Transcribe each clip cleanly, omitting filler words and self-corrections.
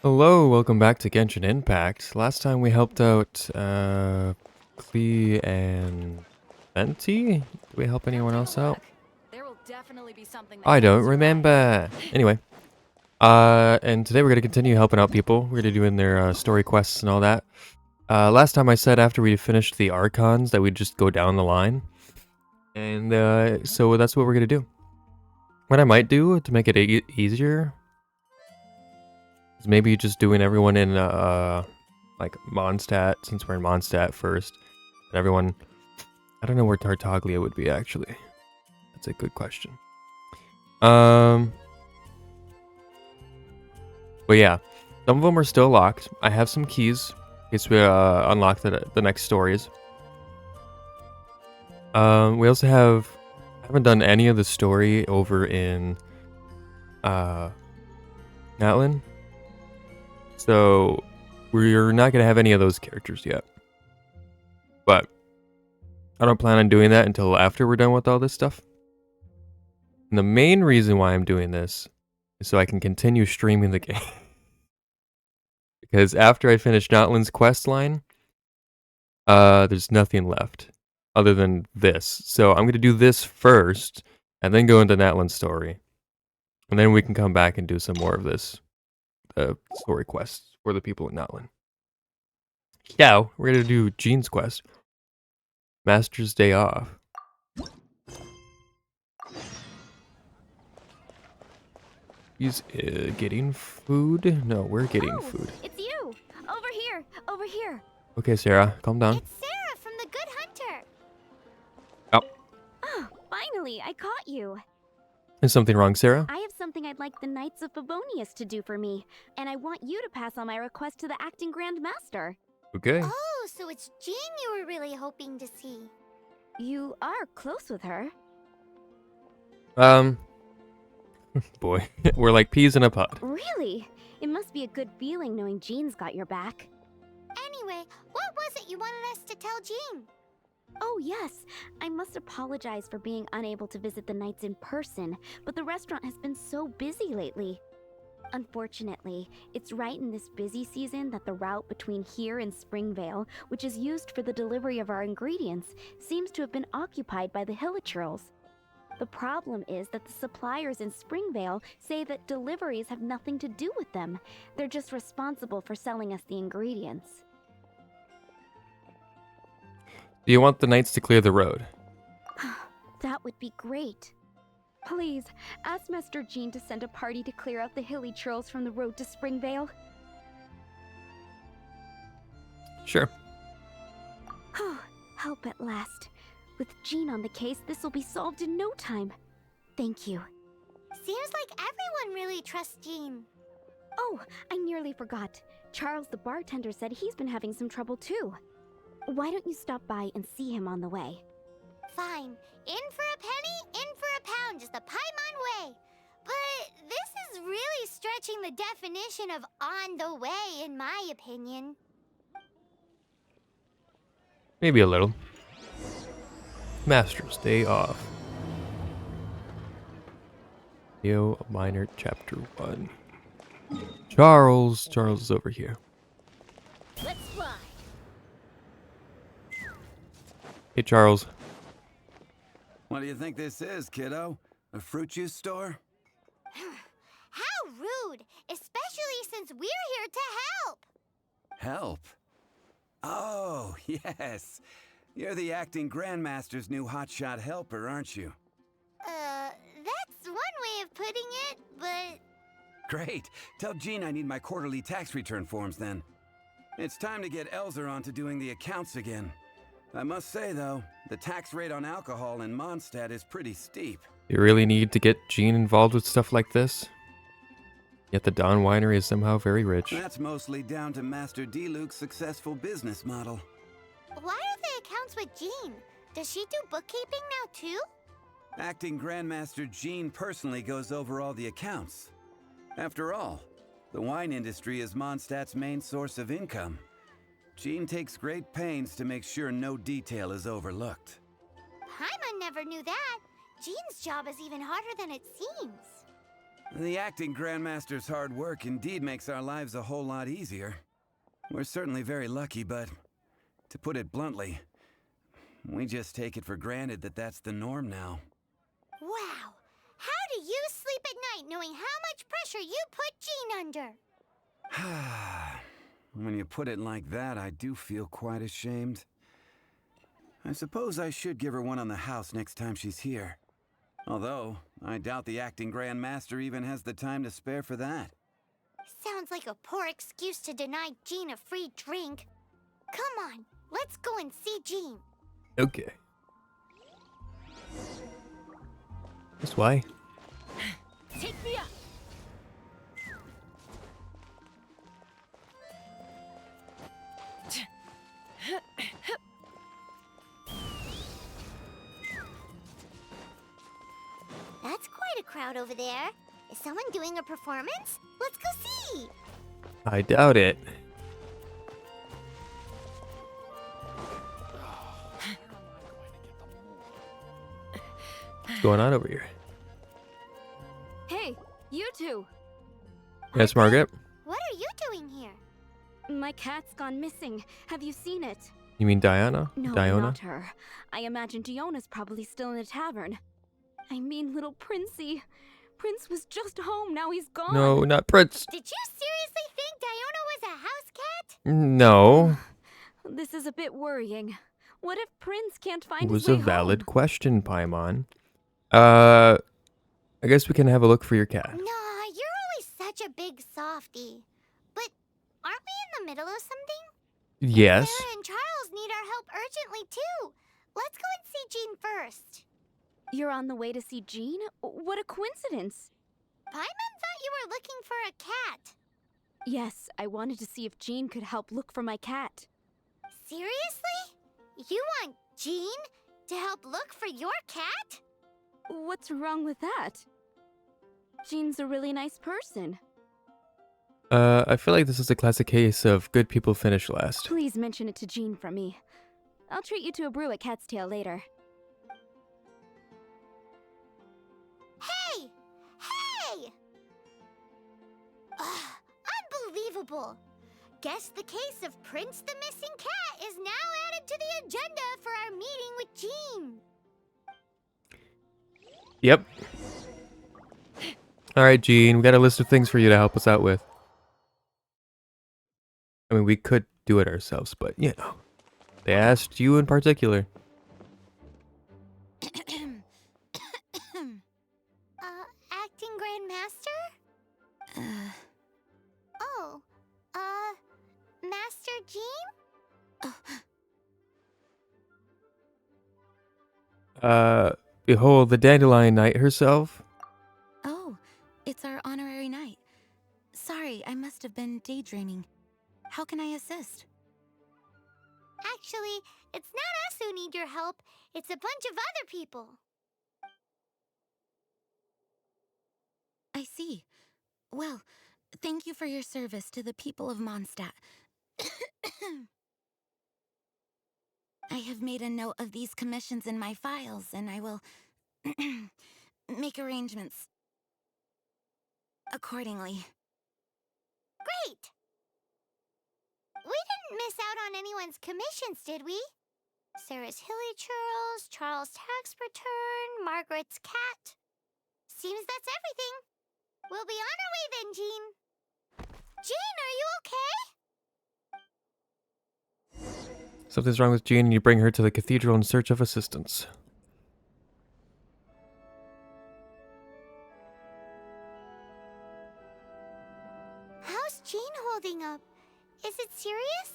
Hello, welcome back to Genshin Impact. Last time we helped out Klee and Venti. Did we help anyone else out? I don't remember. Anyway, and today we're gonna continue helping out people. We're gonna do in their story quests and all that. Last time I said after we finished the Archons that we'd just go down the line, and so that's what we're gonna do. What I might do to make it easier is maybe just doing everyone in like Mondstadt, since we're in Mondstadt first, and everyone. I don't know where Tartaglia would be actually. That's a good question. But yeah, some of them are still locked. I have some keys in case we unlock the next stories. We also have. I haven't done any of the story over in Natlin, so we're not gonna have any of those characters yet. But I don't plan on doing that until after we're done with all this stuff. And the main reason why I'm doing this is so I can continue streaming the game. Because after I finish Notlin's quest line, there's nothing left other than this. So I'm going to do this first and then go into Natlin's story. And then we can come back and do some more of this story quests for the people in Notlin. Now, we're going to do Jean's quest. Master's Day Off. He's getting food? No, we're getting food. It's you! Over here! Over here! Okay, Sarah, calm down. It's Sarah from the Good Hunter! Oh. Oh, finally, I caught you. Is something wrong, Sarah? I have something I'd like the Knights of Favonius to do for me, and I want you to pass on my request to the Acting Grand Master. Okay. Oh, so it's Jean you were really hoping to see. You are close with her. Boy, we're like peas in a pod. Really? It must be a good feeling knowing Jean's got your back. Anyway, what was it you wanted us to tell Jean? Oh, yes. I must apologize for being unable to visit the Knights in person, but the restaurant has been so busy lately. Unfortunately, it's right in this busy season that the route between here and Springvale, which is used for the delivery of our ingredients, seems to have been occupied by the Hilichurls. The problem is that the suppliers in Springvale say that deliveries have nothing to do with them. They're just responsible for selling us the ingredients. Do you want the knights to clear the road? That would be great. Please, ask Master Jean to send a party to clear out the Hilichurls from the road to Springvale. Sure. Help at last. With Jean on the case, this will be solved in no time. Thank you. Seems like everyone really trusts Jean. Oh, I nearly forgot. Charles the bartender said he's been having some trouble too. Why don't you stop by and see him on the way? Fine. In for a penny, in for a pound, just a paimon way. But this is really stretching the definition of on the way, in my opinion. Maybe a little. Master's Day Off. Neo Minor Chapter 1. Charles is over here. Let's fly. Hey, Charles. What do you think this is, kiddo? A fruit juice store? How rude, especially since we're here to help. Help? Oh, yes. You're the acting grandmaster's new hotshot helper, aren't you? That's one way of putting it, but... Great. Tell Jean I need my quarterly tax return forms then. It's time to get Elzer on to doing the accounts again. I must say, though, the tax rate on alcohol in Mondstadt is pretty steep. You really need to get Jean involved with stuff like this? Yet the Dawn Winery is somehow very rich. That's mostly down to Master D-Luke's successful business model. Why are the accounts with Jean? Does she do bookkeeping now, too? Acting Grandmaster Jean personally goes over all the accounts. After all, the wine industry is Mondstadt's main source of income. Jean takes great pains to make sure no detail is overlooked. Paimon never knew that. Jean's job is even harder than it seems. The acting Grandmaster's hard work indeed makes our lives a whole lot easier. We're certainly very lucky, but to put it bluntly, we just take it for granted that that's the norm now. Wow. How do you sleep at night knowing how much pressure you put Jean under? When you put it like that, I do feel quite ashamed. I suppose I should give her one on the house next time she's here. Although, I doubt the acting Grandmaster even has the time to spare for that. Sounds like a poor excuse to deny Jean a free drink. Come on, let's go and see Jean. Okay. This way. Take me up. That's quite a crowd over there. Is someone doing a performance? Let's go see. I doubt it. What's going on over here? Hey, you two. Yes, Margaret? What are you doing here? My cat's gone missing. Have you seen it? You mean Diana? No, Diona? not her. I imagine Diona's probably still in the tavern. I mean, little Princey. Prince was just home. Now he's gone. No, not Prince. Did you seriously think Diona was a house cat? No. This is a bit worrying. What if Prince can't find It was his a way valid home? question, Paimon. I guess we can have a look for your cat. Nah, you're always such a big softie. But aren't we in the middle of something? Yes. Sarah and Charles need our help urgently too. Let's go and see Jean first. You're on the way to see Jean? What a coincidence. Paimon thought you were looking for a cat. Yes, I wanted to see if Jean could help look for my cat. Seriously? You want Jean to help look for your cat? What's wrong with that? Jean's a really nice person. I feel like this is a classic case of good people finish last. Please mention it to Jean from me. I'll treat you to a brew at Cat's Tail later. Hey! Hey! Ugh, unbelievable. Guess the case of Prince the Missing Cat is now added to the agenda for our meeting with Jean. Yep. Alright, Jean, we got a list of things for you to help us out with. I mean, we could do it ourselves, but, you know. They asked you in particular. Acting Grandmaster? Oh, Master Jean? Behold, the Dandelion Knight herself. Oh, it's our honorary knight. Sorry, I must have been daydreaming. How can I assist? Actually, it's not us who need your help. It's a bunch of other people. I see. Well, thank you for your service to the people of Mondstadt. I have made a note of these commissions in my files, and I will make arrangements accordingly. Great! We didn't miss out on anyone's commissions, did we? Sarah's Hilly Churls, Charles' tax return, Margaret's cat. Seems that's everything. We'll be on our way then, Jean. Jean, are you okay? Something's wrong with Jean and you bring her to the cathedral in search of assistance. How's Jean holding up? Is it serious?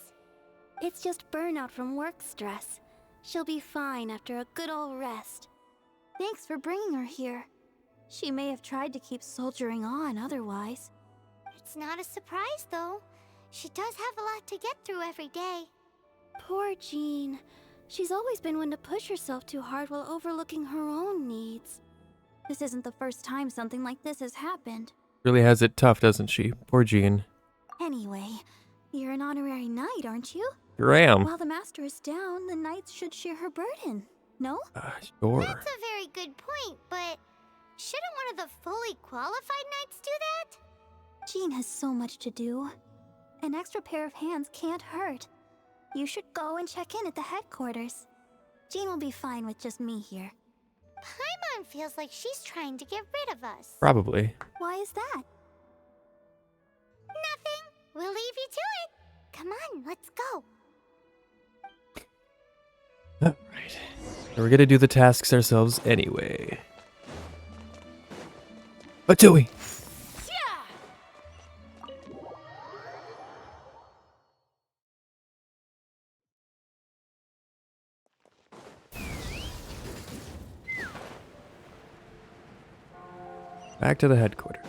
It's just burnout from work stress. She'll be fine after a good old rest. Thanks for bringing her here. She may have tried to keep soldiering on otherwise. It's not a surprise, though. She does have a lot to get through every day. Poor Jean. She's always been one to push herself too hard while overlooking her own needs. This isn't the first time something like this has happened. Really has it tough, doesn't she? Poor Jean. Anyway, you're an honorary knight, aren't you? Here I am. While the master is down, the knights should share her burden, no? Sure. That's a very good point, but Shouldn't one of the fully qualified knights do that? Jean has so much to do. An extra pair of hands can't hurt. You should go and check in at the headquarters. Jean will be fine with just me here. Paimon feels like she's trying to get rid of us. Probably. Why is that? Nothing. We'll leave you to it. Come on, let's go. Alright. So we're gonna do the tasks ourselves anyway. What do we? Back to the headquarters.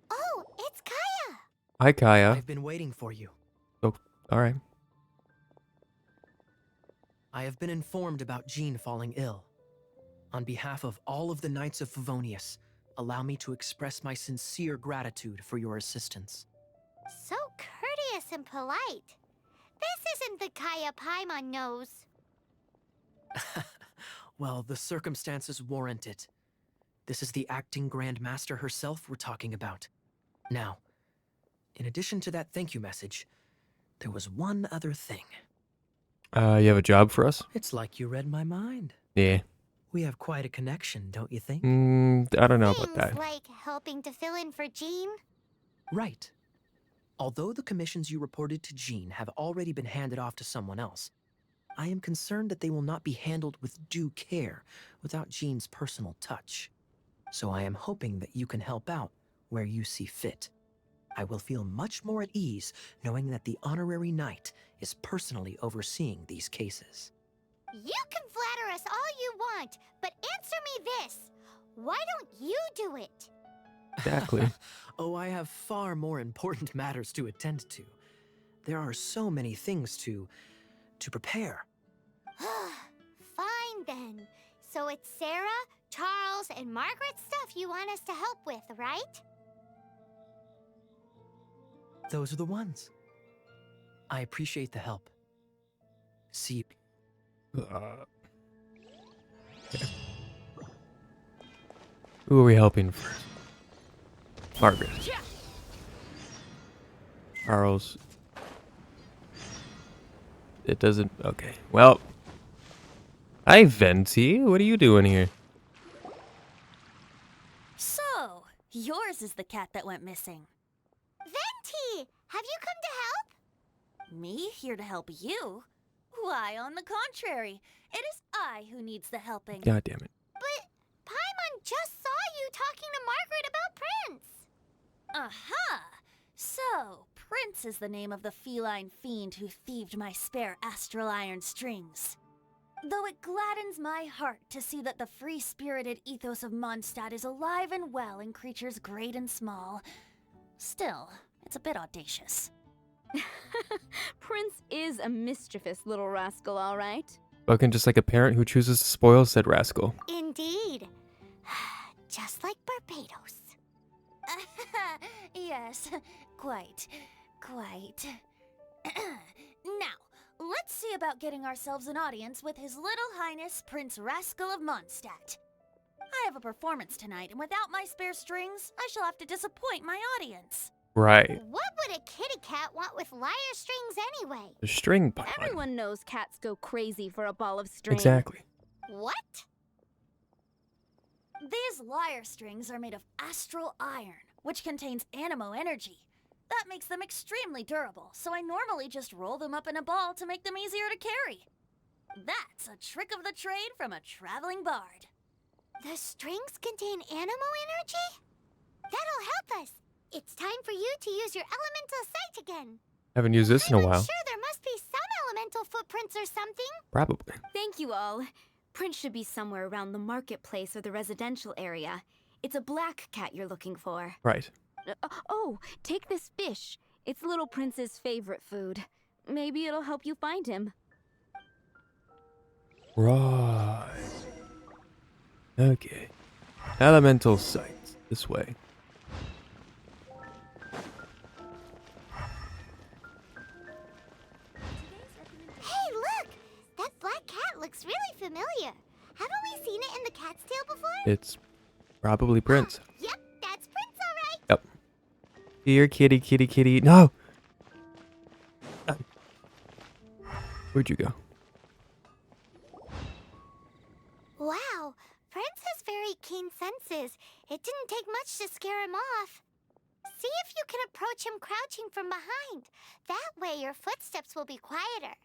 Oh, it's Kaya. Hi, Kaya. I've been waiting for you. Oh, alright. I have been informed about Jean falling ill. On behalf of all of the Knights of Favonius, allow me to express my sincere gratitude for your assistance. So courteous and polite. This isn't the Kaya Paimon knows. Well, the circumstances warrant it. This is the acting Grand Master herself we're talking about. Now, in addition to that thank you message, there was one other thing. You have a job for us? It's like you read my mind. Yeah. We have quite a connection, don't you think? I don't know about Things that. like helping to fill in for Jean. Right. Although the commissions you reported to Jean have already been handed off to someone else, I am concerned that they will not be handled with due care without Jean's personal touch. So I am hoping that you can help out where you see fit. I will feel much more at ease knowing that the honorary knight is personally overseeing these cases. You can flatter us all you want, but answer me this. Why don't you do it? Exactly. Oh, I have far more important matters to attend to. There are so many things to prepare. Fine then. So it's Sarah, Charles, and Margaret's stuff you want us to help with, right? Those are the ones. I appreciate the help. See you. Who are we helping first? Margaret. Charles. It doesn't... Okay. Well. Hi, Venti. What are you doing here? So, yours is the cat that went missing. Venti, have you come to help? Me here to help you? Why, on the contrary, it is I who needs the helping. God damn it. But Paimon just saw you talking to Margaret about Prince. Aha! So, Prince is the name of the feline fiend who thieved my spare astral iron strings. Though it gladdens my heart to see that the free-spirited ethos of Mondstadt is alive and well in creatures great and small, still, it's a bit audacious. Prince is a mischievous little rascal, all right. Spoken just like a parent who chooses to spoil said rascal. Indeed. Just like Barbados. Yes, quite. Now, let's see about getting ourselves an audience with His Little Highness Prince Rascal of Mondstadt. I have a performance tonight, and without my spare strings, I shall have to disappoint my audience. Right. What would a kitty cat want with lyre strings anyway? The string pilot. Everyone knows cats go crazy for a ball of string. Exactly. What? These lyre strings are made of astral iron, which contains animo energy. That makes them extremely durable, so I normally just roll them up in a ball to make them easier to carry. That's a trick of the trade from a traveling bard. The strings contain animo energy? That'll help us. It's time for you to use your elemental sight again. Haven't used this in a I'm while. sure there must be some elemental footprints or something. Probably. Thank you all. Prince should be somewhere around the marketplace or the residential area. It's a black cat you're looking for. Right. Oh, take this fish. It's little Prince's favorite food. Maybe it'll help you find him. Right. Okay. Elemental sites. This way. Hey, look! That black cat looks really familiar. Haven't we seen it in the cat's tail before? It's probably Prince. Yep, that's Prince, alright. Yep. Here, kitty, kitty, kitty. No! Where'd you go? Wow, Prince has very keen senses. It didn't take much to scare him off. See if you can approach him crouching from behind. That way your footsteps will be quieter.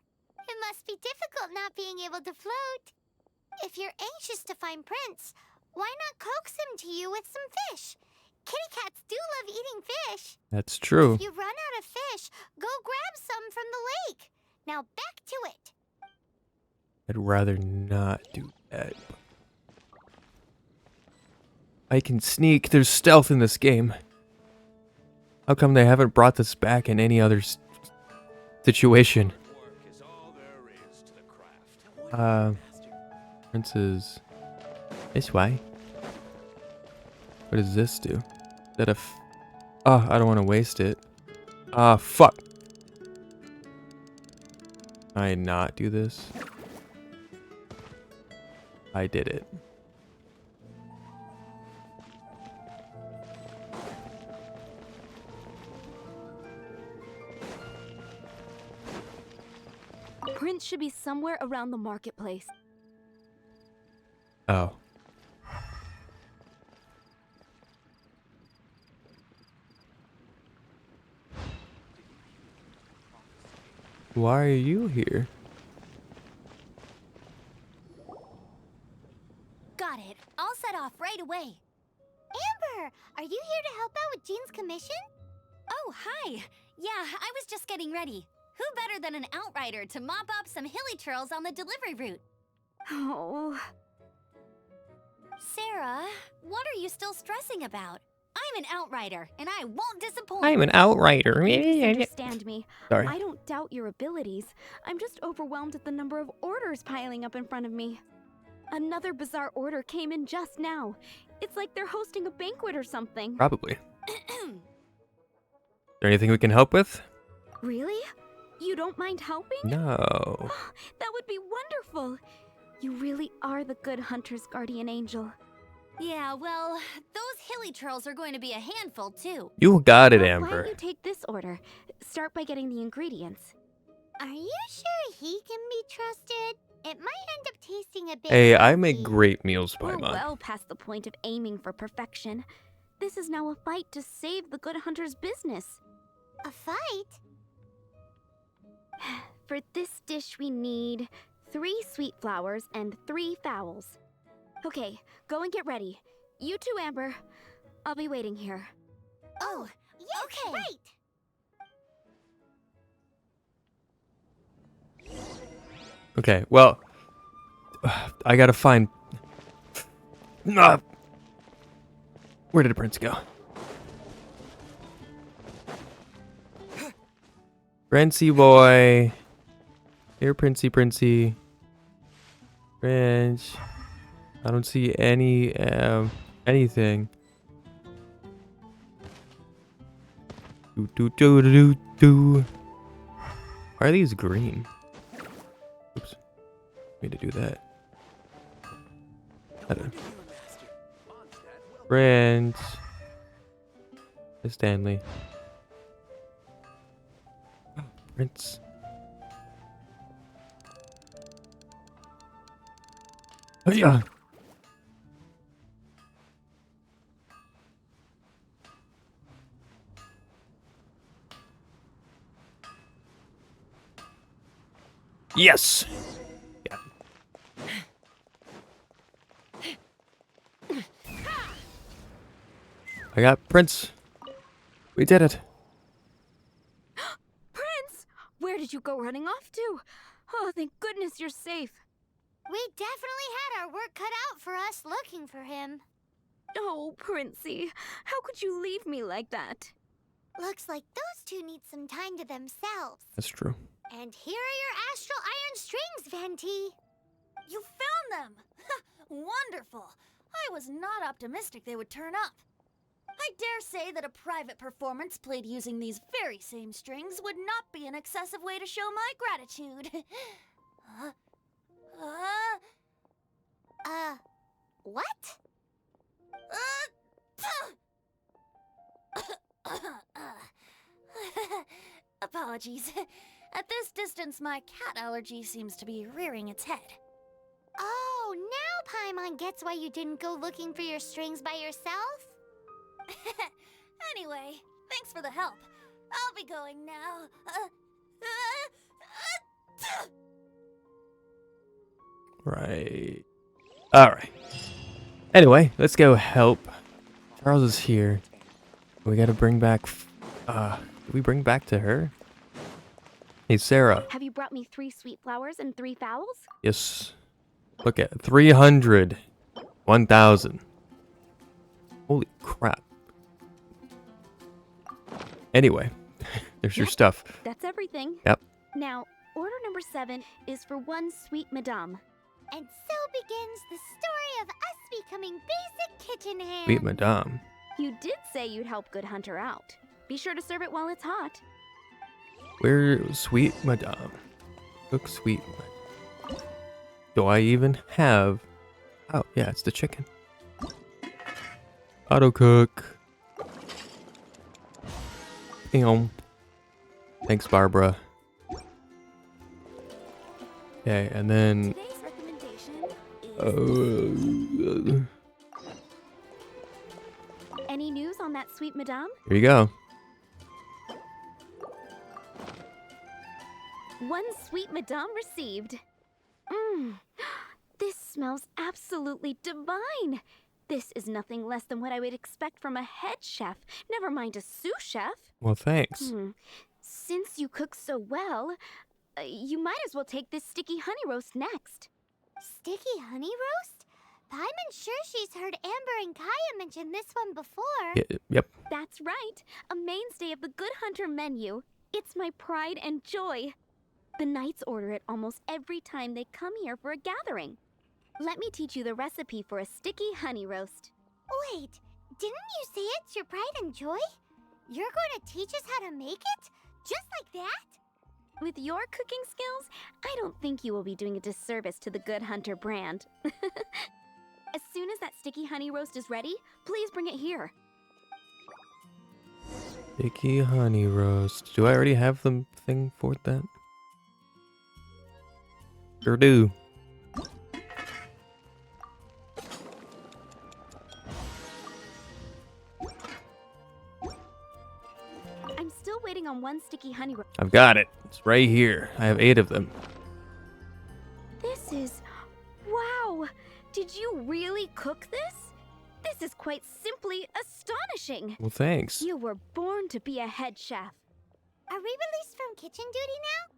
It must be difficult not being able to float. If you're anxious to find Prince, why not coax him to you with some fish? Kitty cats do love eating fish. That's true. If you run out of fish, go grab some from the lake. Now back to it. I'd rather not do that. I can sneak. There's stealth in this game. How come they haven't brought this back in any other situation? Prince's this way. What does this do? Is that oh, I don't want to waste it. Fuck. Can I not do this? I did it. Prince should be somewhere around the marketplace. Oh. Why are you here? Got it. I'll set off right away. Amber, are you here to help out with Jean's commission? Oh, hi. Yeah, I was just getting ready. Who better than an outrider to mop up some hilly churls on the delivery route? Oh. Sarah, what are you still stressing about? I'm an outrider, and I won't disappoint. I'm an outrider. Please understand me. Sorry. I don't doubt your abilities. I'm just overwhelmed at the number of orders piling up in front of me. Another bizarre order came in just now. It's like they're hosting a banquet or something. Probably. Is there anything we can help with? Really? You don't mind helping? No. That would be wonderful. You really are the good hunter's guardian angel. Yeah, well, those hilly churls are going to be a handful, too. You got it, Well, Amber. why don't you take this order? Start by getting the ingredients. Are you sure he can be trusted? It might end up tasting a bit Hey, I make funky. great meals, We're Paimon. well past the point of aiming for perfection. This is now a fight to save the good hunter's business. A fight? For this dish, we need 3 sweet flowers and 3 fowls. Okay, go and get ready. You too, Amber. I'll be waiting here. Oh, yes, okay. right. Okay, well, I gotta find. Where did Prince go? Princey boy. Here, Princey, Princey. Prince. I don't see anything. Do. Why are these green? Oops. Need to do that. Prince. Hey, Stanley. Oh, Prince. Oh, yeah. Yes. Yeah. I got Prince. We did it. Prince! Where did you go running off to? Oh, thank goodness you're safe. We definitely had our work cut out for us looking for him. Oh, Princey, how could you leave me like that? Looks like those two need some time to themselves. That's true. And here are your astral iron strings, Venti. You found them! Wonderful! I was not optimistic they would turn up. I dare say that a private performance played using these very same strings would not be an excessive way to show my gratitude. What? Apologies. At this distance, my cat allergy seems to be rearing its head. Oh, now Paimon gets why you didn't go looking for your strings by yourself? Anyway, thanks for the help. I'll be going now. Right. Alright. Anyway, let's go help. Charles is here. We gotta bring back... did we bring back to her? Hey, Sarah. Have you brought me 3 sweet flowers and 3 fowls? Yes. Look at 300. 1,000. Holy crap. Anyway, there's your stuff. That's everything. Yep. Now, order number 7 is for 1 sweet madame. And so begins the story of us becoming basic kitchen hands. Sweet madame. You did say you'd help Good Hunter out. Be sure to serve it while it's hot. Where sweet madame? Cook sweet madame. Do I even have... Oh, yeah, it's the chicken. Auto cook. Bam. Thanks, Barbara. Okay, and then... Today's recommendation is... Any news on that sweet madame? Here you go. 1 sweet madame received. This smells absolutely divine. This is nothing less than what I would expect from a head chef, never mind a sous chef. Well, thanks. Since you cook so well, you might as well take this sticky honey roast next. Sticky honey roast? Paimon's sure she's heard Amber and Kaya mention this one before. Yep. That's right, a mainstay of the Good Hunter menu. It's my pride and joy. The knights order it almost every time they come here for a gathering. Let me teach you the recipe for a sticky honey roast. Wait, didn't you say it's your pride and joy? You're going to teach us how to make it? Just like that? With your cooking skills, I don't think you will be doing a disservice to the Good Hunter brand. As soon as that sticky honey roast is ready, please bring it here. Sticky honey roast. Do I already have the thing for that? Sure do. I'm still waiting on 1 sticky honey roast. I've got it. It's right here. I have 8 of them. This is... Wow! Did you really cook this? This is quite simply astonishing. Well, thanks. You were born to be a head chef. Are we released from kitchen duty now?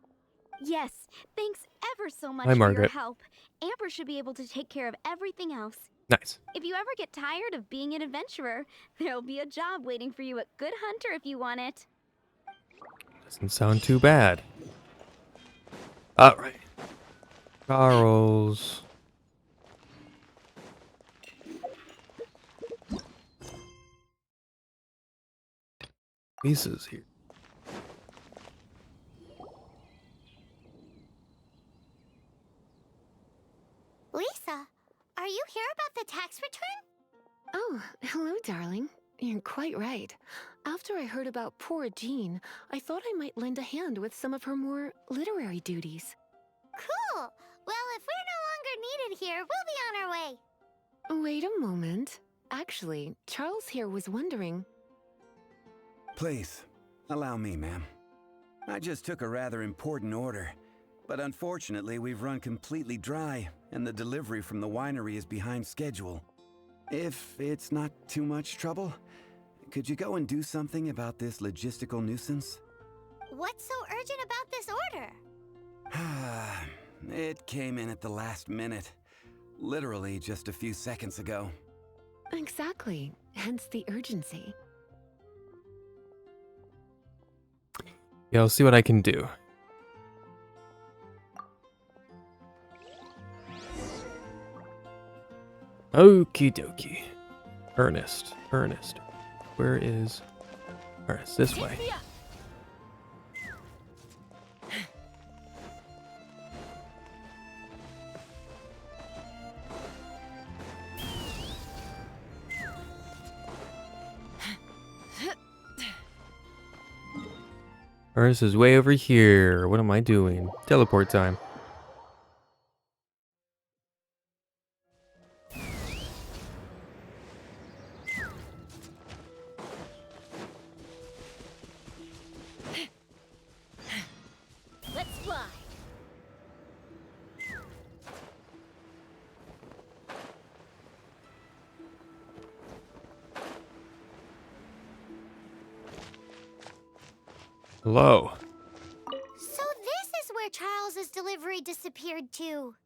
Yes, thanks ever so much Hi, for your Margaret. help. Amber should be able to take care of everything else. Nice. If you ever get tired of being an adventurer, there'll be a job waiting for you at Good Hunter if you want it. Doesn't sound too bad. Alright. Charles. Pieces here. Lisa, are you here about the tax return? Oh, hello, darling. You're quite right. After I heard about poor Jean, I thought I might lend a hand with some of her more literary duties. Cool. Well, if we're no longer needed here, we'll be on our way. Wait a moment. Actually, Charles here was wondering... Please, allow me, ma'am. I just took a rather important order, but unfortunately we've run completely dry, and the delivery from the winery is behind schedule. If it's not too much trouble, could you go and do something about this logistical nuisance? What's so urgent about this order? It came in at the last minute. Literally just a few seconds ago. Exactly. Hence the urgency. Yeah, I'll see what I can do. Okie dokie. Ernest. Where is Ernest? This way. Ernest is way over here. What am I doing? Teleport time. Let's fly. Hello. So this is where Charles's delivery disappeared to.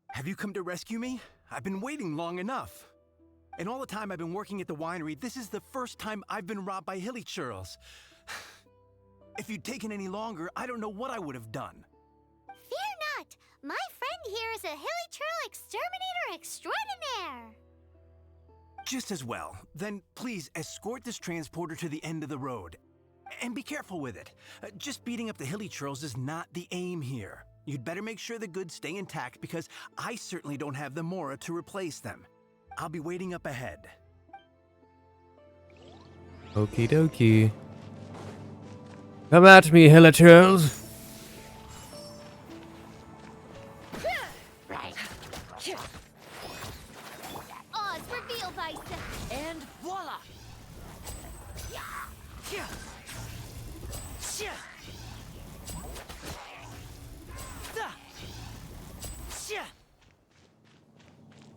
Have you come to rescue me? I've been waiting long enough. In all the time I've been working at the winery, this is the first time I've been robbed by hilly churls. If you'd taken any longer, I don't know what I would have done. Fear not! My friend here is a hilly churl exterminator extraordinaire! Just as well. Then please escort this transporter to the end of the road. And be careful with it. Just beating up the hilly churls is not the aim here. You'd better make sure the goods stay intact because I certainly don't have the Mora to replace them. I'll be waiting up ahead. Okie dokie. Come at me, Hilichurls. Right. Oz, reveal thyself! And voila!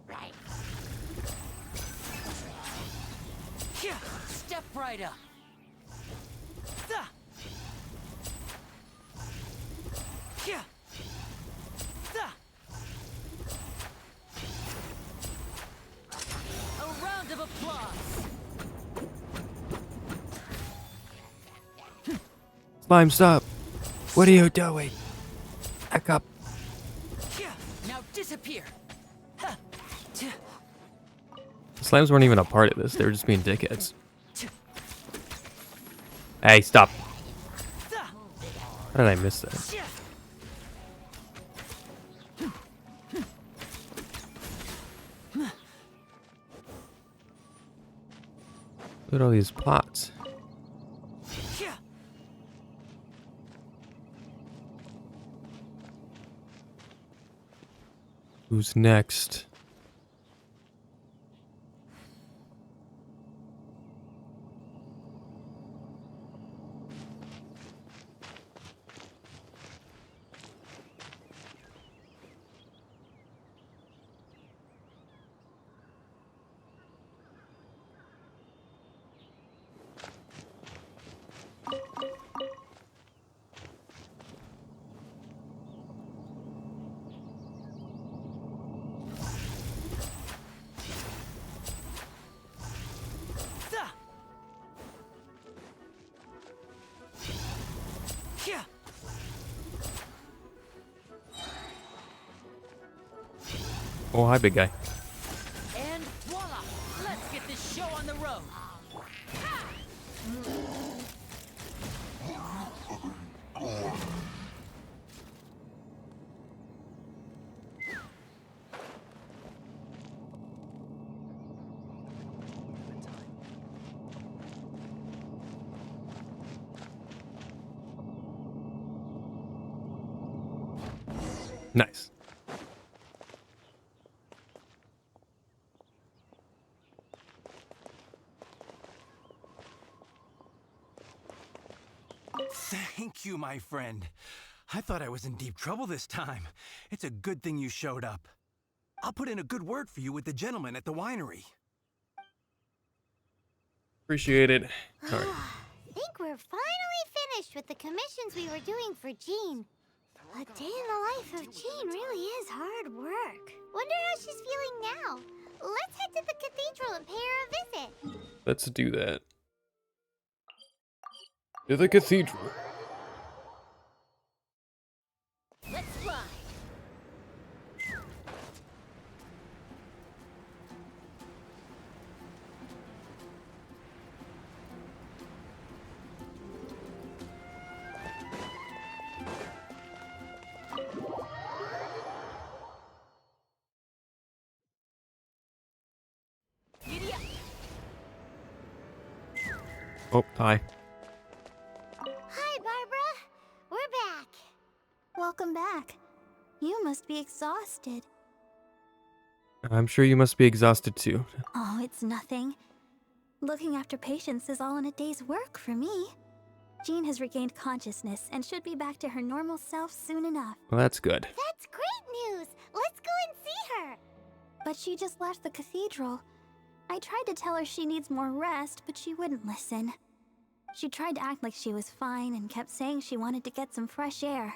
Right. Step right up. A round of applause. Slime, stop. What are you doing? Back up. Now disappear. The slimes weren't even a part of this. They were just being dickheads. Hey, stop. How did I miss that? Look at all these pots. Who's next? Oh, hi, big guy. And voila! Let's get this show on the road. Nice. Thank you, my friend. I thought I was in deep trouble this time. It's a good thing you showed up. I'll put in a good word for you with the gentleman at the winery. Appreciate it. All right. Think we're finally finished with the commissions we were doing for Jean. A day in the life of Jean really is hard work. Wonder how she's feeling now. Let's head to the cathedral and pay her a visit. Let's do that. To the cathedral. Let's fly. Oh, hi. Hi, Barbara. We're back. Welcome back. You must be exhausted. I'm sure you must be exhausted too. Oh, it's nothing. Looking after patients is all in a day's work for me. Jean has regained consciousness and should be back to her normal self soon enough. Well, that's good. That's great news. Let's go and see her. But she just left the cathedral. I tried to tell her she needs more rest, but she wouldn't listen. She tried to act like she was fine and kept saying she wanted to get some fresh air.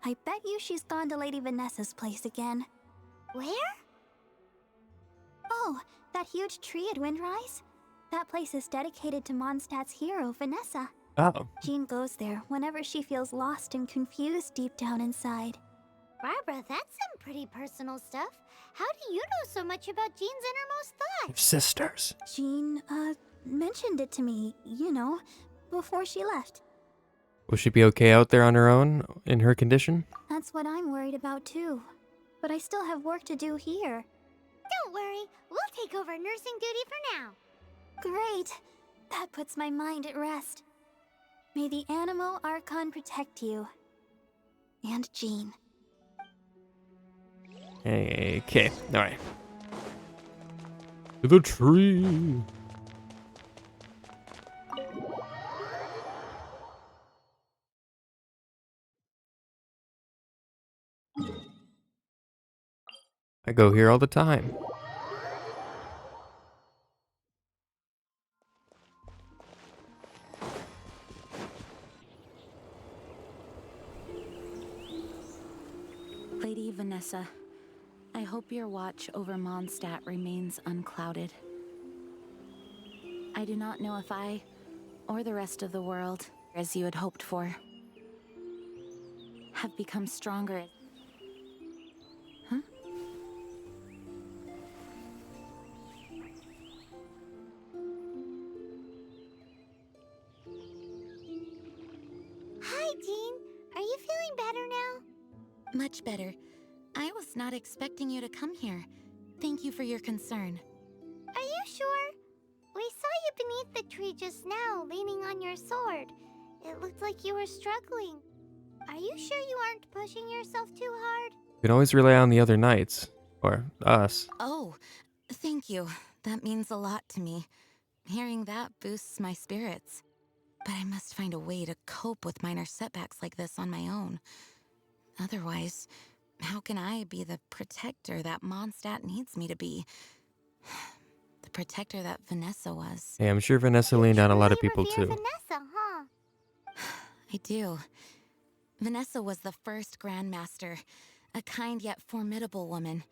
I bet you she's gone to Lady Vanessa's place again. Where? Oh, that huge tree at Windrise? That place is dedicated to Mondstadt's hero, Vanessa. Oh. Jean goes there whenever she feels lost and confused deep down inside. Barbara, that's some pretty personal stuff. How do you know so much about Jean's innermost thoughts? Sisters. Jean, mentioned it to me, you know, before she left. Will she be okay out there on her own, in her condition? That's what I'm worried about too. But I still have work to do here. Don't worry, we'll take over nursing duty for now. Great! That puts my mind at rest. May the Animo Archon protect you. And Jean. Okay, alright. To the tree! I go here all the time. Lady Vanessa, I hope your watch over Mondstadt remains unclouded. I do not know if I, or the rest of the world, as you had hoped for, have become stronger. Huh? Hi, Jean. Are you feeling better now? Much better. I was not expecting you to come here. Thank you for your concern. Are you sure? We saw you beneath the tree just now, leaning on your sword. It looked like you were struggling. Are you sure you aren't pushing yourself too hard? You can always rely on the other knights. Or us. Oh, thank you. That means a lot to me. Hearing that boosts my spirits. But I must find a way to cope with minor setbacks like this on my own. Otherwise, how can I be the protector that Mondstadt needs me to be? The protector that Vanessa was. Hey, I'm sure Vanessa leaned on a lot of people Revere too. Vanessa, huh? I do. Vanessa was the first Grandmaster, a kind yet formidable woman.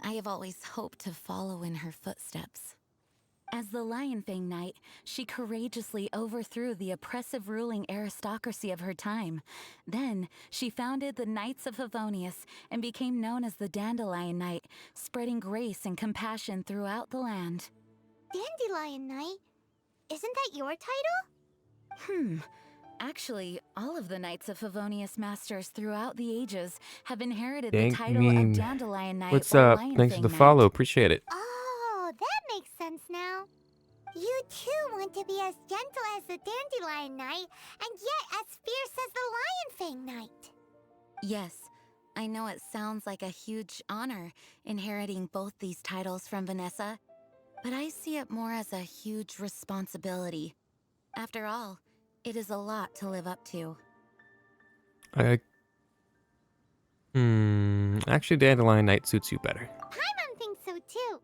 I have always hoped to follow in her footsteps. As the Lionfang Knight, she courageously overthrew the oppressive ruling aristocracy of her time. Then, she founded the Knights of Favonius and became known as the Dandelion Knight, spreading grace and compassion throughout the land. Dandelion Knight? Isn't that your title? Actually, all of the Knights of Favonius Masters throughout the ages have inherited Thank the title me. of Dandelion Knight What's or up? Thanks for Lionfang the Knight. follow. Appreciate it. Oh, that makes sense now. You too want to be as gentle as the Dandelion Knight, and yet as fierce as the Lionfang Knight. Yes, I know it sounds like a huge honor inheriting both these titles from Vanessa, but I see it more as a huge responsibility. After all, it is a lot to live up to. Actually, Dandelion Knight suits you better. Paimon thinks so too.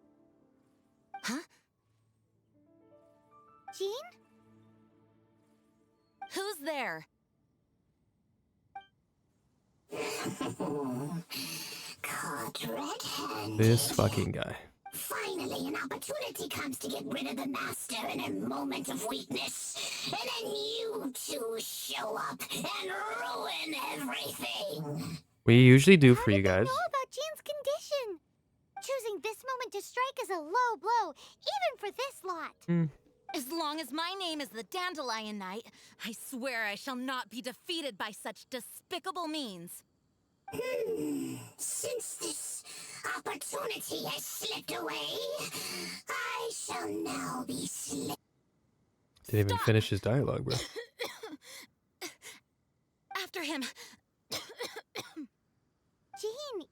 Huh? Jean? Who's there? Caught red-handed. This fucking guy. Finally, an opportunity comes to get rid of the master in a moment of weakness. And then you two show up and ruin everything. We usually do How for you did they guys. know about Jean's condition? Choosing this moment to strike is a low blow, even for this lot. As long as my name is the Dandelion Knight, I swear I shall not be defeated by such despicable means. Since this opportunity has slipped away, I shall now be Didn't even finish his dialogue, bro. After him. Jean,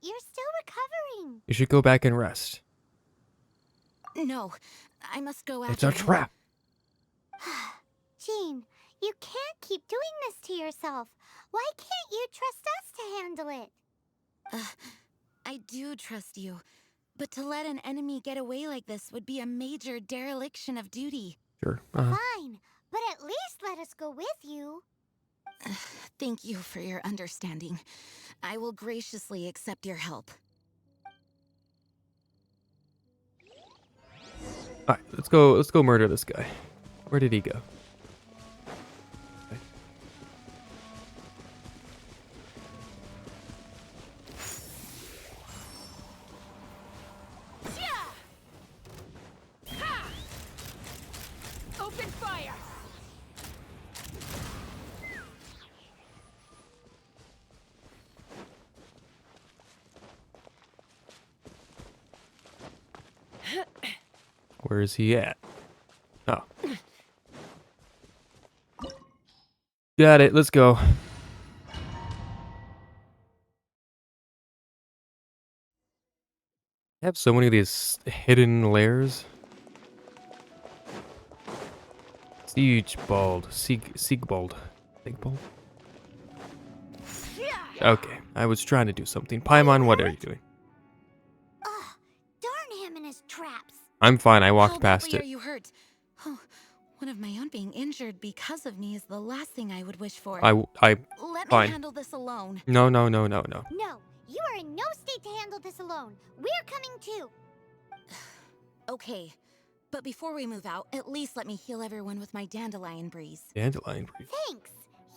you're still recovering. You should go back and rest. No, I must go after It's a him. trap. Jean, you can't keep doing this to yourself. Why can't you trust us to handle it? I do trust you, but to let an enemy get away like this would be a major dereliction of duty. Sure. Fine, but at least let us go with you. Thank you for your understanding. I will graciously accept your help. Alright, let's go murder this guy. Where did he go? Open fire! Where is he at? Oh. Got it, let's go. I have so many of these hidden layers. Siegbald. Siegbald. Okay, I was trying to do something. Paimon, what are you doing? Ugh, darn him and his traps. I'm fine, I How walked past badly it. are you hurt? Oh, one of my own being injured because of me is the last thing I would wish for. I Let me fine. handle this alone. No. No, you are in no state to handle this alone. We're coming too. Okay, but before we move out, at least let me heal everyone with my dandelion breeze. Dandelion breeze. Thanks.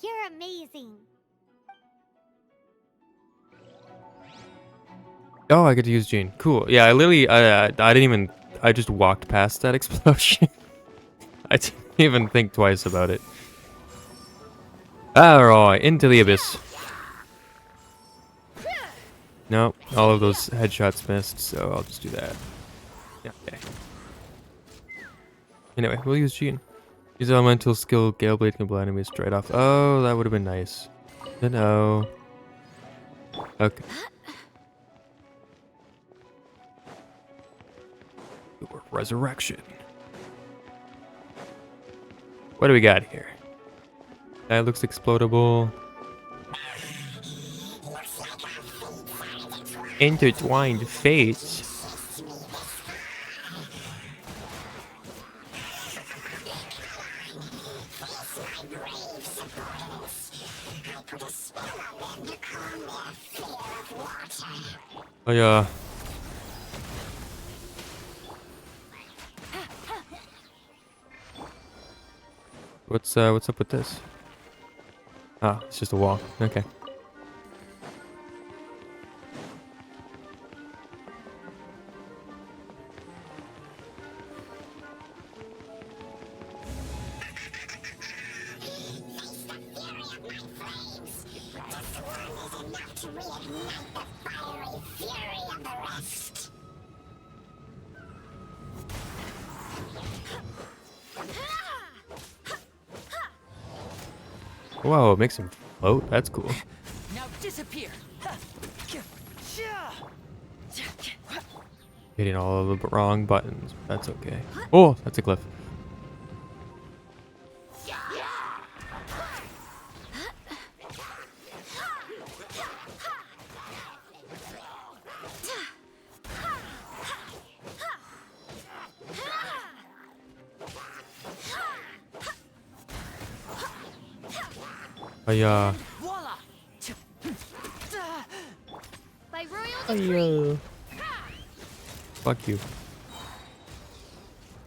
You're amazing. Oh, I get to use Jean. Cool. Yeah, I literally, I didn't even, I just walked past that explosion. I didn't even think twice about it. Alright, into the abyss. Nope, all of those headshots missed, so I'll just do that. Yeah, okay. Anyway, we'll use Jean. Use elemental skill, Gale Blade can blow enemies straight off. Oh, that would have been nice. No. Okay. Resurrection. What do we got here? That looks explodable. Intertwined fates. Oh yeah. What's up with this? Ah, it's just a wall. Okay. Whoa, it makes him float. That's cool. Now disappear. Hitting all of the wrong buttons. That's okay. Oh, that's a cliff. Hiya. Voila! By royal Hiya. Fuck you.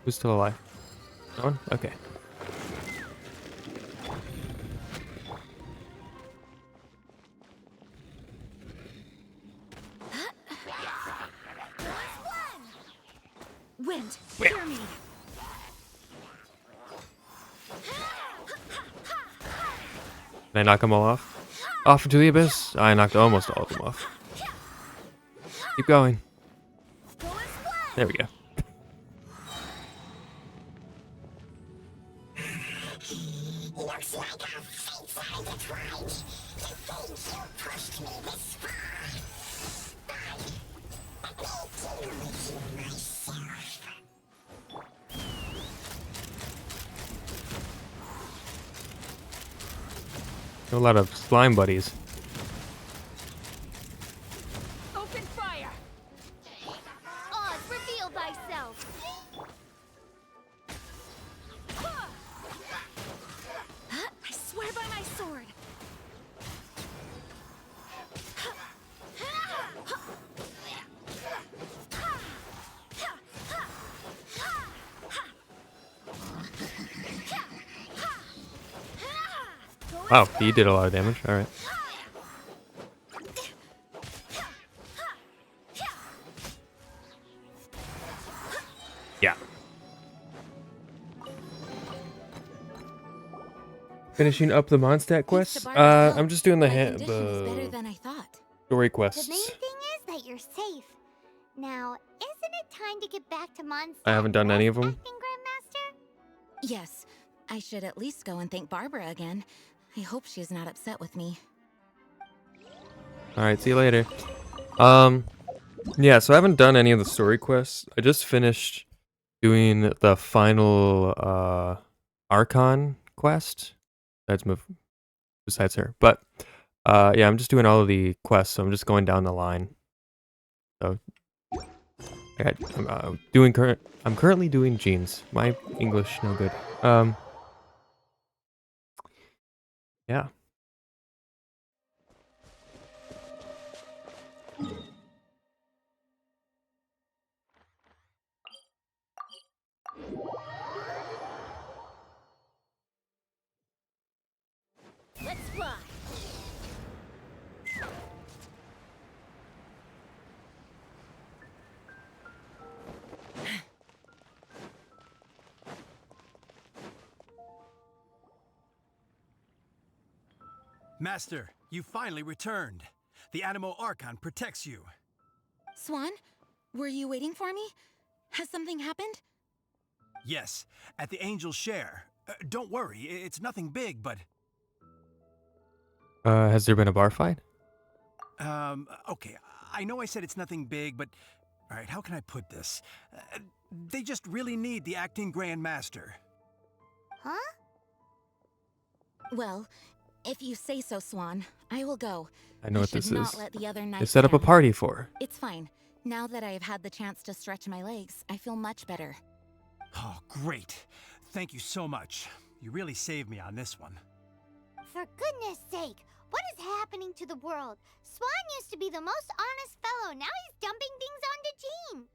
Who's still alive? No one? Okay. Wind, hear me. Can I knock them all off? Off into the abyss. I knocked almost all of them off. Keep going. There we go. find it right to think you pushed me this far. But let me deal with you myself. A lot of slime buddies. Open fire! Oz, reveal thyself! I swear by my sword! Wow, he did a lot of damage. All right. Yeah. Finishing up the Mondstadt quests. I'm just doing the condition is better the than I thought. story The main quests. thing is that you're safe. Now, isn't it time to get back to Mondstadt? I haven't done any of them. Acting Grandmaster? Yes, I should at least go and thank Barbara again. I hope she's not upset with me. All right, see you later. Yeah, so I haven't done any of the story quests. I just finished doing the final Archon quest. Besides her, but yeah, I'm just doing all of the quests. So I'm just going down the line. So I'm currently doing jeans. My English no good. Yeah. Let's fly! Master, you finally returned. The Animo Archon protects you. Swan, were you waiting for me? Has something happened? Yes, at the Angel's Share. Don't worry, it's nothing big, but... Has there been a bar fight? Okay, I know I said it's nothing big, but... Alright, how can I put this? They just really need the acting Grand Master. Huh? Well, if you say so, Swan, I will go. I know what should this not is. let the other They knights set up a down. party for her. It's fine. Now that I have had the chance to stretch my legs, I feel much better. Oh, great. Thank you so much. You really saved me on this one. For goodness sake, what is happening to the world? Swan used to be the most honest fellow. Now he's dumping things onto Jean.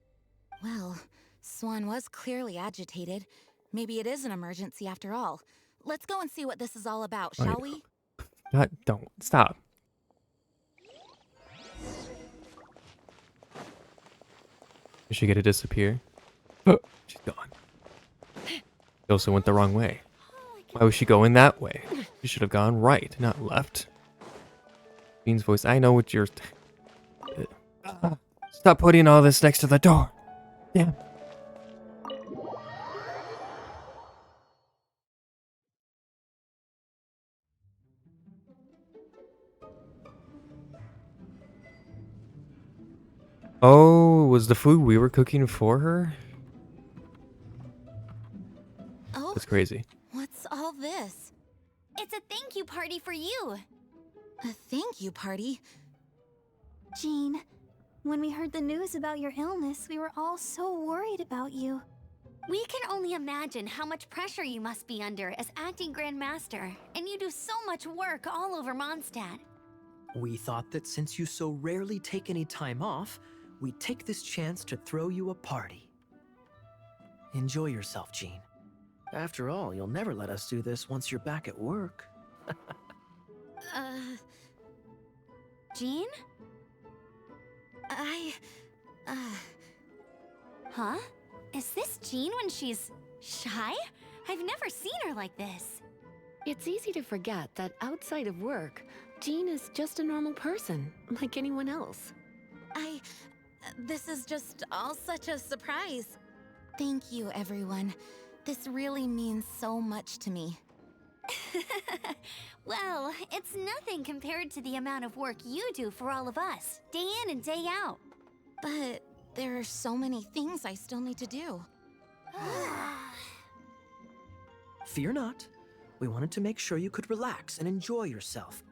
Well, Swan was clearly agitated. Maybe it is an emergency after all. Let's go and see what this is all about, Right. shall we? Don't stop. Is she gonna disappear? She's gone. She also went the wrong way. Why was she going that way? She should have gone right, not left. Bean's voice. I know what you're. Stop putting all this next to the door. Yeah. Oh, was the food we were cooking for her? Oh, That's crazy. what's all this? It's a thank you party for you. A thank you party? Jean, when we heard the news about your illness, we were all so worried about you. We can only imagine how much pressure you must be under as acting Grand Master, and you do so much work all over Mondstadt. We thought that since you so rarely take any time off, we'd take this chance to throw you a party. Enjoy yourself, Jean. After all, you'll never let us do this once you're back at work. Jean? Huh? Is this Jean when she's shy? I've never seen her like this. It's easy to forget that outside of work, Jean is just a normal person, like anyone else. This is just all such a surprise. Thank you, everyone. This really means so much to me. Well, it's nothing compared to the amount of work you do for all of us, day in and day out. But there are so many things I still need to do. Fear not. We wanted to make sure you could relax and enjoy yourself.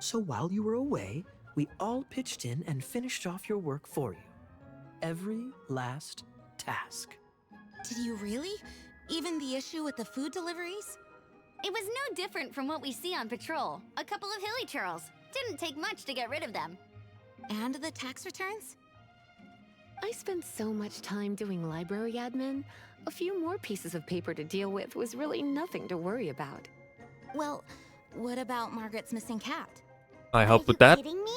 So while you were away, we all pitched in and finished off your work for you. Every last task. Did you really? Even the issue with the food deliveries? It was no different from what we see on patrol. A couple of hilly churls. Didn't take much to get rid of them. And the tax returns? I spent so much time doing library admin. A few more pieces of paper to deal with was really nothing to worry about. Well, what about Margaret's missing cat? I helped Are with you that. kidding me?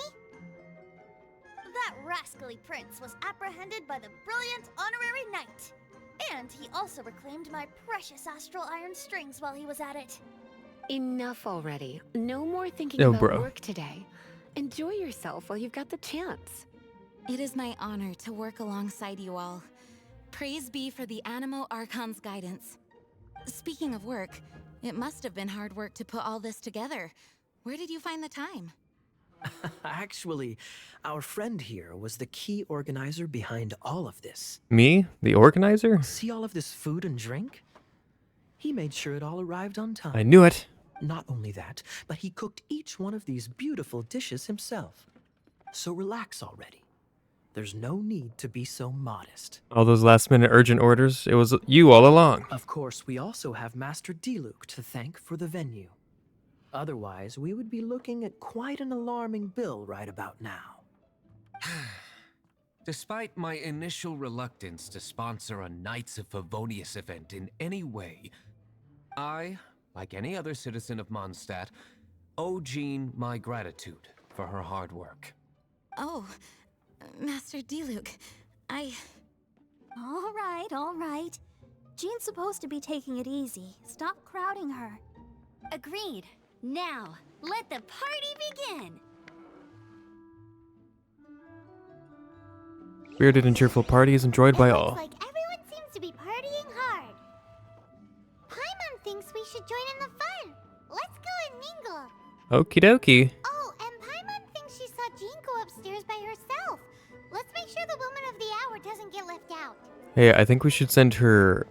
That rascally prince was apprehended by the brilliant honorary knight. And he also reclaimed my precious astral iron strings while he was at it. Enough already. No more thinking No, about bro. work today. Enjoy yourself while you've got the chance. It is my honor to work alongside you all. Praise be for the Animo Archon's guidance. Speaking of work, it must have been hard work to put all this together. Where did you find the time? Actually, our friend here was the key organizer behind all of this. Me, the organizer? See all of this food and drink? He made sure it all arrived on time. I knew it. Not only that, but he cooked each one of these beautiful dishes himself. So relax already. There's no need to be so modest. All those last-minute urgent orders, it was you all along. Of course, we also have Master Diluc to thank for the venue. Otherwise, we would be looking at quite an alarming bill right about now. Despite my initial reluctance to sponsor a Knights of Favonius event in any way, I, like any other citizen of Mondstadt, owe Jean my gratitude for her hard work. Oh, Master Diluc, All right. Jean's supposed to be taking it easy. Stop crowding her. Agreed. Now, let the party begin! Spirited and cheerful party is enjoyed by It all. looks like everyone seems to be partying hard. Paimon thinks we should join in the fun. Let's go and mingle. Okie dokie. Oh, and Paimon thinks she saw Jean go upstairs by herself. Let's make sure the woman of the hour doesn't get left out. Hey, I think we should send her,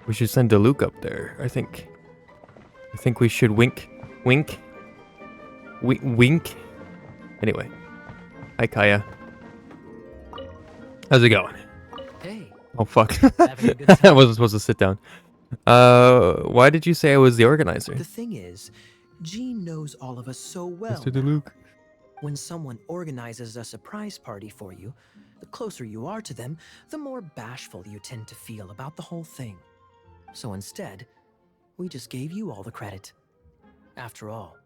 we should send Diluc up there, I think we should wink. Anyway. Hi, Kaya. How's it going? Hey, Oh, fuck. having a good I time? wasn't supposed to sit down. Why did you say I was the organizer? The thing is, Jean knows all of us so well. Mr. now. Diluc. When someone organizes a surprise party for you, the closer you are to them, the more bashful you tend to feel about the whole thing. So instead, we just gave you all the credit. After all,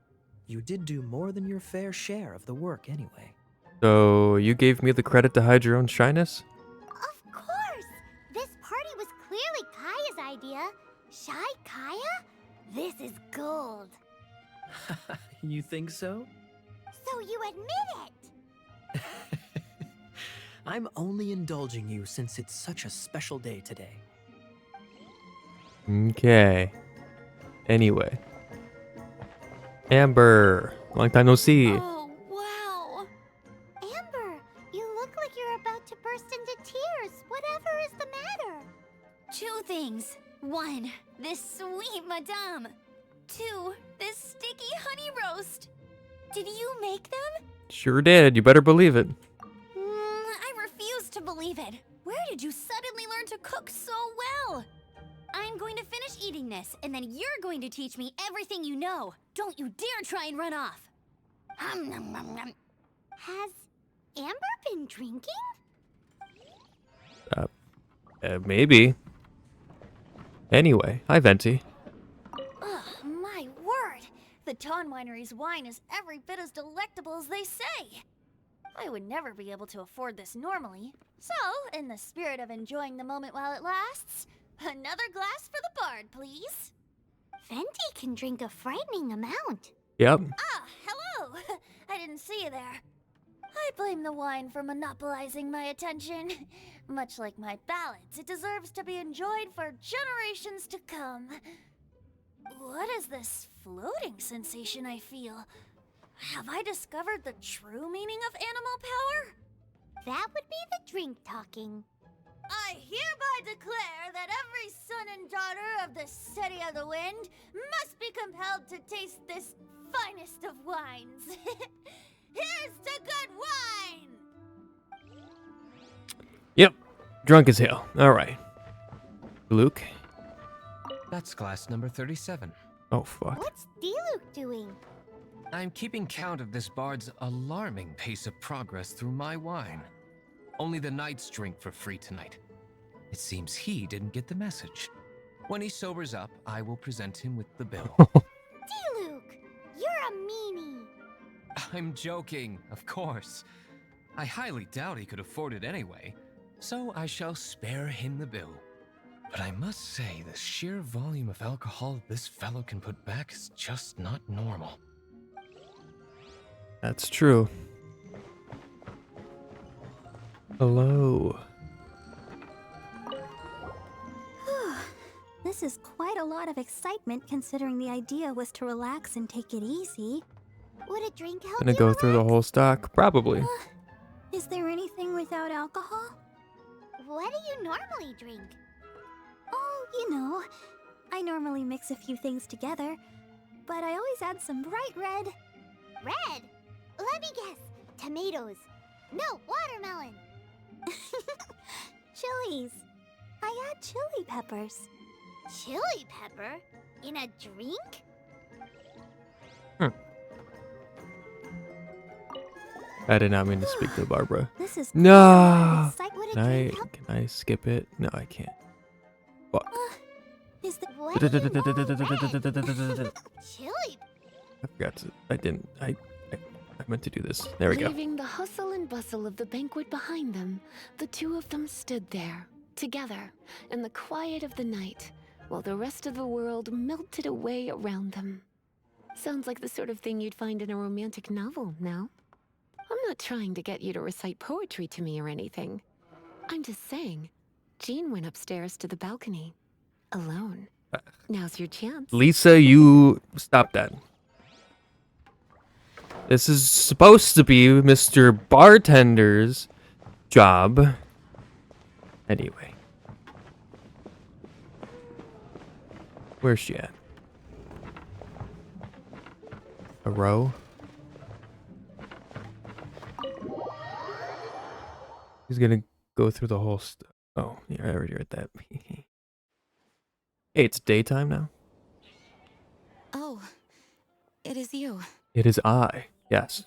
you did do more than your fair share of the work anyway. So, you gave me the credit to hide your own shyness? Of course! This party was clearly Kaya's idea. Shy Kaya? This is gold. You think so? So you admit it! I'm only indulging you since it's such a special day today. Okay. Anyway. Amber. Long time no see. Oh, wow! Amber, you look like you're about to burst into tears. Whatever is the matter? 2 things. 1, this sweet madame. 2, this sticky honey roast. Did you make them? Sure did. You better believe it. I refuse to believe it. Where did you suddenly learn to cook so well? I'm going to finish eating this, and then you're going to teach me everything you know. Don't you dare try and run off. Has Amber been drinking? Maybe. Anyway, hi Venti. Ugh, my word! The Ton Winery's wine is every bit as delectable as they say. I would never be able to afford this normally. So, in the spirit of enjoying the moment while it lasts, another glass for the bard, please. Venti can drink a frightening amount. Yep. Ah, hello! I didn't see you there. I blame the wine for monopolizing my attention. Much like my ballads, it deserves to be enjoyed for generations to come. What is this floating sensation I feel? Have I discovered the true meaning of animal power? That would be the drink talking. I hereby declare that every son and daughter of the City of the Wind must be compelled to taste this finest of wines. Here's to good wine! Yep. Drunk as hell. Alright. Luke? That's glass number 37. Oh, fuck. What's D-Luke doing? I'm keeping count of this bard's alarming pace of progress through my wine. Only the knights drink for free tonight. It seems he didn't get the message. When he sobers up, I will present him with the bill. D-Luke, you're a meanie. I'm joking, of course. I highly doubt he could afford it anyway, so I shall spare him the bill. But I must say, the sheer volume of alcohol this fellow can put back is just not normal. That's true. Hello. This is quite a lot of excitement considering the idea was to relax and take it easy. Would a drink help Gonna you go through the relax? whole stock? Probably. Is there anything without alcohol? What do you normally drink? Oh, you know, I normally mix a few things together, but I always add some bright red. Red? Let me guess. Tomatoes. No, watermelon. Chilies. I add chili peppers. Chili pepper? In a drink? I did not mean to speak to Barbara. This is No! Would a Can I, drink help? can I skip it? No, I can't. Fuck. Is the What do you want red? Chili? I forgot to. I meant to do this. There we go. Leaving the hustle and bustle of the banquet behind them, the two of them stood there, together, in the quiet of the night, while the rest of the world melted away around them. Sounds like the sort of thing you'd find in a romantic novel, no? I'm not trying to get you to recite poetry to me or anything. I'm just saying, Jean went upstairs to the balcony, alone. Now's your chance. Lisa, you stop that. This is supposed to be Mr. Bartender's job. Anyway. Where's she at? A row? He's gonna go through the whole oh, yeah, I already read that. Hey, it's daytime now? Oh, it is you. It is I. Yes.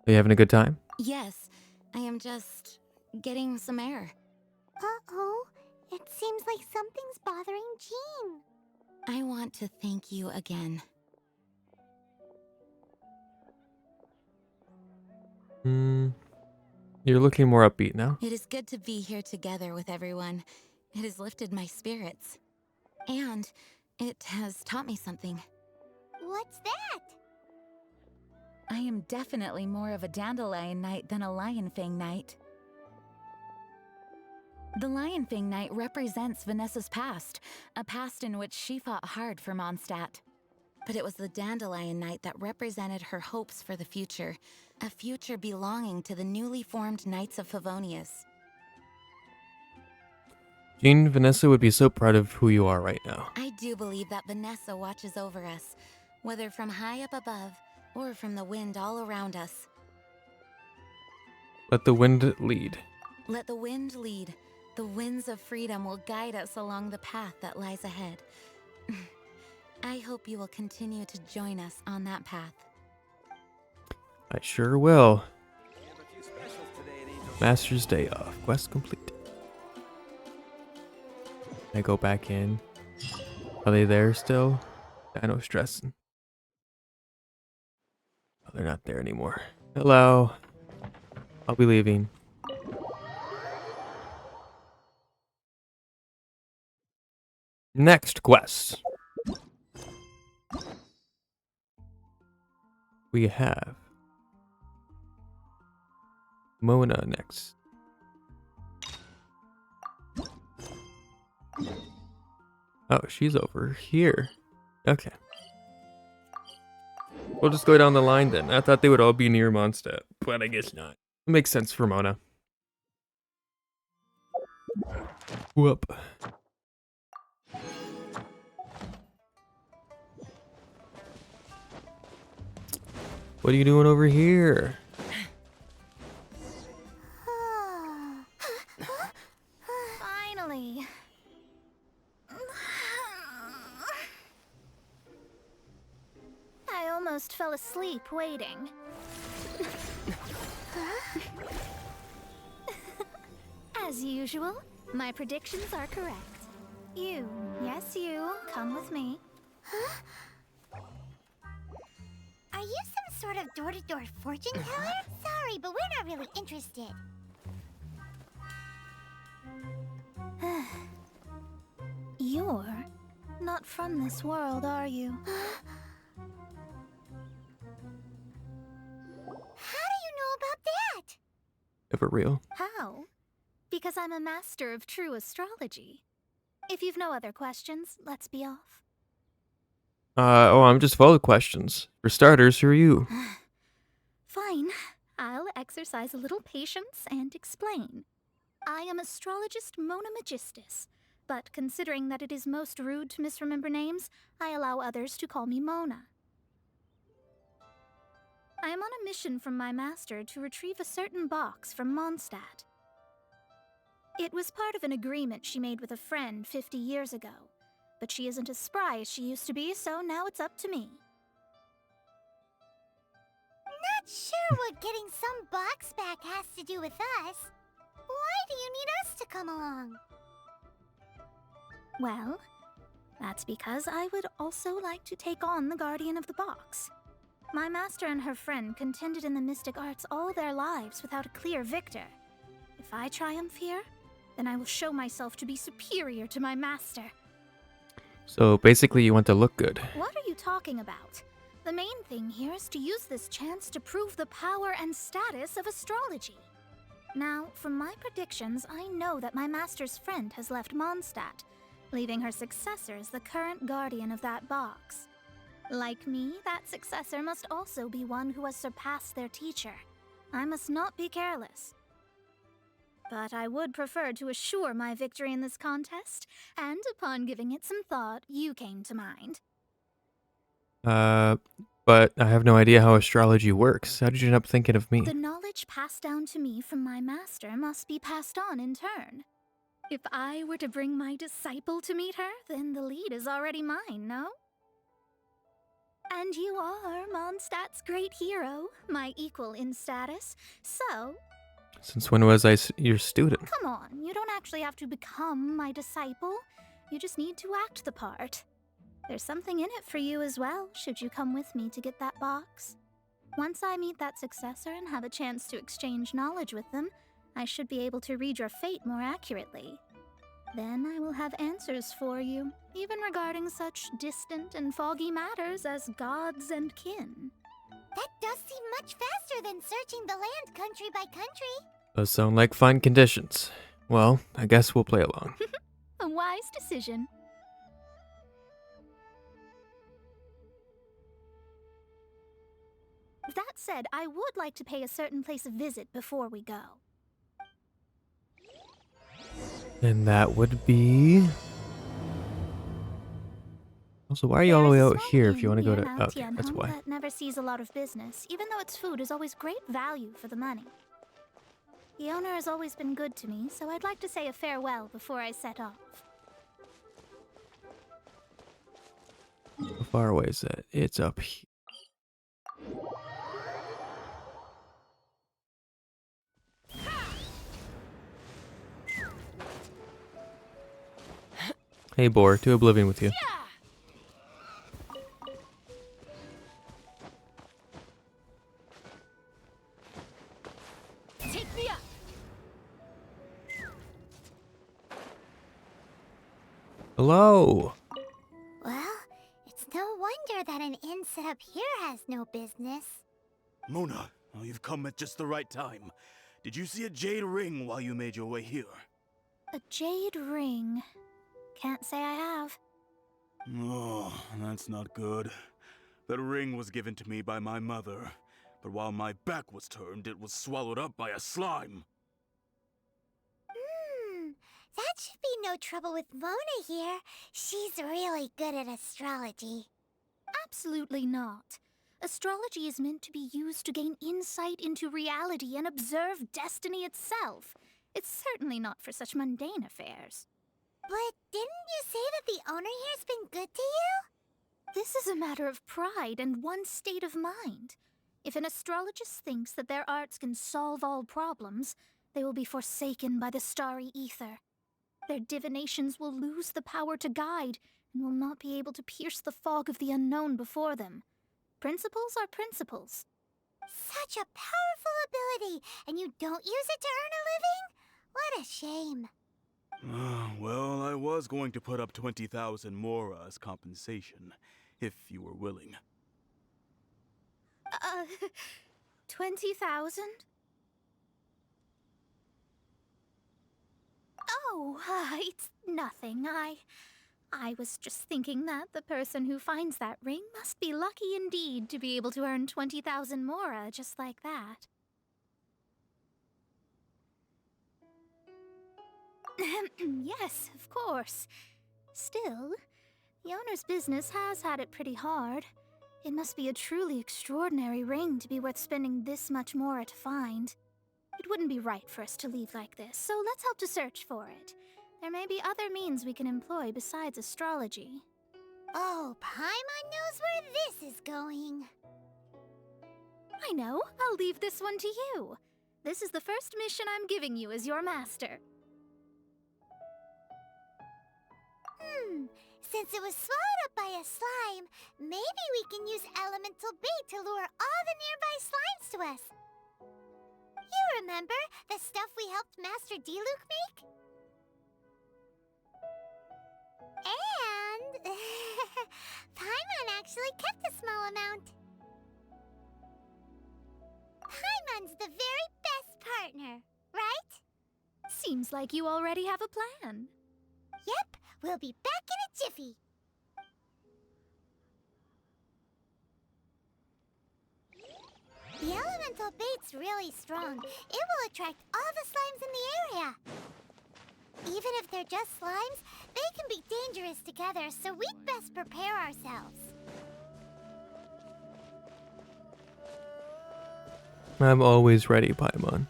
Are you having a good time? Yes, I am just getting some air. Uh-oh. It seems like something's bothering Jean. I want to thank you again. You're looking more upbeat now. It is good to be here together with everyone. It has lifted my spirits. And it has taught me something. What's that? I am definitely more of a dandelion knight than a lionfang knight. The lionfang knight represents Vanessa's past, a past in which she fought hard for Mondstadt. But it was the dandelion knight that represented her hopes for the future, a future belonging to the newly formed Knights of Favonius. Jean, Vanessa would be so proud of who you are right now. I do believe that Vanessa watches over us, whether from high up above or from the wind all around us. Let the wind lead. Let the wind lead. The winds of freedom will guide us along the path that lies ahead. I hope you will continue to join us on that path. I sure will. Master's Day off. Quest complete. I go back in. Are they there still? I know stressing. Oh, they're not there anymore. Hello. I'll be leaving. Next quest. We have Mona next. Oh, she's over here. Okay. We'll just go down the line then. I thought they would all be near Mondstadt, but I guess not. It makes sense for Mona. Whoop. What are you doing over here? Finally. I almost fell asleep waiting. As usual, my predictions are correct. You, yes you, come with me. Are you some sort of door-to-door fortune teller? Sorry, but we're not really interested. You're not from this world, are you? How do you know about that? Ever real? How? Because I'm a master of true astrology. If you've no other questions, let's be off. Oh, I'm just full of questions. For starters, who are you? Fine. I'll exercise a little patience and explain. I am astrologist Mona Magistus, but considering that it is most rude to misremember names, I allow others to call me Mona. I am on a mission from my master to retrieve a certain box from Mondstadt. It was part of an agreement she made with a friend 50 years ago, but she isn't as spry as she used to be, so now it's up to me. Not sure what getting some box back has to do with us. Why do you need us to come along? Well, that's because I would also like to take on the Guardian of the Box. My master and her friend contended in the mystic arts all their lives without a clear victor. If I triumph here, then I will show myself to be superior to my master. So basically you want to look good. What are you talking about? The main thing here is to use this chance to prove the power and status of astrology. Now, from my predictions, I know that my master's friend has left Mondstadt, leaving her successor as the current guardian of that box. Like me, that successor must also be one who has surpassed their teacher. I must not be careless. But I would prefer to assure my victory in this contest, and upon giving it some thought, you came to mind. But I have no idea how astrology works. How did you end up thinking of me? The knowledge passed down to me from my master must be passed on in turn. If I were to bring my disciple to meet her, then the lead is already mine, no? And you are Mondstadt's great hero, my equal in status, so... Since when was I your student? Come on, you don't actually have to become my disciple. You just need to act the part. There's something in it for you as well, should you come with me to get that box. Once I meet that successor and have a chance to exchange knowledge with them, I should be able to read your fate more accurately. Then I will have answers for you, even regarding such distant and foggy matters as gods and kin. That does seem much faster than searching the land country by country. Those sound like fine conditions. Well, I guess we'll play along. A wise decision. That said, I would like to pay a certain place a visit before we go. And that would be... Also, why are you all the way out here if you want to go to... Okay, that's why. That never sees a lot of business, even though its food is always great value for the money. The owner has always been good to me, so I'd like to say a farewell before I set off. How far away is that? It's up here. Hey, Boar, to oblivion with you. Take me up. Hello. Well, it's no wonder that an inn set up here has no business. Mona, oh, you've come at just the right time. did you see a jade ring while you made your way here? A jade ring. Can't say I have. Oh, that's not good. That ring was given to me by my mother, but while my back was turned, it was swallowed up by a slime. That should be no trouble with Mona here. She's really good at astrology. Absolutely not. Astrology is meant to be used to gain insight into reality and observe destiny itself. It's certainly not for such mundane affairs. But didn't you say that the owner here's been good to you? This is a matter of pride and one's state of mind. If an astrologist thinks that their arts can solve all problems, they will be forsaken by the starry ether. Their divinations will lose the power to guide and will not be able to pierce the fog of the unknown before them. Principles are principles. Such a powerful ability, and you don't use it to earn a living? What a shame. Well, I was going to put up 20,000 mora as compensation, if you were willing. 20,000? Oh, it's nothing. I was just thinking that the person who finds that ring must be lucky indeed to be able to earn 20,000 mora just like that. Yes, of course. Still, the owner's business has had it pretty hard. It must be a truly extraordinary ring to be worth spending this much mora to find. It wouldn't be right for us to leave like this, so let's help to search for it. There may be other means we can employ besides astrology. Oh, Paimon knows where this is going. I know. I'll leave this one to you. This is the first mission I'm giving you as your master. Since it was swallowed up by a slime, maybe we can use elemental bait to lure all the nearby slimes to us. You remember the stuff we helped Master D-Luke make? And Paimon actually kept a small amount. Paimon's the very best partner, right? Seems like you already have a plan. Yep, we'll be back in a jiffy. The elemental bait's really strong. It will attract all the slimes in the area. Even if they're just slimes, they can be dangerous together, so we'd best prepare ourselves. I'm always ready, Paimon.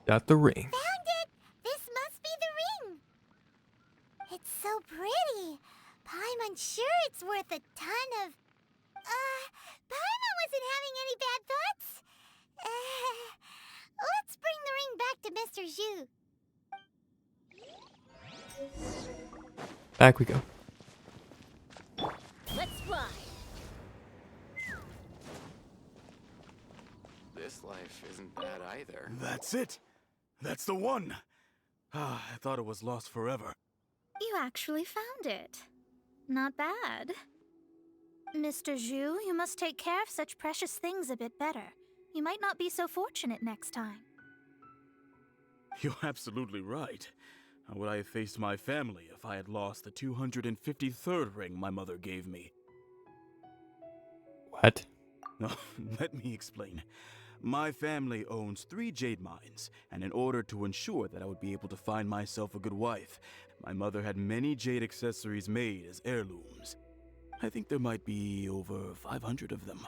Got the ring. Found it! This must be the ring! It's so pretty. Paimon sure it's worth a ton of... Paimon wasn't having any bad thoughts? Let's bring the ring back to Mr. Zhu. Back we go. Let's fly. This life isn't bad either. That's it! That's the one! I thought it was lost forever. You actually found it. Not bad. Mr. Zhu, you must take care of such precious things a bit better. You might not be so fortunate next time. You're absolutely right. How would I have faced my family if I had lost the 253rd ring my mother gave me? What? No, let me explain. My family owns 3 jade mines, and in order to ensure that I would be able to find myself a good wife, my mother had many jade accessories made as heirlooms. I think there might be over 500 of them.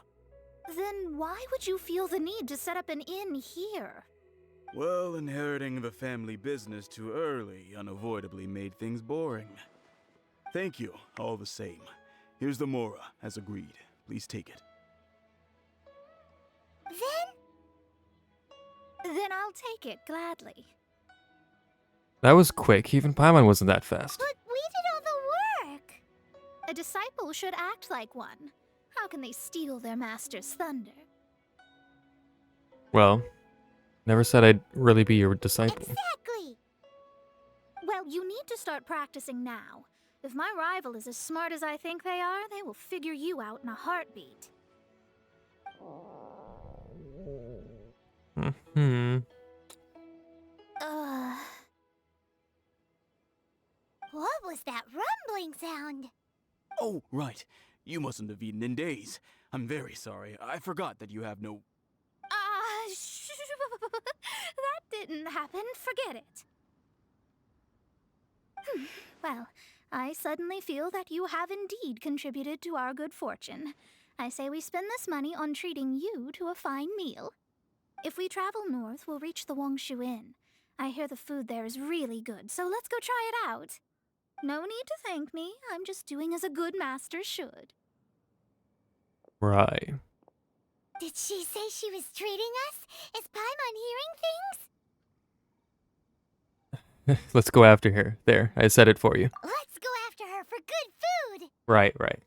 Then why would you feel the need to set up an inn here? Well, inheriting the family business too early unavoidably made things boring. Thank you, all the same. Here's the Mora, as agreed. Please take it. Then I'll take it gladly. That was quick. Even Paimon wasn't that fast. But we did all the work! A disciple should act like one. How can they steal their master's thunder? Well, never said I'd really be your disciple. Exactly! Well, you need to start practicing now. If my rival is as smart as I think they are, they will figure you out in a heartbeat. What was that rumbling sound? Oh, right. You mustn't have eaten in days. I'm very sorry. I forgot that you have no... That didn't happen. Forget it. Well, I suddenly feel that you have indeed contributed to our good fortune. I say we spend this money on treating you to a fine meal. If we travel north, we'll reach the Wongshu Inn. I hear the food there is really good, so let's go try it out. No need to thank me. I'm just doing as a good master should. Right. Did she say she was treating us? Is Paimon hearing things? Let's go after her. There, I said it for you. Let's go after her for good food! Right, right.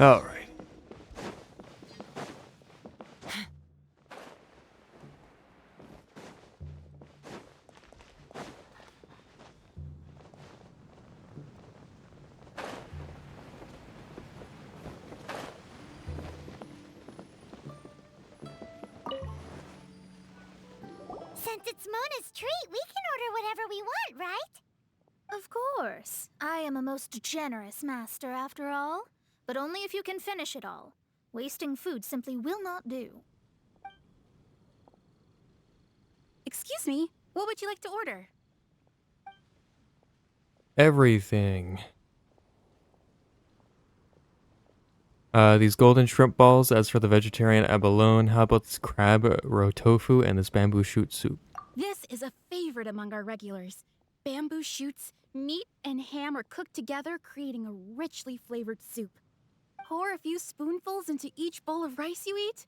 All right. Since it's Mona's treat, we can order whatever we want, right? Of course. I am a most generous master, after all. But only if you can finish it all. Wasting food simply will not do. Excuse me, what would you like to order? Everything. These golden shrimp balls. As for the vegetarian abalone, how about this crab roe tofu and this bamboo shoot soup? This is a favorite among our regulars. Bamboo shoots, meat, and ham are cooked together, creating a richly flavored soup. Pour a few spoonfuls into each bowl of rice you eat.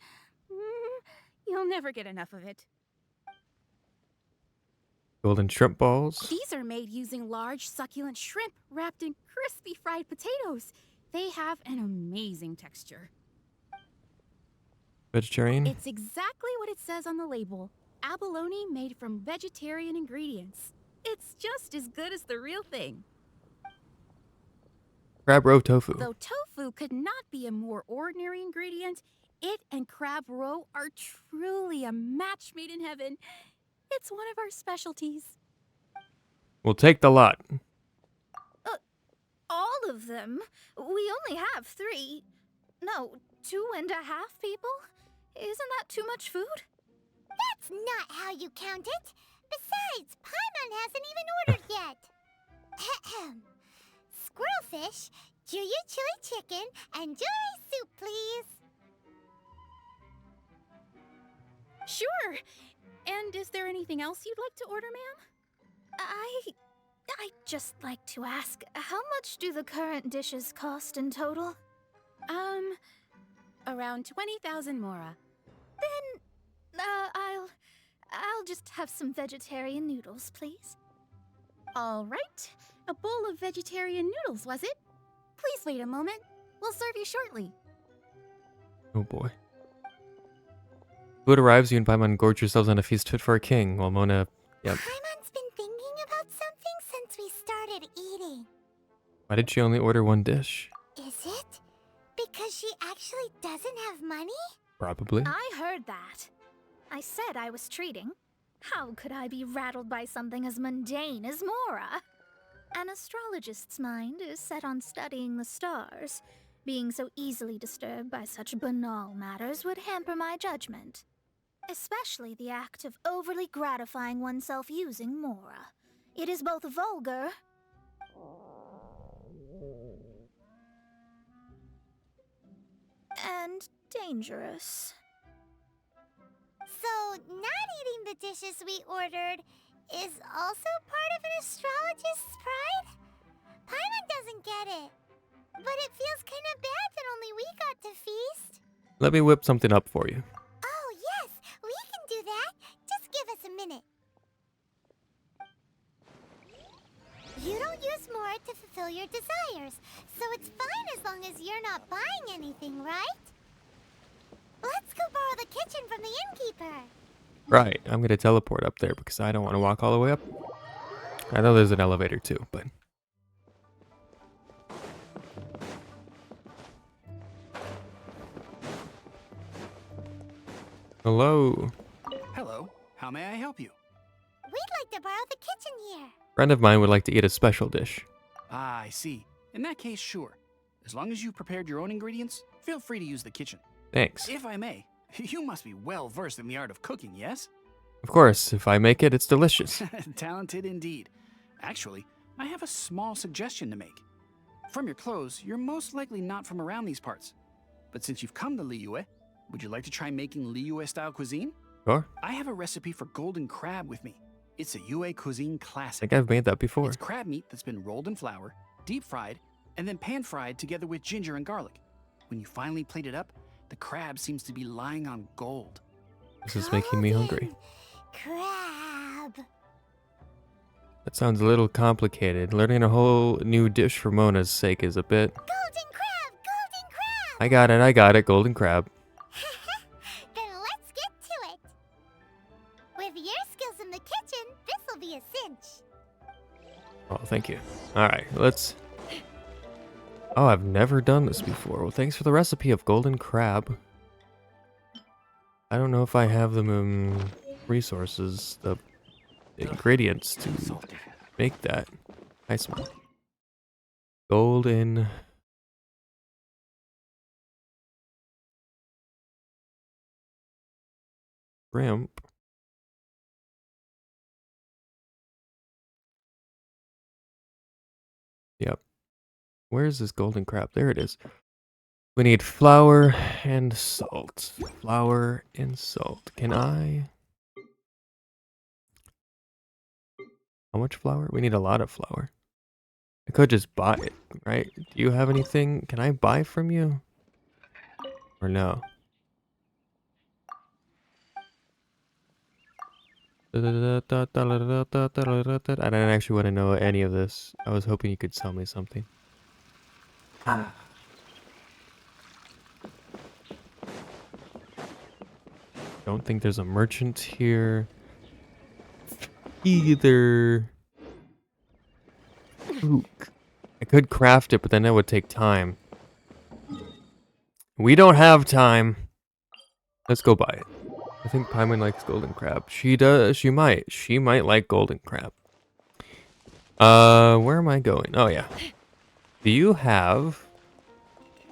You'll never get enough of it. Golden shrimp balls. These are made using large, succulent shrimp wrapped in crispy fried potatoes. They have an amazing texture. Vegetarian? It's exactly what it says on the label. Abalone made from vegetarian ingredients. It's just as good as the real thing. Crab roe tofu. Though tofu could not be a more ordinary ingredient, it and crab roe are truly a match made in heaven. It's one of our specialties. We'll take the lot. All of them? We only have 3. No, 2.5 people? Isn't that too much food? That's not how you count it. Besides, Paimon hasn't even ordered yet. Squirrelfish, Juyu chili chicken, and jewelry soup, please. Sure. And is there anything else you'd like to order, ma'am? I'd just like to ask, how much do the current dishes cost in total? Around 20,000 mora. Then, I'll just have some vegetarian noodles, please. All right. A bowl of vegetarian noodles, was it? Please wait a moment. We'll serve you shortly. Oh boy. Food arrives, you and Paimon gorge yourselves on a feast fit for a king, while Mona... Yep. Paimon's been thinking about something since we started eating. Why did she only order one dish? Is it? Because she actually doesn't have money? Probably. I heard that. I said I was treating. How could I be rattled by something as mundane as Mora? An astrologist's mind is set on studying the stars. Being so easily disturbed by such banal matters would hamper my judgment. Especially the act of overly gratifying oneself using Mora. It is both vulgar and dangerous. So, not eating the dishes we ordered is also part of an astrologist's pride? Paimon doesn't get it. But it feels kind of bad that only we got to feast. Let me whip something up for you. Oh, yes, we can do that. Just give us a minute. You don't use more to fulfill your desires, so it's fine as long as you're not buying anything, right? Let's go borrow the kitchen from the innkeeper. Right, I'm gonna teleport up there because I don't want to walk all the way up. I know there's an elevator too, but... Hello. Hello, how may I help you? We'd like to borrow the kitchen here. Friend of mine would like to eat a special dish. Ah, I see. In that case, sure. As long as you've prepared your own ingredients, feel free to use the kitchen. Thanks. If I may, you must be well versed in the art of cooking, yes? Of course, if I make it, it's delicious. Talented indeed. Actually, I have a small suggestion to make. From your clothes, you're most likely not from around these parts. But since you've come to Liyue, would you like to try making Liyue-style cuisine? Sure. I have a recipe for golden crab with me. It's a Yue cuisine I classic. think I've made that before. It's crab meat that's been rolled in flour, deep fried, and then pan fried together with ginger and garlic. When you finally plate it up, the crab seems to be lying on gold. This is making me hungry. Crab. That sounds a little complicated. Learning a whole new dish for Mona's sake is a bit... Golden crab! Golden crab! I got it, golden crab. Then let's get to it. With your skills in the kitchen, this'll be a cinch. Oh, thank you. Alright, let's... Oh, I've never done this before. Well, thanks for the recipe of golden crab. I don't know if I have the resources, the ingredients to make that. Nice one. Golden... shrimp. Yep. Where is this golden crab? There it is. We need flour and salt. Flour and salt. Can I... How much flour? We need a lot of flour. I could just buy it, right? Do you have anything? Can I buy from you? Or no? I didn't actually want to know any of this. I was hoping you could sell me something. Don't think there's a merchant here either. Ooh, I could craft it, but then that would take time. We don't have time. Let's go buy it. I think Paimon likes golden crab. She does. She might. She might like golden crab. Where am I going? Oh, yeah. Do you have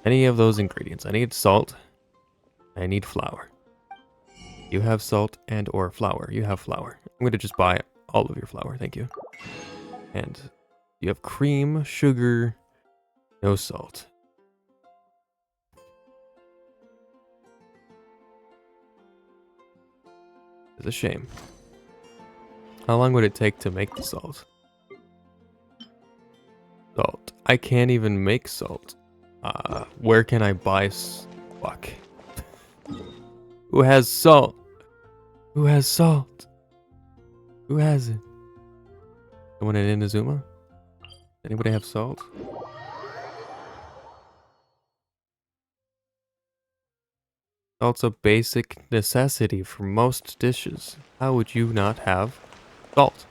any of those ingredients? I need salt. I need flour. You have salt and or flour. You have flour. I'm going to just buy all of your flour. Thank you. And you have cream, sugar, no salt. It's a shame. How long would it take to make the salt? Salt. I can't even make salt. Where can I buy fuck. Who has salt? Who has salt? Who has it? Someone in Inazuma? Anybody have salt? Salt's a basic necessity for most dishes. How would you not have salt?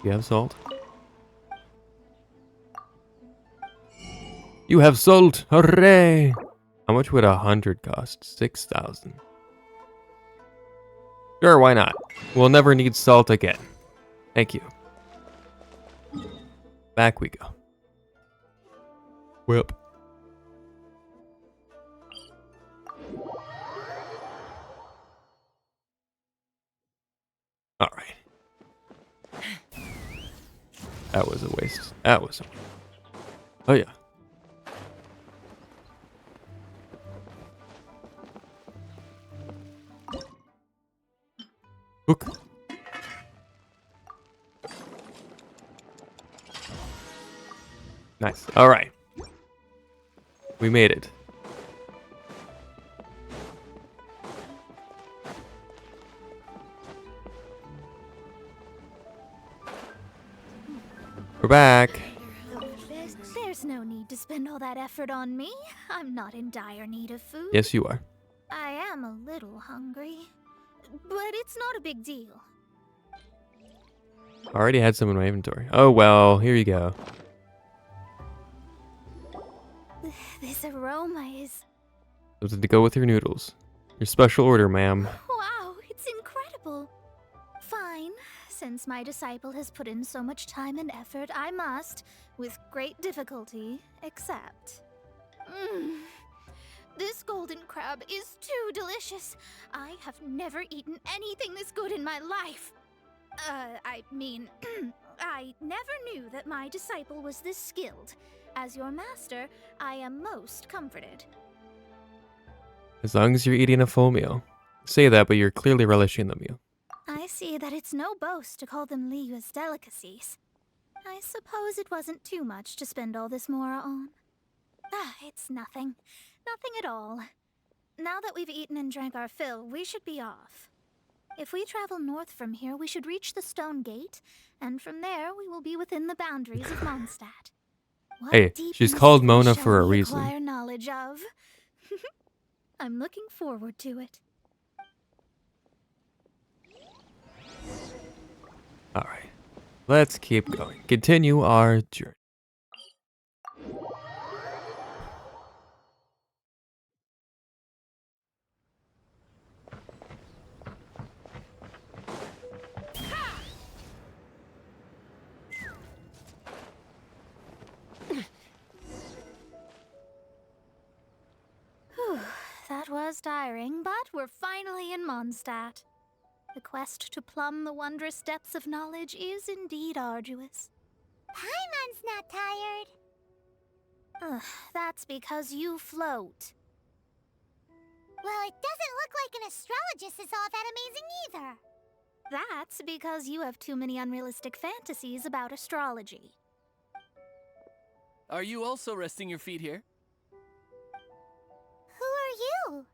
You have salt? You have salt! Hooray! How much would 100 cost? 6,000. Sure, why not? We'll never need salt again. Thank you. Back we go. Whip. That was a waste. That was a... Oh, yeah. Hook. Nice. All right. We made it. We're back. There's no need to spend all that effort on me. I'm not in dire need of food. Yes, you are. I am a little hungry, but it's not a big deal. Already had some in my inventory. Oh, well, here you go. This aroma is... Something to go with your noodles. Your special order, ma'am. Wow, it's incredible. Fine. Since my disciple has put in so much time and effort, I must, with great difficulty, accept. This golden crab is too delicious. I have never eaten anything this good in my life. I mean, I never knew that my disciple was this skilled. As your master, I am most comforted. As long as you're eating a full meal. Say that, but you're clearly relishing the meal. I see that it's no boast to call them Liyue's delicacies. I suppose it wasn't too much to spend all this mora on. It's nothing. Nothing at all. Now that we've eaten and drank our fill, we should be off. If we travel north from here, we should reach the stone gate, and from there we will be within the boundaries of Mondstadt. What Hey, deep she's called mystery Mona shall for a we reason. acquire knowledge of? I'm looking forward to it. Alright. Let's keep going. Continue our journey. Whew, that was tiring, but we're finally in Mondstadt. The quest to plumb the wondrous depths of knowledge is indeed arduous. Paimon's not tired. That's because you float. Well, it doesn't look like an astrologist is all that amazing either. That's because you have too many unrealistic fantasies about astrology. Are you also resting your feet here? Who are you?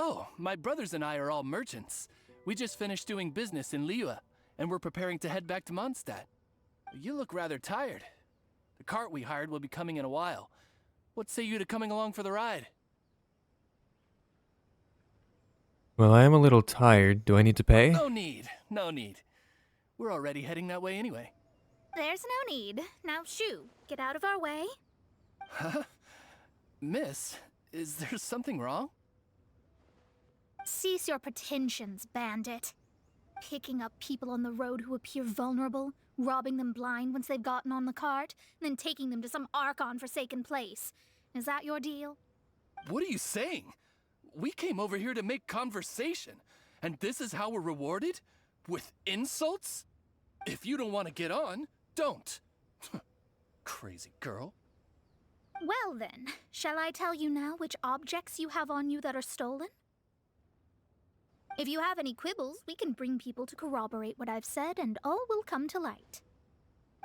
Oh, my brothers and I are all merchants. We just finished doing business in Liyue, and we're preparing to head back to Mondstadt. You look rather tired. The cart we hired will be coming in a while. What say you to coming along for the ride? Well, I am a little tired. Do I need to pay? No need, no need. We're already heading that way anyway. There's no need. Now shoo, get out of our way. Huh? Miss, is there something wrong? Cease your pretensions, bandit. Picking up people on the road who appear vulnerable, robbing them blind once they've gotten on the cart, and then taking them to some Archon-forsaken place. Is that your deal? What are you saying? We came over here to make conversation, and this is how we're rewarded? With insults? If you don't want to get on, don't. Crazy girl. Well then, shall I tell you now which objects you have on you that are stolen? If you have any quibbles, we can bring people to corroborate what I've said, and all will come to light.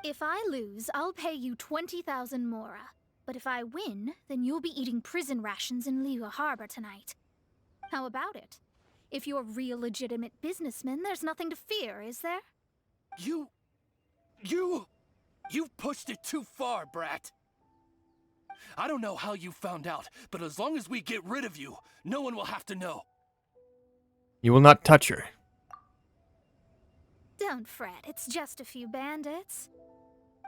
If I lose, I'll pay you 20,000 mora. But if I win, then you'll be eating prison rations in Liyue Harbor tonight. How about it? If you're real legitimate businessmen, there's nothing to fear, is there? You've pushed it too far, brat. I don't know how you found out, but as long as we get rid of you, no one will have to know. You will not touch her. Don't fret, it's just a few bandits.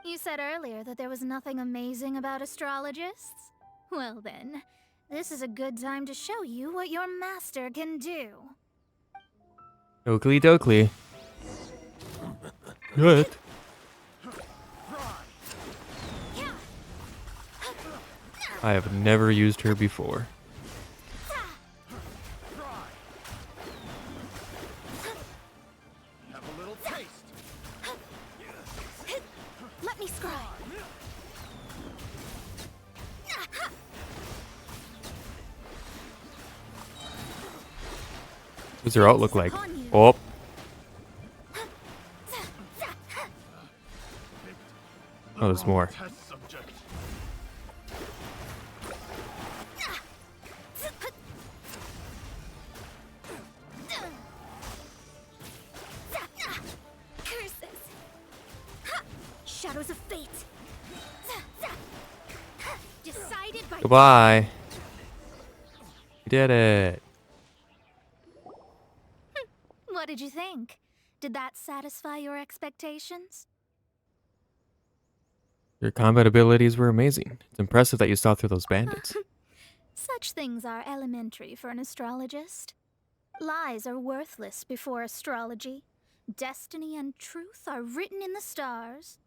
You said earlier that there was nothing amazing about astrologists? Well then, this is a good time to show you what your master can do. Oakley dokley. Good. I have never used her before. Have a little taste. me scry. What's your outlook like? Oh. Oh, there's more. Curses. Shadows of fate. Decided by Goodbye. You did it. What did you think? Did that satisfy your expectations? Your combat abilities were amazing. It's impressive that you saw through those bandits. Such things are elementary for an astrologist. Lies are worthless before astrology. Destiny and truth are written in the stars.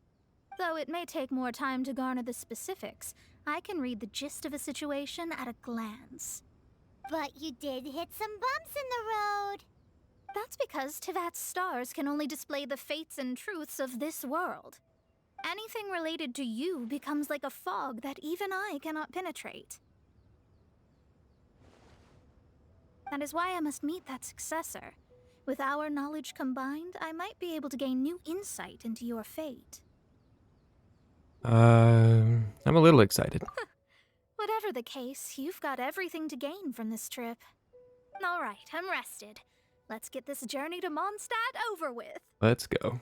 Though it may take more time to garner the specifics, I can read the gist of a situation at a glance. But you did hit some bumps in the road. That's because Tevat's stars can only display the fates and truths of this world. Anything related to you becomes like a fog that even I cannot penetrate. That is why I must meet that successor. With our knowledge combined, I might be able to gain new insight into your fate. I'm a little excited. Whatever the case, you've got everything to gain from this trip. All right, I'm rested. Let's get this journey to Mondstadt over with. Let's go.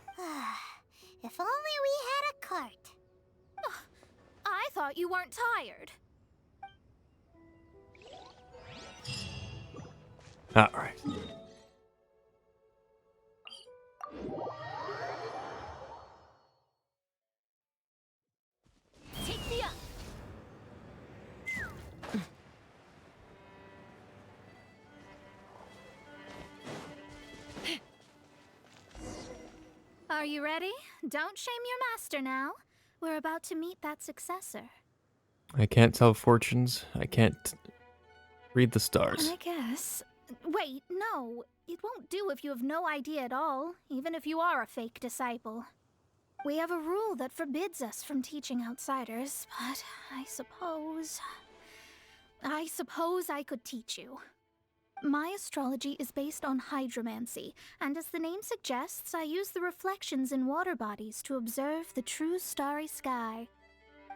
If only we had a cart. I thought you weren't tired. All right. Take me up. Are you ready? Don't shame your master now. We're about to meet that successor. I can't tell fortunes. I can't read the stars. I guess. Wait, no. It won't do if you have no idea at all, even if you are a fake disciple. We have a rule that forbids us from teaching outsiders, but I suppose I could teach you. My astrology is based on hydromancy, and as the name suggests, I use the reflections in water bodies to observe the true starry sky.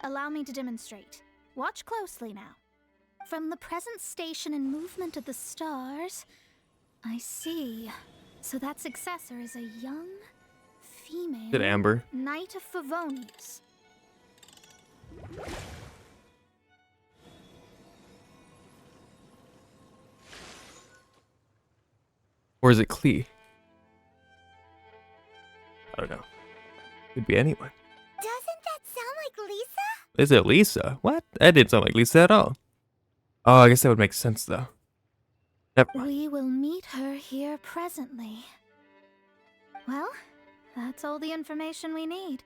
Allow me to demonstrate. Watch closely now. From the present station and movement of the stars, I see. So that successor is a young, female Did Amber? Knight of Favonius. Or is it Klee? I don't know. Could be anyone. Doesn't that sound like Lisa? Is it Lisa? What? That didn't sound like Lisa at all. Oh, I guess that would make sense though. Never mind. We will meet her here presently. Well, that's all the information we need.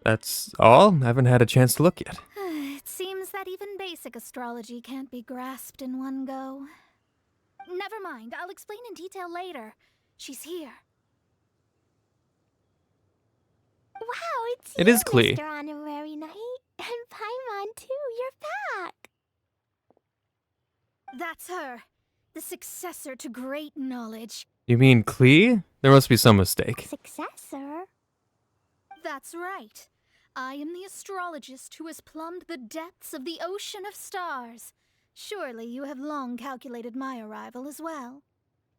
That's all? I haven't had a chance to look yet. It seems that even basic astrology can't be grasped in one go. Never mind, I'll explain in detail later. She's here. Wow, it's It you, is Klee. Mr. Honorary Knight. And Paimon too, you're back. That's her. The successor to great knowledge. You mean Klee? There must be some mistake. Successor? That's right. I am the astrologist who has plumbed the depths of the ocean of stars. Surely you have long calculated my arrival as well.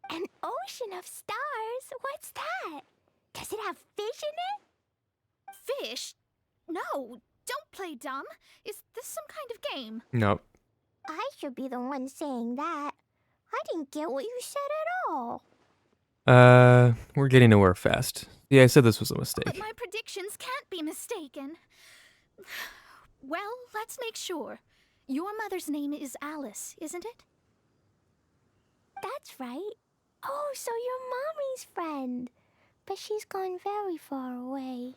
An ocean of stars? What's that? Does it have fish in it? Fish? No, don't play dumb. Is this some kind of game? Nope. I should be the one saying that. I didn't get what you said at all. We're getting nowhere fast. Yeah, I said this was a But mistake. my predictions can't be mistaken. Well, let's make sure. Your mother's name is Alice, isn't it? That's right. Oh, so you're Mommy's friend. But she's gone very far away.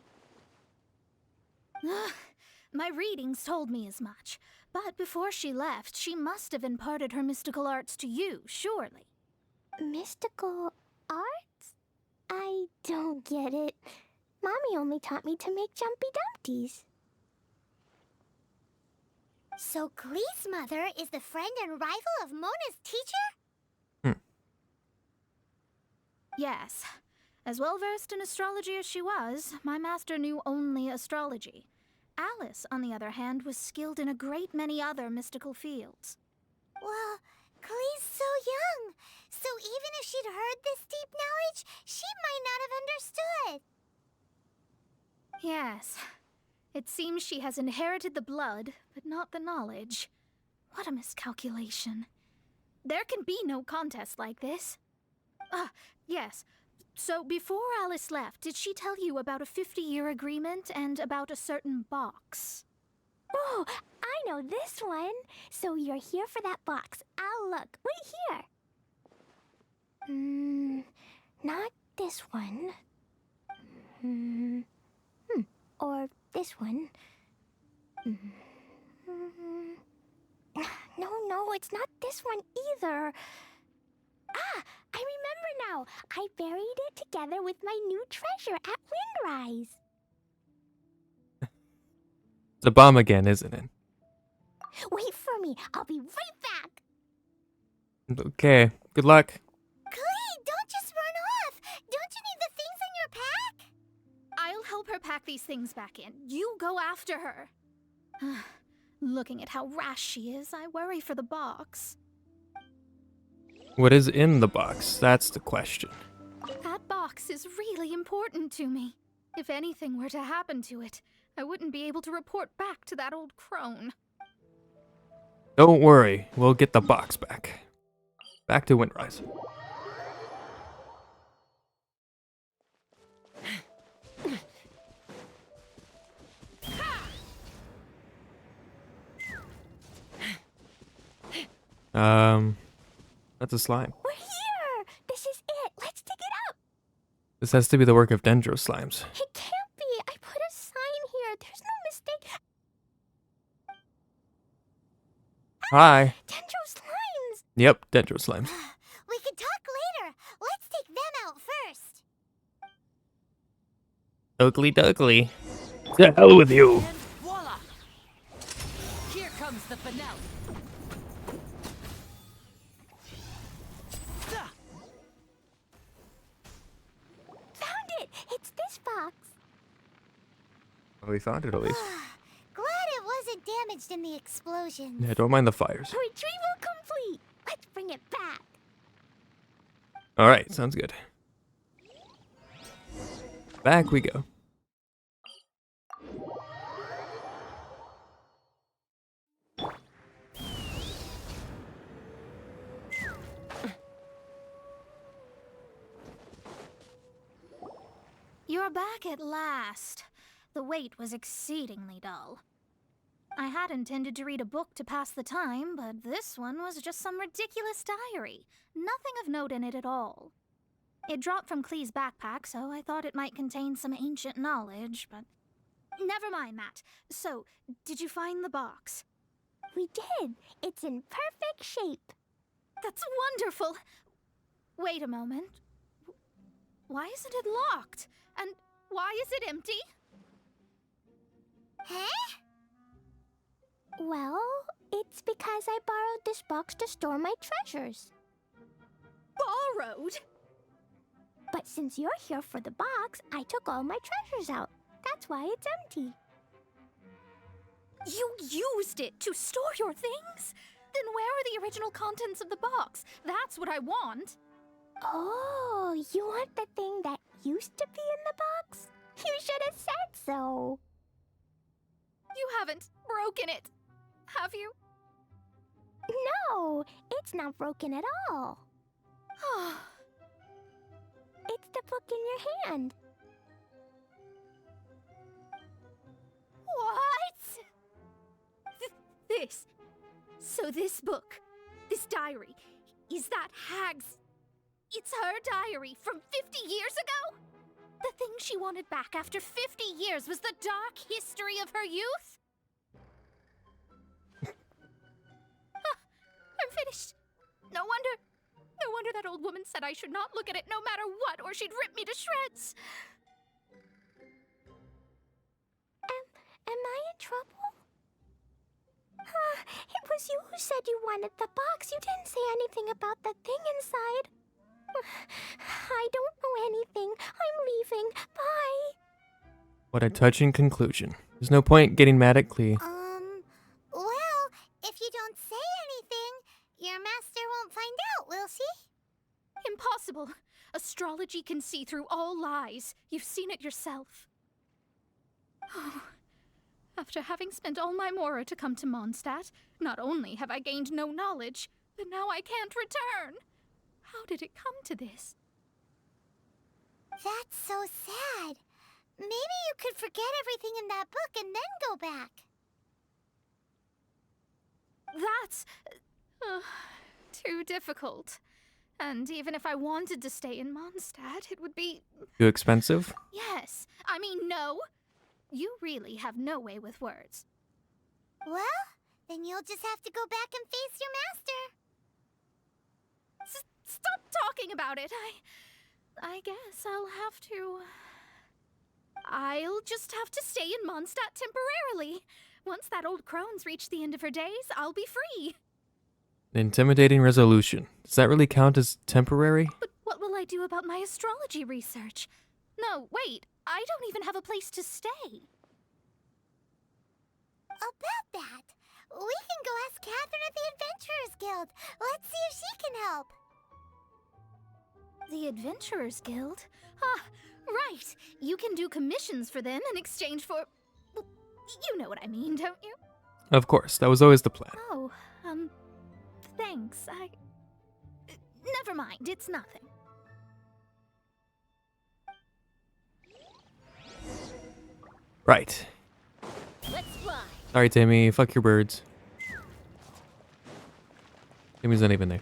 My readings told me as much. But before she left, she must have imparted her mystical arts to you, surely. Mystical arts? I don't get it. Mommy only taught me to make Jumpy Dumpties. So Glee's mother is the friend and rival of Mona's teacher? Yes. As well versed in astrology as she was, my master knew only astrology. Alice, on the other hand, was skilled in a great many other mystical fields. Well, Glee's so young, so even if she'd heard this deep knowledge, she might not have understood. Yes. It seems she has inherited the blood, but not the knowledge. What a miscalculation. There can be no contest like this. Ah, yes. So before Alice left, did she tell you about a 50-year agreement and about a certain box? Oh, I know this one. So you're here for that box. I'll look. Wait here. Not this one. Or this one. No, it's not this one either. Ah, I remember now. I buried it together with my new treasure at Windrise. The bomb again, isn't it? Wait for me. I'll be right back. Okay, good luck. Glee, don't just run off! Don't you need the things in your pack? I'll help her pack these things back in. You go after her. Looking at how rash she is, I worry for the box. What is in the box? That's the question. That box is really important to me. If anything were to happen to it, I wouldn't be able to report back to that old crone. Don't worry, we'll get the box back. Back to Windrise. That's a slime. We're here! This is it! Let's dig it up! This has to be the work of Dendro slimes. It can't be! I put a sign here! There's no mistake! Hi. Dendro slimes! Yep, Dendro slimes. We could talk later. Let's take them out first. Ugly Dougly. To hell with you. And voila! Here comes the finale. Found it! It's this box! Well, we found it at least. Glad it wasn't damaged in the explosion. Yeah, don't mind the fires. Retrieval complete! Let's bring it back! Alright, sounds good. Back we go. You're back at last. The wait was exceedingly dull. I had intended to read a book to pass the time, but this one was just some ridiculous diary. Nothing of note in it at all. It dropped from Clee's backpack, so I thought it might contain some ancient knowledge, but... Never mind that. So, did you find the box? We did! It's in perfect shape! That's wonderful! Wait a moment. Why isn't it locked? And why is it empty? Huh? Well, it's because I borrowed this box to store my treasures. Borrowed? But since you're here for the box, I took all my treasures out. That's why it's empty. You used it to store your things? Then where are the original contents of the box? That's what I want. Oh, you want the thing that used to be in the box? You should have said so. You haven't broken it, have you? No, it's not broken at all. It's the book in your hand. What? This. So this book, this diary, is that Hag's... It's her diary from 50 years ago? The thing she wanted back after 50 years was the dark history of her youth? I'm finished. No wonder that old woman said I should not look at it no matter what, or she'd rip me to shreds. said you wanted the box. You didn't say anything about the thing inside. I don't know anything. I'm leaving. Bye. What a touching conclusion. There's no point getting mad at Klee. Well, if you don't say anything, your master won't find out, will she? Impossible. Astrology can see through all lies. You've seen it yourself. Oh. After having spent all my mora to come to Mondstadt, not only have I gained no knowledge, but now I can't return. How did it come to this? That's so sad. Maybe you could forget everything in that book and then go back. That's too difficult. And even if I wanted to stay in Mondstadt, it would be... Too expensive? Yes. I mean, no. You really have no way with words. Well, then you'll just have to go back and face your master. Stop talking about it. I guess I'll just have to stay in Mondstadt temporarily. Once that old crone's reached the end of her days, I'll be free. An intimidating resolution. Does that really count as temporary? But what will I do about my astrology research? No, wait. I don't even have a place to stay. About that, we can go ask Catherine at the Adventurers Guild. Let's see if she can help. The Adventurers Guild? Ah, right. You can do commissions for them in exchange for... Well, you know what I mean, don't you? Of course, that was always the plan. Oh, thanks. Never mind, it's nothing. Right. Let's fly. Sorry, Timmy. Fuck your birds. Timmy's not even there.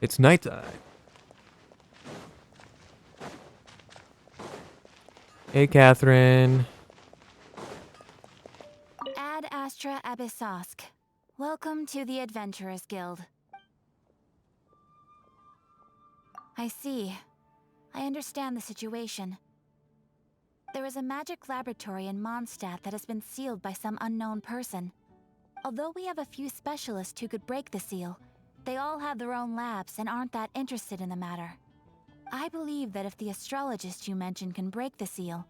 It's nighttime. Hey, Catherine. Ad Astra Abyssosk. Welcome to the Adventurers Guild. I see. I understand the situation. There is a magic laboratory in Mondstadt that has been sealed by some unknown person. Although we have a few specialists who could break the seal, they all have their own labs and aren't that interested in the matter. I believe that if the astrologist you mentioned can break the seal,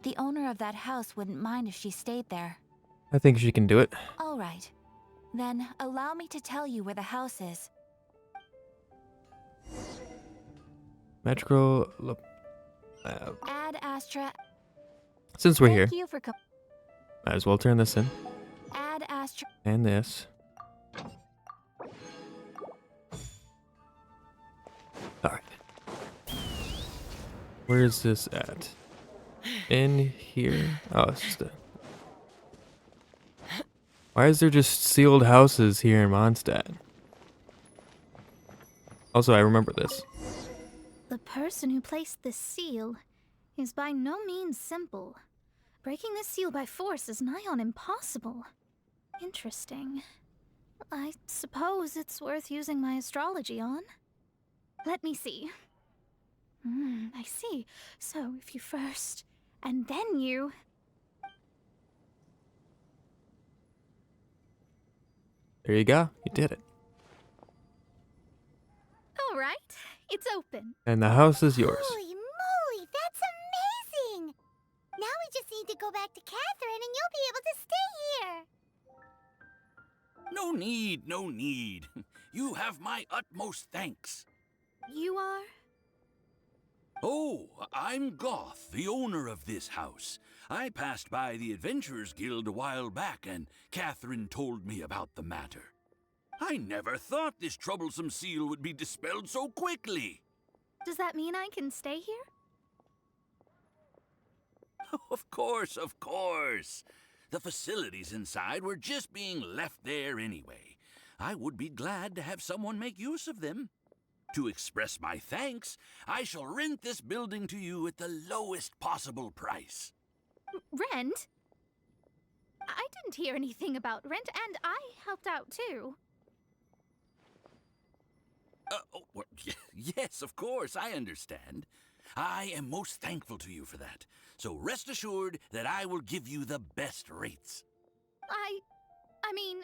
the owner of that house wouldn't mind if she stayed there. I think she can do it. All right. Then allow me to tell you where the house is. Magical... Ad Astra... Since we're here, Thank you for might as well turn this in. Ad Astra... And this. Alright. Where is this at? In here? Oh, it's just a... Why is there just sealed houses here in Mondstadt? Also, I remember this. The person who placed this seal is by no means simple. Breaking this seal by force is nigh on impossible. Interesting. I suppose it's worth using my astrology on. Let me see. I see. So if you first, and then you... There you go. You did it. All right. It's open. And the house is yours. Holy moly, that's amazing! Now we just need to go back to Catherine and you'll be able to stay here. No need, no need. You have my utmost thanks. You are? Oh, I'm Goth, the owner of this house. I passed by the Adventurers Guild a while back, and Catherine told me about the matter. I never thought this troublesome seal would be dispelled so quickly. Does that mean I can stay here? Of course, of course. The facilities inside were just being left there anyway. I would be glad to have someone make use of them. To express my thanks, I shall rent this building to you at the lowest possible price. Rent? I didn't hear anything about rent, and I helped out too. Well, yes, of course, I understand. I am most thankful to you for that. So rest assured that I will give you the best rates. I mean...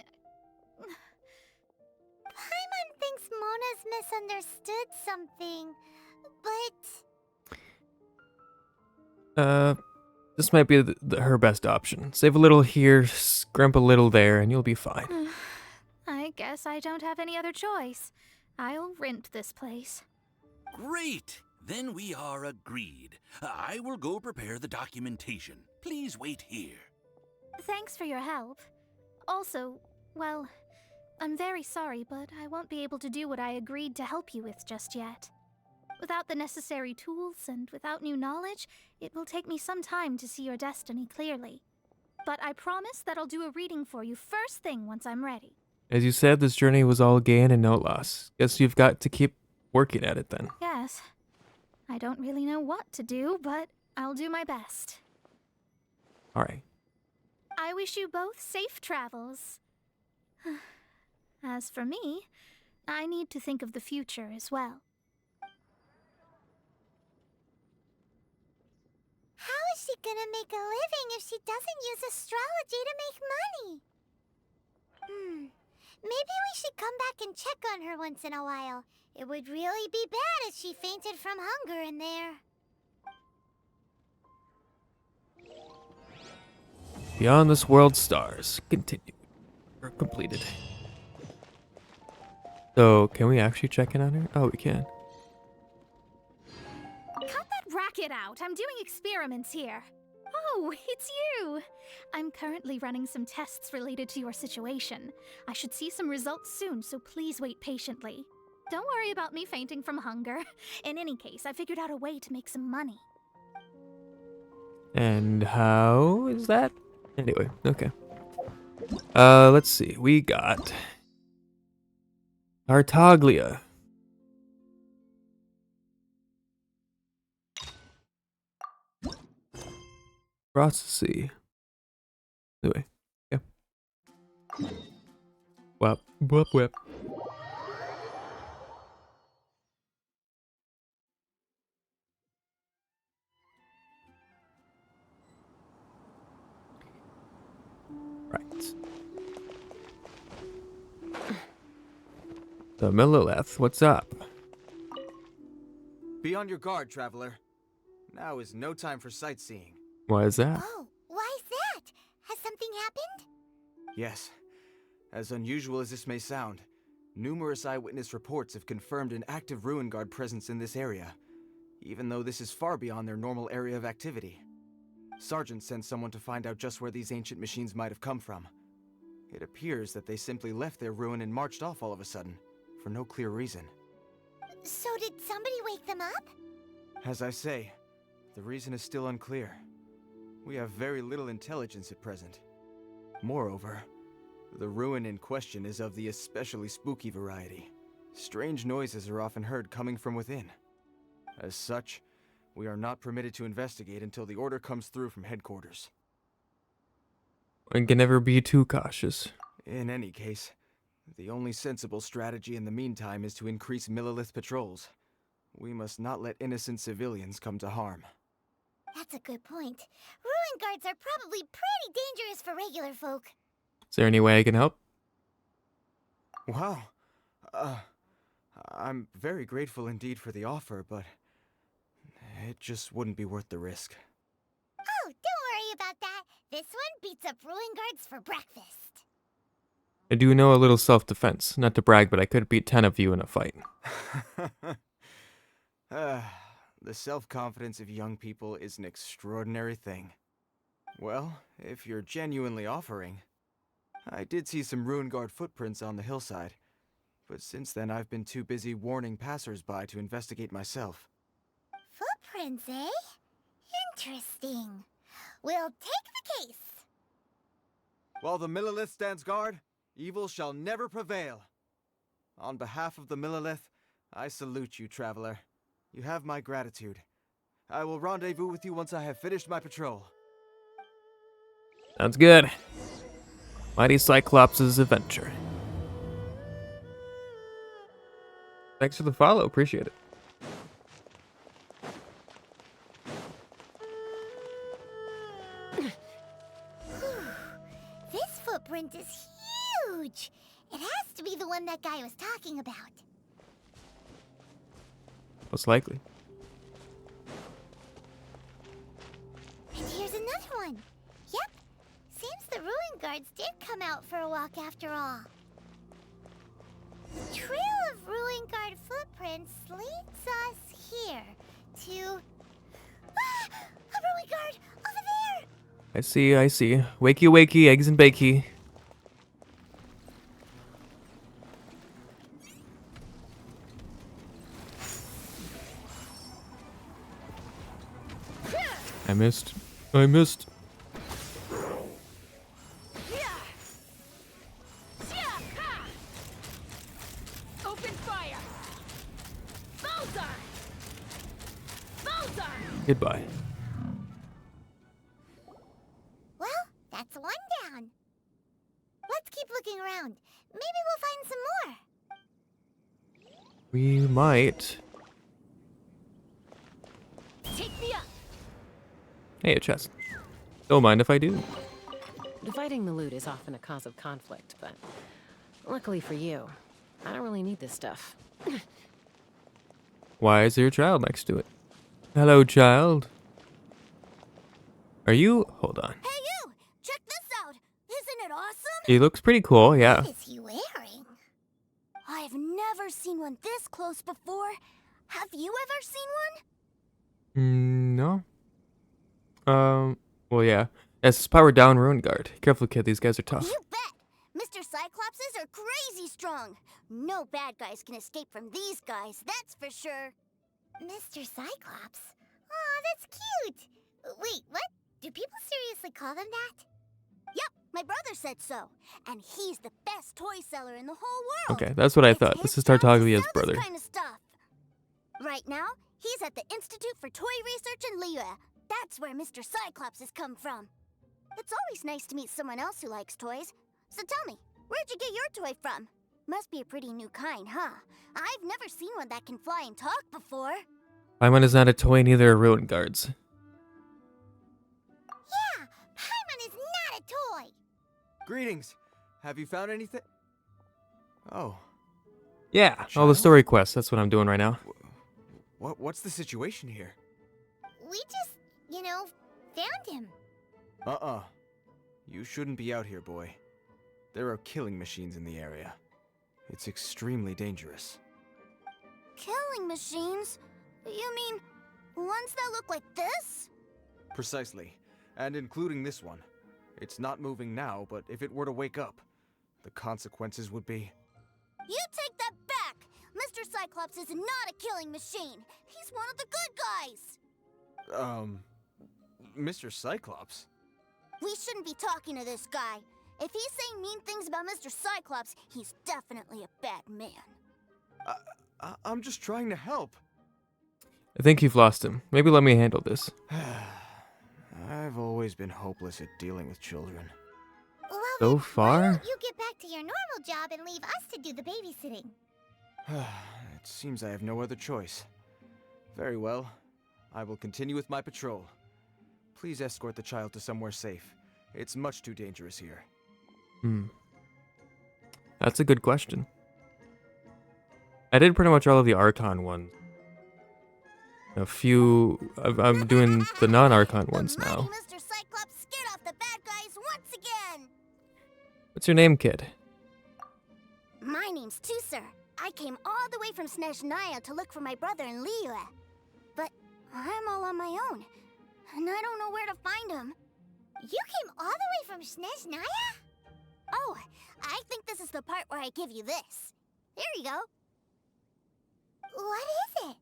Paimon thinks Mona's misunderstood something, but... This might be her best option. Save a little here, scrimp a little there, and you'll be fine. I guess I don't have any other choice. I'll rent this place. Great! Then we are agreed. I will go prepare the documentation. Please wait here. Thanks for your help. Also, well, I'm very sorry, but I won't be able to do what I agreed to help you with just yet. Without the necessary tools and without new knowledge, it will take me some time to see your destiny clearly. But I promise that I'll do a reading for you first thing once I'm ready. As you said, this journey was all gain and no loss. Guess you've got to keep working at it then. Yes. I don't really know what to do, but I'll do my best. Alright. I wish you both safe travels. As for me, I need to think of the future as well. How is she gonna make a living if she doesn't use astrology to make money? Maybe we should come back and check on her once in a while. It would really be bad if she fainted from hunger in there. Beyond this world's stars. Continued. Or completed. So, can we actually check in on her? Oh, we can. Cut that racket out! I'm doing experiments here. Oh, it's you! I'm currently running some tests related to your situation. I should see some results soon, so please wait patiently. Don't worry about me fainting from hunger. In any case, I figured out a way to make some money. And how is that? Anyway, okay. Let's see. We got Tartaglia. Across the sea. Anyway, yeah. Whap, whap, whap. Right. So, Millilith, what's up? Be on your guard, traveler. Now is no time for sightseeing. Why is that? Oh, why is that? Has something happened? Yes. As unusual as this may sound, numerous eyewitness reports have confirmed an active Ruin Guard presence in this area, even though this is far beyond their normal area of activity. Sergeant sent someone to find out just where these ancient machines might have come from. It appears that they simply left their ruin and marched off all of a sudden, for no clear reason. So did somebody wake them up? As I say, the reason is still unclear. We have very little intelligence at present. Moreover, the ruin in question is of the especially spooky variety. Strange noises are often heard coming from within. As such, we are not permitted to investigate until the order comes through from headquarters. One can never be too cautious. In any case, the only sensible strategy in the meantime is to increase Millilith patrols. We must not let innocent civilians come to harm. That's a good point. Ruin guards are probably pretty dangerous for regular folk. Is there any way I can help? Wow. I'm very grateful indeed for the offer, but it just wouldn't be worth the risk. Oh, don't worry about that. This one beats up ruin guards for breakfast. I do know a little self-defense. Not to brag, but I could beat 10 of you in a fight. The self-confidence of young people is an extraordinary thing. Well, if you're genuinely offering... I did see some Ruin Guard footprints on the hillside, but since then I've been too busy warning passers-by to investigate myself. Footprints, eh? Interesting. We'll take the case. While the Millilith stands guard, evil shall never prevail. On behalf of the Millilith, I salute you, traveler. You have my gratitude. I will rendezvous with you once I have finished my patrol. Sounds good. Mighty Cyclops' adventure. Thanks for the follow. Appreciate it. This footprint is huge. It has to be the one that guy was talking about. Most likely. And here's another one. Yep. Seems the ruin guards did come out for a walk after all. The trail of ruin guard footprints leads us here to... Ah! A ruin guard! Over there! I see, I see. Wakey, wakey, eggs and bakey. I missed. I missed. Open fire! Bullseye! Bullseye! Goodbye. Well, that's one down. Let's keep looking around. Maybe we'll find some more. We might. Take me up! Hey, a chest. Don't mind if I do. Dividing the loot is often a cause of conflict, but luckily for you, I don't really need this stuff. Why is there a child next to it? Hello, child. Are you? Hold on. Hey you! Check this out! Isn't it awesome? He looks pretty cool, yeah. What is he wearing? I've never seen one this close before. Have you ever seen one? No. Well, yeah. Yes, it's powered down ruin guard. Careful, kid. These guys are tough. You bet! Mr. Cyclopses are crazy strong. No bad guys can escape from these guys, that's for sure. Mr. Cyclops? Aw, that's cute. Wait, what? Do people seriously call them that? Yep, my brother said so. And he's the best toy seller in the whole world. Okay, that's what I thought. This is Tartaglia's brother. Kind of stuff. Right now, he's at the Institute for Toy Research in Liyue. That's where Mr. Cyclops has come from. It's always nice to meet someone else who likes toys. So tell me, where'd you get your toy from? Must be a pretty new kind, huh? I've never seen one that can fly and talk before. Paimon is not a toy, neither are ruin guards. Yeah, Paimon is not a toy. Greetings. Have you found anything? Oh. Yeah, all the story quests. That's what I'm doing right now. What's the situation here? We just, found him. You shouldn't be out here, boy. There are killing machines in the area. It's extremely dangerous. Killing machines? You mean ones that look like this? Precisely. And including this one. It's not moving now, but if it were to wake up, the consequences would be... You take that back! Mr. Cyclops is not a killing machine. He's one of the good guys. Mr. Cyclops? We shouldn't be talking to this guy. If he's saying mean things about Mr. Cyclops, he's definitely a bad man. I'm just trying to help. I think you've lost him. Maybe let me handle this. I've always been hopeless at dealing with children. Well, So far? why don't you get back to your normal job and leave us to do the babysitting? It seems I have no other choice. Very well. I will continue with my patrol. Please escort the child to somewhere safe. It's much too dangerous here. That's a good question. I did pretty much all of the Archon ones. A few... I'm doing the non-Archon ones now. Mr. Cyclops scared off the bad guys once again! What's your name, kid? My name's Tusser. I came all the way from Snezhnaya to look for my brother in Liyue. But I'm all on my own, and I don't know where to find him. You came all the way from Snezhnaya? Oh, I think this is the part where I give you this. There you go. What is it?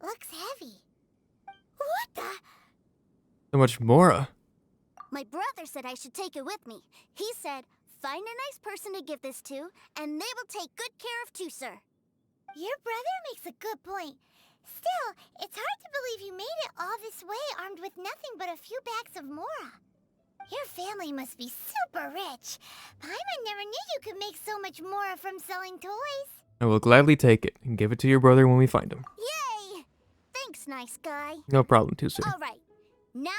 Looks heavy. What the? So much Mora. My brother said I should take it with me. He said, find a nice person to give this to, and they will take good care of Tusser. Your brother makes a good point. Still, it's hard to believe you made it all this way armed with nothing but a few bags of Mora. Your family must be super rich. Paimon never knew you could make so much Mora from selling toys. I will gladly take it and give it to your brother when we find him. Yay! Thanks, nice guy. No problem, Tusser. All right. Now,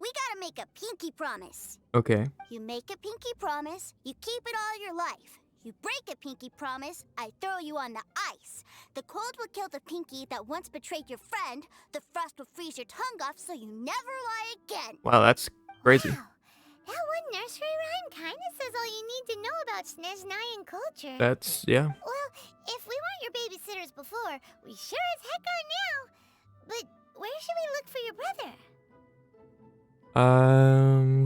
we gotta make a pinky promise. Okay. You make a pinky promise, you keep it all your life. You break a pinky promise, I throw you on the ice. The cold will kill the pinky that once betrayed your friend. The frost will freeze your tongue off so you never lie again. Wow, that's crazy. Wow. That one nursery rhyme kinda says all you need to know about Snezhnayan culture. That's, yeah. Well, if we weren't your babysitters before, we sure as heck are now. But where should we look for your brother?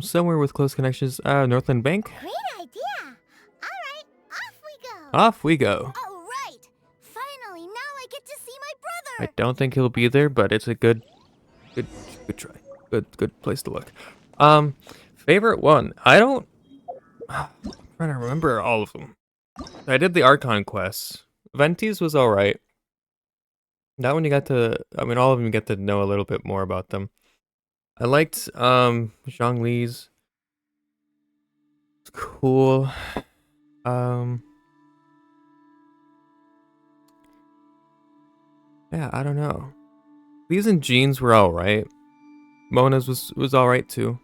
Somewhere with close connections. Northland Bank? Great idea. Alright, off we go. Off we go. Alright. Finally, now I get to see my brother. I don't think he'll be there, but it's a good try. Good place to look. Favorite one. I'm trying to remember all of them. I did the Archon quests. Venti's was alright. That one you got to, I mean, all of them you get to know a little bit more about them. I liked, Zhongli's. It's cool. Yeah, I don't know. These and Jeans were alright. Mona's was alright too.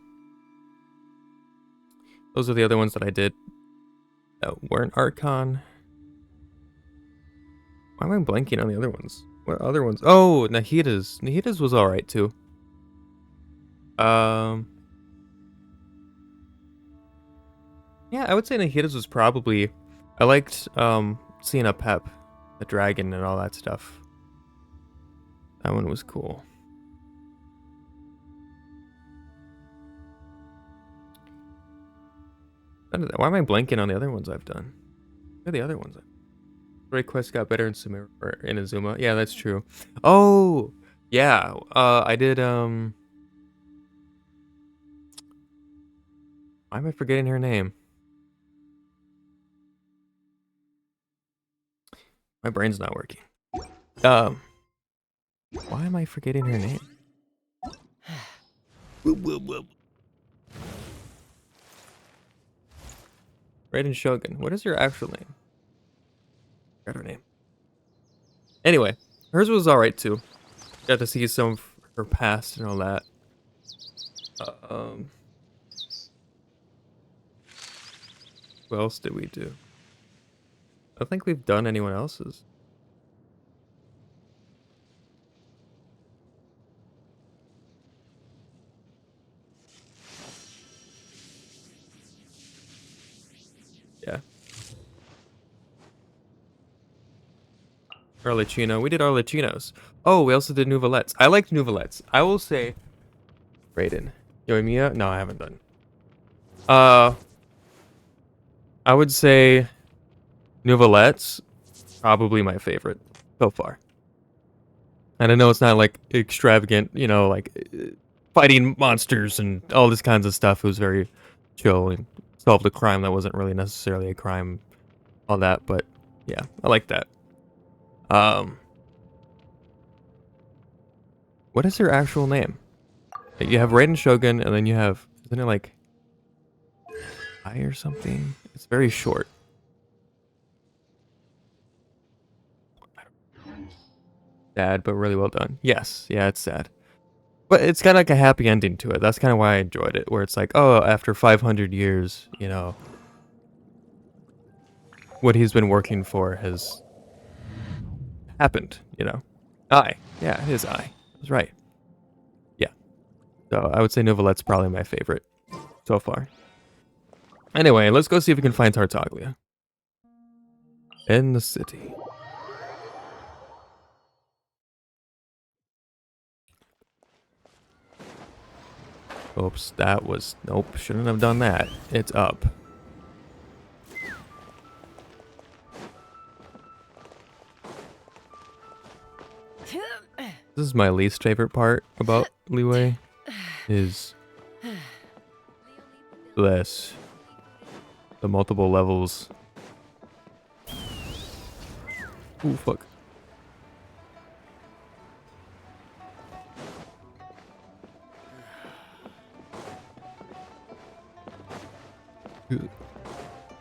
Those are the other ones that I did that weren't Archon. Why am I blanking on the other ones? What other ones? Oh, Nahida's. Nahida's was alright too. Yeah, I would say Nahida's was probably... I liked, seeing a Pep, the dragon and all that stuff. That one was cool. Why am I blanking on the other ones I've done? Where are the other ones? Great Quest got better in Inazuma. Yeah, that's true. Oh, yeah. I did, why am I forgetting her name? My brain's not working. Why am I forgetting her name? Raiden Shogun. What is her actual name? Got her name. Anyway, hers was alright too. Got to see some of her past and all that. What else did we do? I don't think we've done anyone else's. Yeah. Arlecchino. We did Arlecchinos. Oh, we also did Nouvelettes. I liked Nouvelettes. I will say... Raiden. Yoimiya? No, I haven't done. I would say... Nouvelettes. Probably my favorite. So far. And I know it's not like extravagant, you know, like... fighting monsters and all this kinds of stuff. It was very chill and solved a crime that wasn't really necessarily a crime. All that, but... Yeah, I like that. What is her actual name? You have Raiden Shogun, and then you have, isn't it like I or something? It's very short. Sad, but really well done. Yes, yeah, it's sad. But it's kind of like a happy ending to it. That's kind of why I enjoyed it, where it's like, oh, after 500 years, you know, what he's been working for has happened, you know. Yeah, it is I. I was right. Yeah. So I would say Novelette's probably my favorite so far. Anyway, let's go see if we can find Tartaglia. In the city. Oops, that was... Nope, shouldn't have done that. It's up. This is my least favorite part about Liyue. Is... this. The multiple levels. Ooh, fuck.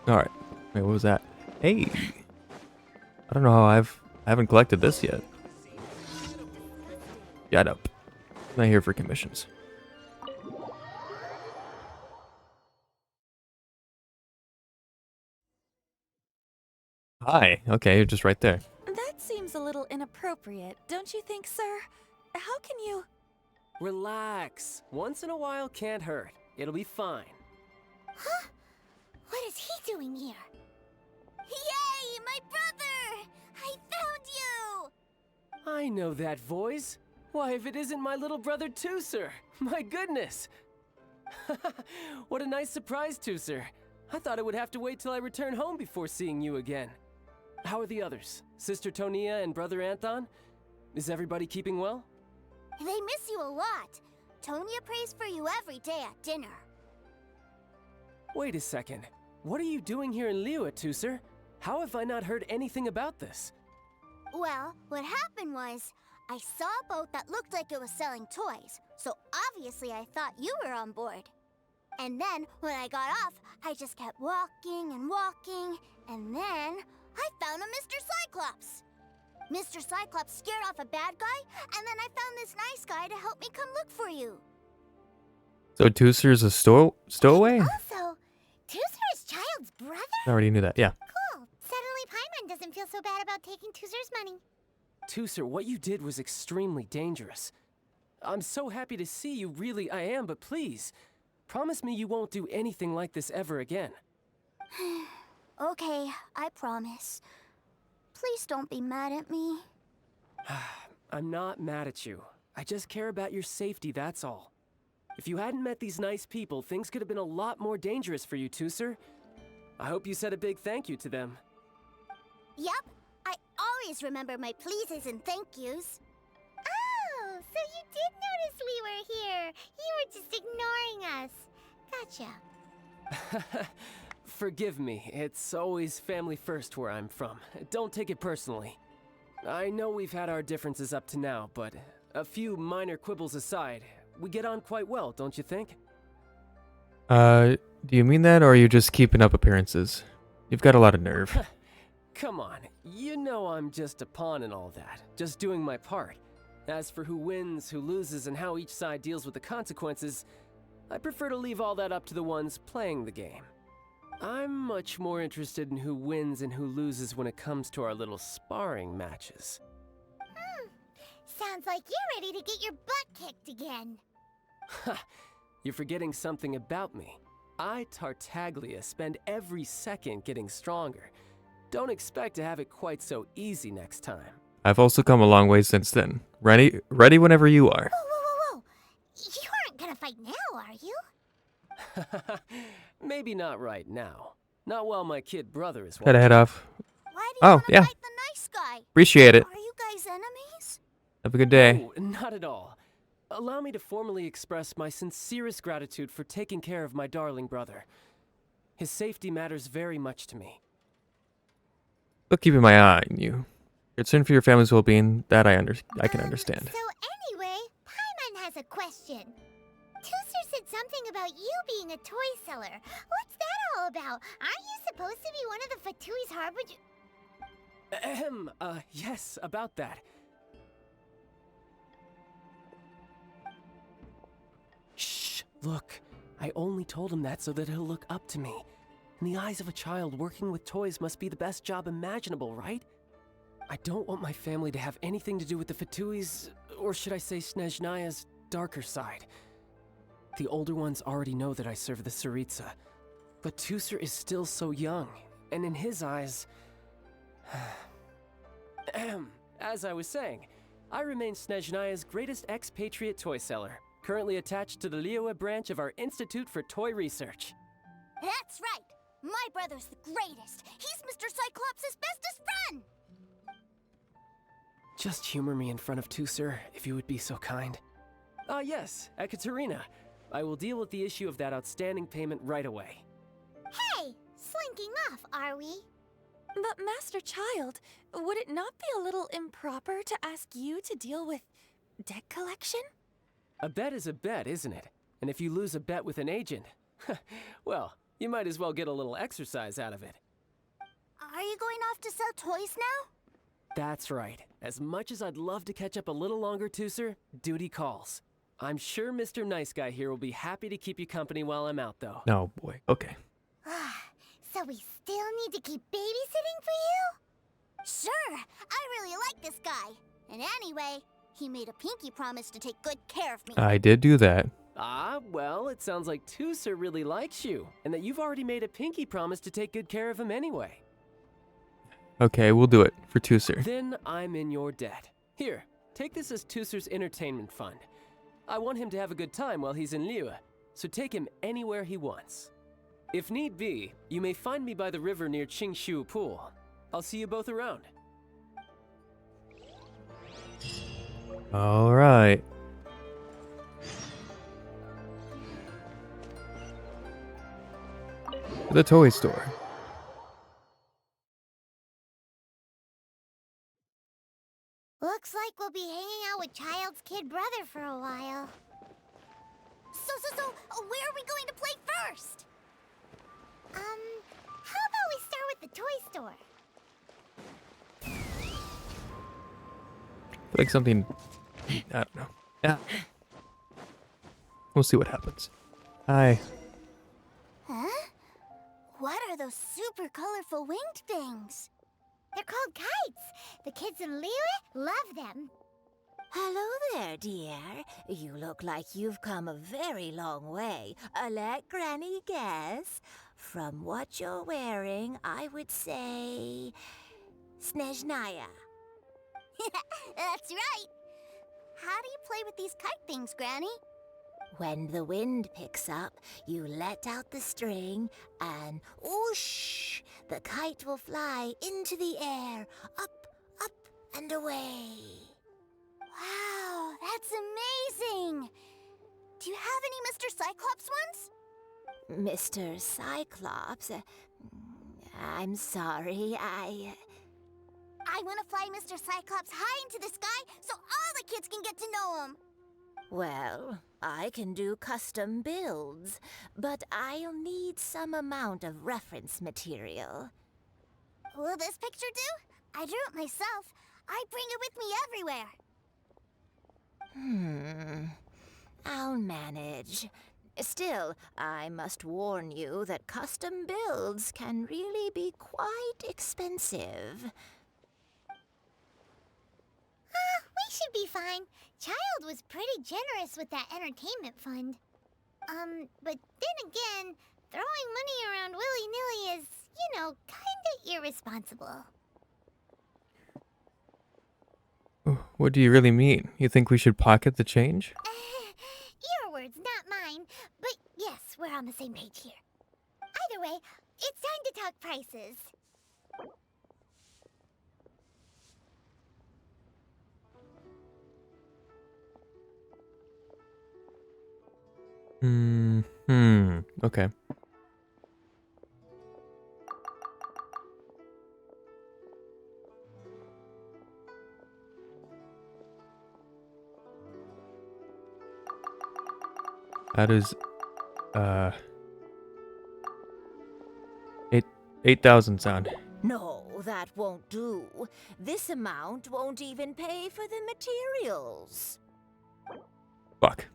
Alright. Wait, what was that? Hey! I don't know how I haven't collected this yet. Shut up. I'm not here for commissions. Hi. Okay, you're just right there. That seems a little inappropriate, don't you think, sir? How can you... Relax. Once in a while can't hurt. It'll be fine. Huh? What is he doing here? Yay, my brother! I found you! I know that voice. Why, if it isn't my little brother Tooser! My goodness! What a nice surprise, Tooser. I thought I would have to wait till I return home before seeing you again. How are the others? Sister Tonia and Brother Anthon? Is everybody keeping well? They miss you a lot. Tonia prays for you every day at dinner. Wait a second. What are you doing here in Liyue, Tooser? How have I not heard anything about this? Well, what happened was, I saw a boat that looked like it was selling toys, so obviously I thought you were on board. And then, when I got off, I just kept walking and walking, and then I found a Mr. Cyclops. Mr. Cyclops scared off a bad guy, and then I found this nice guy to help me come look for you. So Tooser's a stowaway? Also, Tooser is Childe's brother? I already knew that, yeah. Cool. Suddenly Paimon doesn't feel so bad about taking Tooser's money. Tooser, what you did was extremely dangerous. I'm so happy to see you, really I am, but please, promise me you won't do anything like this ever again. Okay, I promise. Please don't be mad at me. I'm not mad at you. I just care about your safety, that's all. If you hadn't met these nice people, things could have been a lot more dangerous for you, Tooser. I hope you said a big thank you to them. Yep, I always remember my pleases and thank yous. Oh, so you did notice we were here. You were just ignoring us. Gotcha. Forgive me, it's always family first where I'm from. Don't take it personally. I know we've had our differences up to now, but a few minor quibbles aside, we get on quite well, don't you think? Do you mean that, or are you just keeping up appearances? You've got a lot of nerve. Come on, you know I'm just a pawn and all that, just doing my part. As for who wins, who loses, and how each side deals with the consequences, I prefer to leave all that up to the ones playing the game. I'm much more interested in who wins and who loses when it comes to our little sparring matches. Sounds like you're ready to get your butt kicked again. Ha! You're forgetting something about me. I, Tartaglia, spend every second getting stronger. Don't expect to have it quite so easy next time. I've also come a long way since then. Ready whenever you are. Whoa. You aren't gonna fight now, are you? Maybe not right now. Not while my kid brother is watching. Gotta head off. Why do you wanna yeah. fight the nice guy? Appreciate it. Are you guys enemies? Have a good day. No, not at all. Allow me to formally express my sincerest gratitude for taking care of my darling brother. His safety matters very much to me. Still keeping my eye on you. Concern for your family's well-being, that I can understand. So anyway, Paimon has a question. Tooser said something about you being a toy seller. What's that all about? Aren't you supposed to be one of the Fatui's harbinger? Yes, about that. Shh, look. I only told him that so that he'll look up to me. In the eyes of a child, working with toys must be the best job imaginable, right? I don't want my family to have anything to do with the Fatui's, or should I say Snezhnaya's, darker side. The older ones already know that I serve the Tsaritsa, but Tooser is still so young, and in his eyes... As I was saying, I remain Snezhnaya's greatest expatriate toy seller, currently attached to the Liyue branch of our Institute for Toy Research. That's right! My brother's the greatest! He's Mr. Cyclops' bestest friend! Just humor me in front of Tooser, if you would be so kind. Yes, Ekaterina. I will deal with the issue of that outstanding payment right away. Hey! Slinking off, are we? But Master Childe, would it not be a little improper to ask you to deal with debt collection? A bet is a bet, isn't it? And if you lose a bet with an agent, well, you might as well get a little exercise out of it. Are you going off to sell toys now? That's right. As much as I'd love to catch up a little longer, Tooser, duty calls. I'm sure Mr. Nice Guy here will be happy to keep you company while I'm out, though. Oh, boy. Okay. So So we still need to keep babysitting for you? Sure, I really like this guy. And anyway, he made a pinky promise to take good care of me. I did do that. Ah, well, it sounds like Tusser really likes you, and that you've already made a pinky promise to take good care of him anyway. Okay, we'll do it for Tusser. Then I'm in your debt. Here, take this as Tusser's entertainment fund. I want him to have a good time while he's in Liyue, so take him anywhere he wants. If need be, you may find me by the river near Qingshu Pool. I'll see you both around. All right. The toy store. Looks like we'll be hanging out with Childe's kid brother for a while. So, where are we going to play first? How about we start with the toy store? Like something, I don't know. Yeah. We'll see what happens. Hi. Huh? What are those super colorful winged things? They're called kites. The kids in Liyue love them. Hello there, dear. You look like you've come a very long way. Let Granny guess. From what you're wearing, I would say... Snezhnaya. That's right. How do you play with these kite things, Granny? When the wind picks up, you let out the string, and whoosh! The kite will fly into the air, up, up, and away. Wow, that's amazing! Do you have any Mr. Cyclops ones? Mr. Cyclops? I'm sorry, I want to fly Mr. Cyclops high into the sky so all the kids can get to know him. Well, I can do custom builds, but I'll need some amount of reference material. Will this picture do? I drew it myself. I bring it with me everywhere. I'll manage. Still, I must warn you that custom builds can really be quite expensive. We should be fine. Childe was pretty generous with that entertainment fund. But then again, throwing money around willy-nilly is, you know, kinda irresponsible. What do you really mean? You think we should pocket the change? Your words, not mine. But yes, we're on the same page here. Either way, it's time to talk prices. Okay. That is, 8,000 sound. No, that won't do. This amount won't even pay for the materials. Fuck.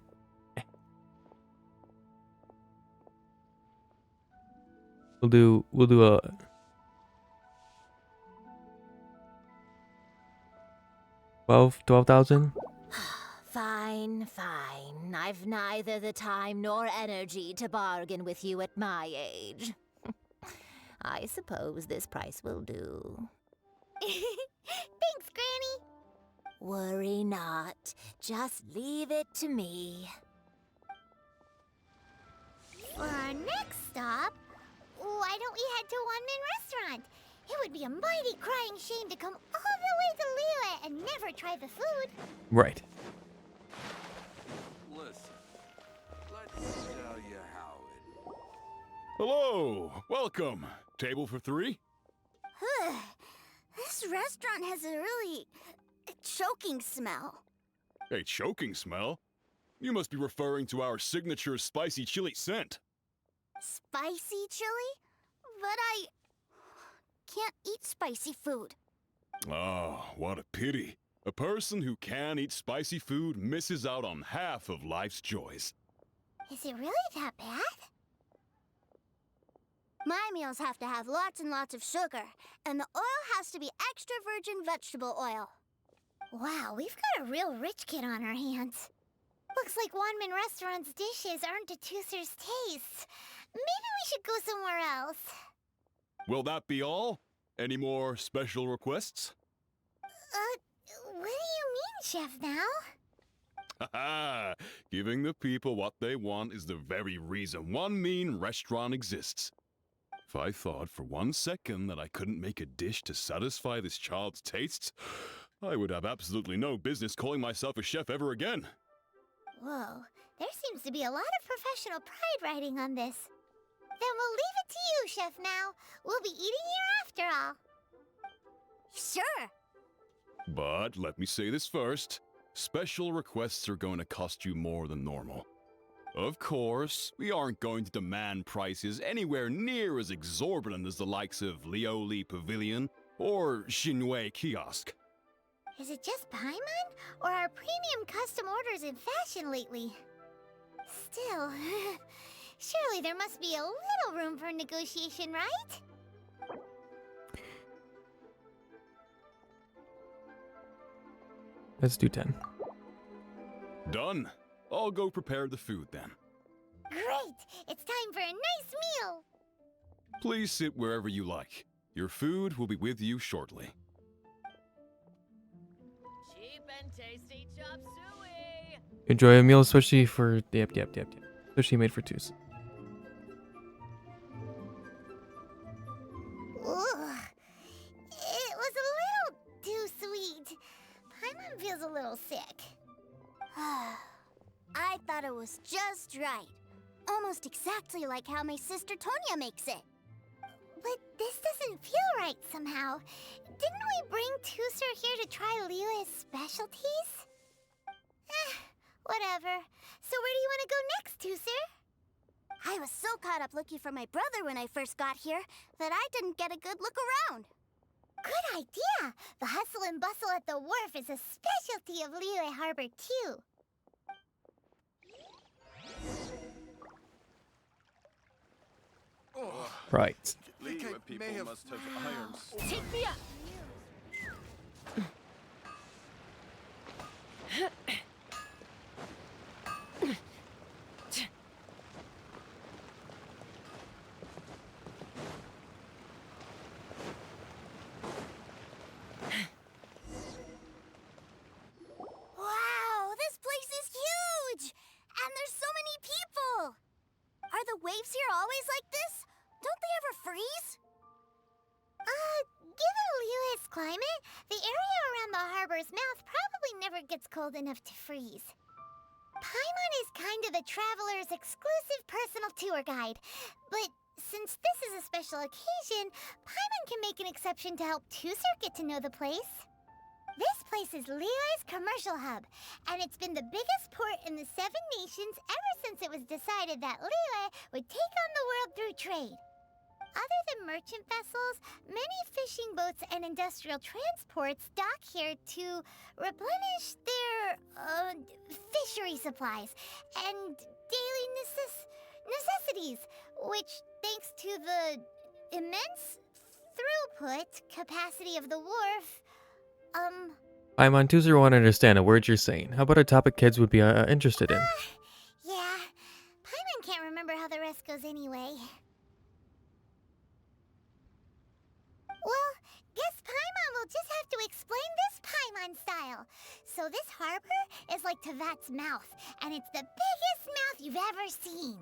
We'll do a 12,000. Fine. I've neither the time nor energy to bargain with you at my age. I suppose this price will do. Thanks, Granny. Worry not. Just leave it to me. For our next stop, why don't we head to One-Man Restaurant? It would be a mighty crying shame to come all the way to Liyue and never try the food. Right. Listen, let's tell you how it... Hello, welcome. Table for 3? This restaurant has a really choking smell. A choking smell? You must be referring to our signature spicy chili scent. Spicy chili? But I can't eat spicy food. Oh, what a pity. A person who can eat spicy food misses out on half of life's joys. Is it really that bad? My meals have to have lots and lots of sugar, and the oil has to be extra virgin vegetable oil. Wow, we've got a real rich kid on our hands. Looks like Wanman Restaurant's dishes aren't to Tooser's taste. Maybe we should go somewhere else. Will that be all? Any more special requests? What do you mean, Chef now? Haha! Giving the people what they want is the very reason one mean restaurant exists. If I thought for 1 second that I couldn't make a dish to satisfy this child's tastes, I would have absolutely no business calling myself a chef ever again. Whoa, there seems to be a lot of professional pride riding on this. Then we'll leave it to you, Chef Mao. We'll be eating here after all. Sure. But let me say this first. Special requests are going to cost you more than normal. Of course, we aren't going to demand prices anywhere near as exorbitant as the likes of Liyue Pavilion or Xinwei Kiosk. Is it just Paimon, or are premium custom orders in fashion lately? Still, surely there must be a little room for negotiation, right? Let's do 10. Done. I'll go prepare the food then. Great! It's time for a nice meal! Please sit wherever you like. Your food will be with you shortly. Cheap and tasty chop suey. Enjoy a meal, especially for yep. Especially made for twos. Ugh. It was a little too sweet. Paimon feels a little sick. I thought it was just right. Almost exactly like how my sister Tonya makes it. But this doesn't feel right somehow. Didn't we bring Tooser here to try Liyue's specialties? Whatever. So where do you want to go next, Tooser? I was so caught up looking for my brother when I first got here that I didn't get a good look around. Good idea! The hustle and bustle at the wharf is a specialty of Liyue Harbor, too. Right. Liyue people must have iron. Take me up. Wow, this place is huge! And there's so many people! Are the waves here always like this? Don't they ever freeze? Given Liyue's climate, the area around the harbor's mouth probably never gets cold enough to freeze. Paimon is kind of the traveler's exclusive personal tour guide, but since this is a special occasion, Paimon can make an exception to help Tooser get to know the place. This place is Liyue's commercial hub, and it's been the biggest port in the 7 nations ever since it was decided that Liyue would take on the world through trade. Other than merchant vessels, many fishing boats and industrial transports dock here to replenish their fishery supplies and daily necessities, which, thanks to the immense throughput capacity of the wharf, Paimon, Tooser won't understand a word you're saying. How about a topic kids would be interested in? Yeah. Paimon can't remember how the rest goes anyway. Well, guess Paimon will just have to explain this Paimon style. So this harbor is like Tevat's mouth, and it's the biggest mouth you've ever seen.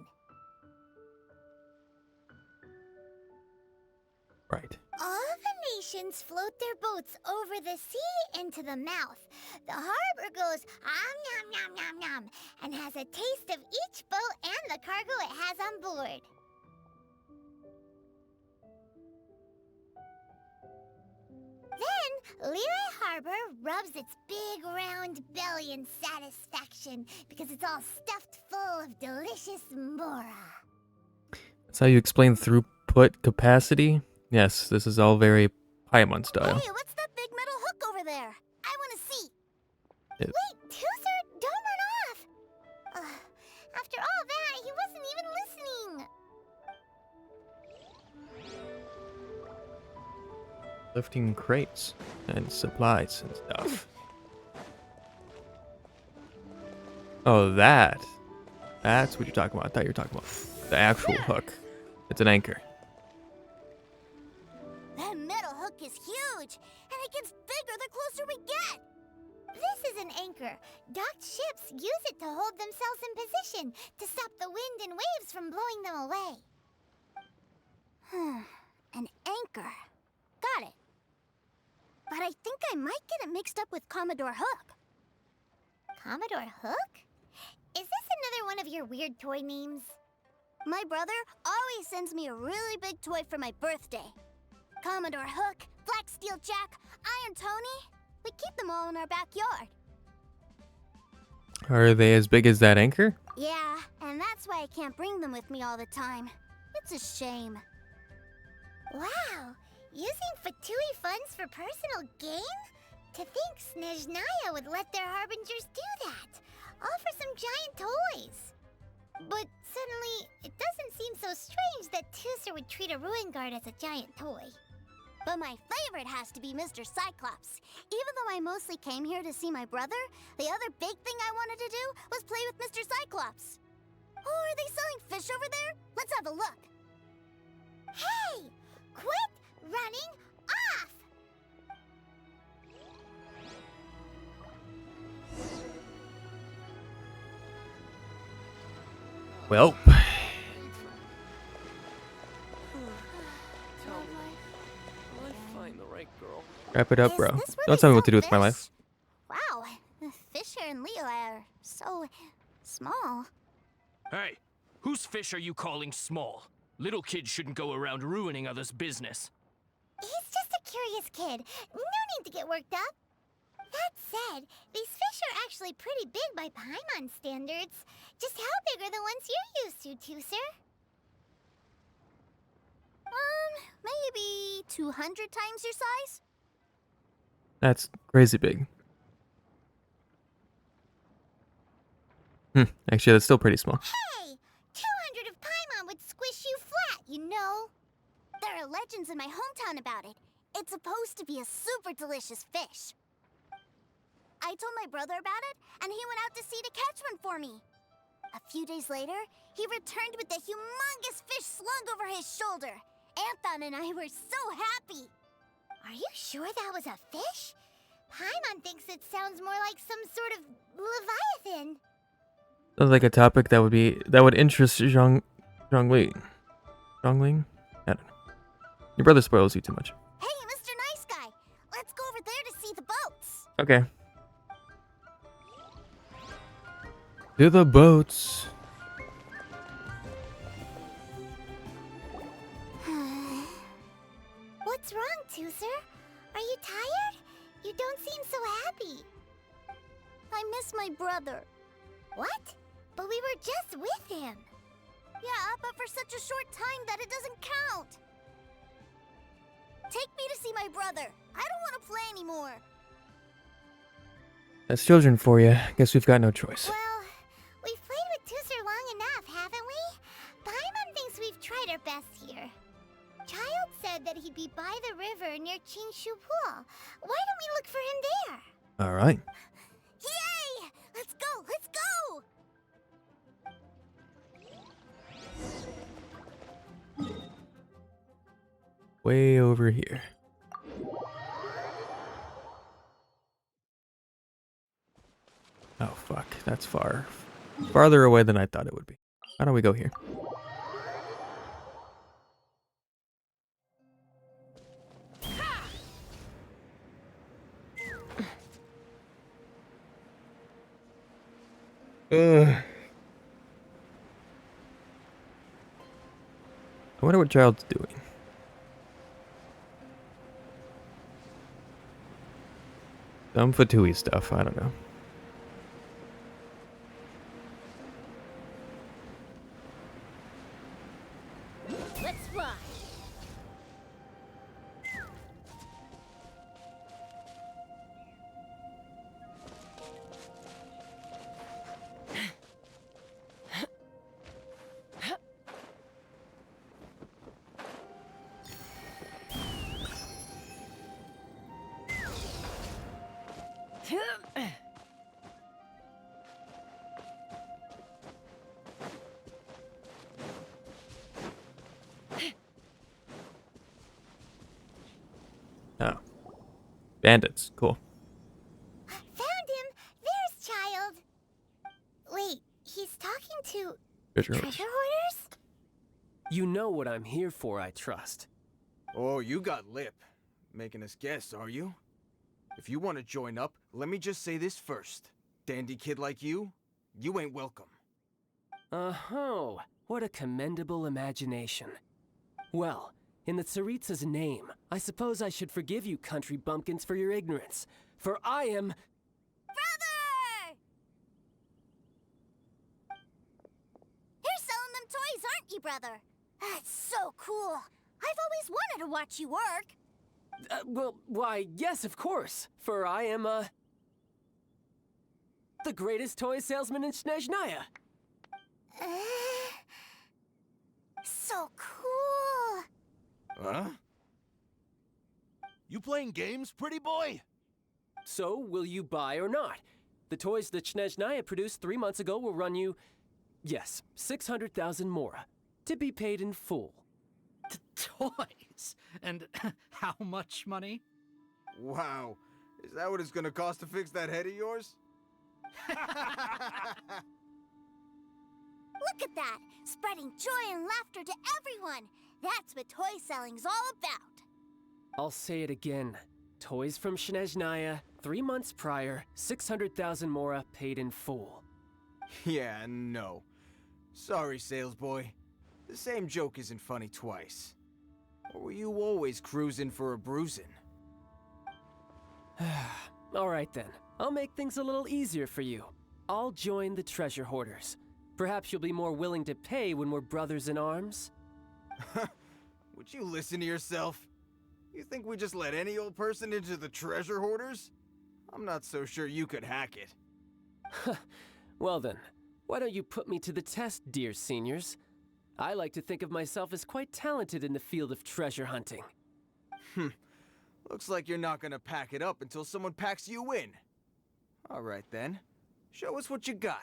Right. All the nations float their boats over the sea into the mouth. The harbor goes nom nom nom nom and has a taste of each boat and the cargo it has on board. Then, Liyue Harbor rubs its big round belly in satisfaction because it's all stuffed full of delicious mora. That's how you explain throughput capacity? Yes, this is all very Paimon style. Hey, what's that big metal hook over there? I want to see. Wait, Tooser, don't run off. After all that, he wasn't even listening. Lifting crates and supplies and stuff. Oh, that. That's what you're talking about. I thought you were talking about the actual hook. It's an anchor. That metal hook is huge, and it gets bigger the closer we get. This is an anchor. Docked ships use it to hold themselves in position to stop the wind and waves from blowing them away. An anchor. Got it. But I think I might get it mixed up with Commodore Hook. Commodore Hook? Is this another one of your weird toy names? My brother always sends me a really big toy for my birthday. Commodore Hook, Black Steel Jack, Iron Tony. We keep them all in our backyard. Are they as big as that anchor? Yeah, and that's why I can't bring them with me all the time. It's a shame. Wow, using Fatui funds for personal gain? To think Snezhnaya would let their harbingers do that, all for some giant toys. But suddenly, it doesn't seem so strange that Tusser would treat a ruin guard as a giant toy. But my favorite has to be Mr. Cyclops. Even though I mostly came here to see my brother, the other big thing I wanted to do was play with Mr. Cyclops. Oh, are they selling fish over there? Let's have a look. Hey! Quit running off! Well. Wrap it up, bro. Don't tell me what to do with my life. Wow, Fisher and Liyue are so small. Hey, whose fish are you calling small? Little kids shouldn't go around ruining others' business. He's just a curious kid. No need to get worked up. That said, these fish are actually pretty big by Paimon standards. Just how big are the ones you're used to, Tusser? Maybe 200 times your size? That's crazy big. Actually, that's still pretty small. Hey! 200 of Paimon would squish you flat, you know? There are legends in my hometown about it. It's supposed to be a super delicious fish. I told my brother about it, and he went out to sea to catch one for me. A few days later, he returned with a humongous fish slung over his shoulder. Anthon and I were so happy. Are you sure that was a fish? Paimon thinks it sounds more like some sort of leviathan. Sounds like a topic that would interest Zhongling. Zhongling? I don't know. Your brother spoils you too much. Hey, Mr. Nice Guy, let's go over there to see the boats. Okay. To the boats. What's wrong, Tusser? Are you tired? You don't seem so happy. I miss my brother. What? But we were just with him. Yeah, but for such a short time that it doesn't count. Take me to see my brother. I don't want to play anymore. That's children for you. Guess we've got no choice. Well, we've played with Tusser long enough, haven't we? Paimon thinks we've tried our best here. Childe said that he'd be by the river near Qingshu Pool. Why don't we look for him there? All right. Yay! Let's go! Let's go! Way over here. Oh, fuck. That's far. Farther away than I thought it would be. How do we go here? I wonder what Childe's doing. Some Fatui stuff, I don't know. Let's fly. Oh. Bandits. Cool. Found him! There's Childe! Wait, he's talking to Treasure treasure hoarders? You know what I'm here for, I trust. Oh, you got lip. Making us guess, are you? If you want to join up, let me just say this first. Dandy kid like you ain't welcome. Oh, what a commendable imagination. Well, in the Tsaritsa's name, I suppose I should forgive you country bumpkins for your ignorance, for I am... Brother! You're selling them toys, aren't you, brother? That's so cool. I've always wanted to watch you work. well, why, yes, of course, for I am, the greatest toy salesman in Snezhnaya. So cool. Huh? You playing games, pretty boy? So, will you buy or not? The toys that Snezhnaya produced 3 months ago will run you, yes, 600,000 mora, to be paid in full. Toys? And how much money? Wow. Is that what it's gonna cost to fix that head of yours? Look at that! Spreading joy and laughter to everyone! That's what toy selling's all about! I'll say it again. Toys from Snezhnaya, 3 months prior, 600,000 mora paid in full. Yeah, no. Sorry, salesboy. The same joke isn't funny twice. Or were you always cruising for a bruising? Alright then, I'll make things a little easier for you. I'll join the treasure hoarders. Perhaps you'll be more willing to pay when we're brothers in arms? Would you listen to yourself? You think we just let any old person into the treasure hoarders? I'm not so sure you could hack it. Well then, why don't you put me to the test, dear seniors? I like to think of myself as quite talented in the field of treasure hunting. Looks like you're not gonna pack it up until someone packs you in. Alright then, show us what you got.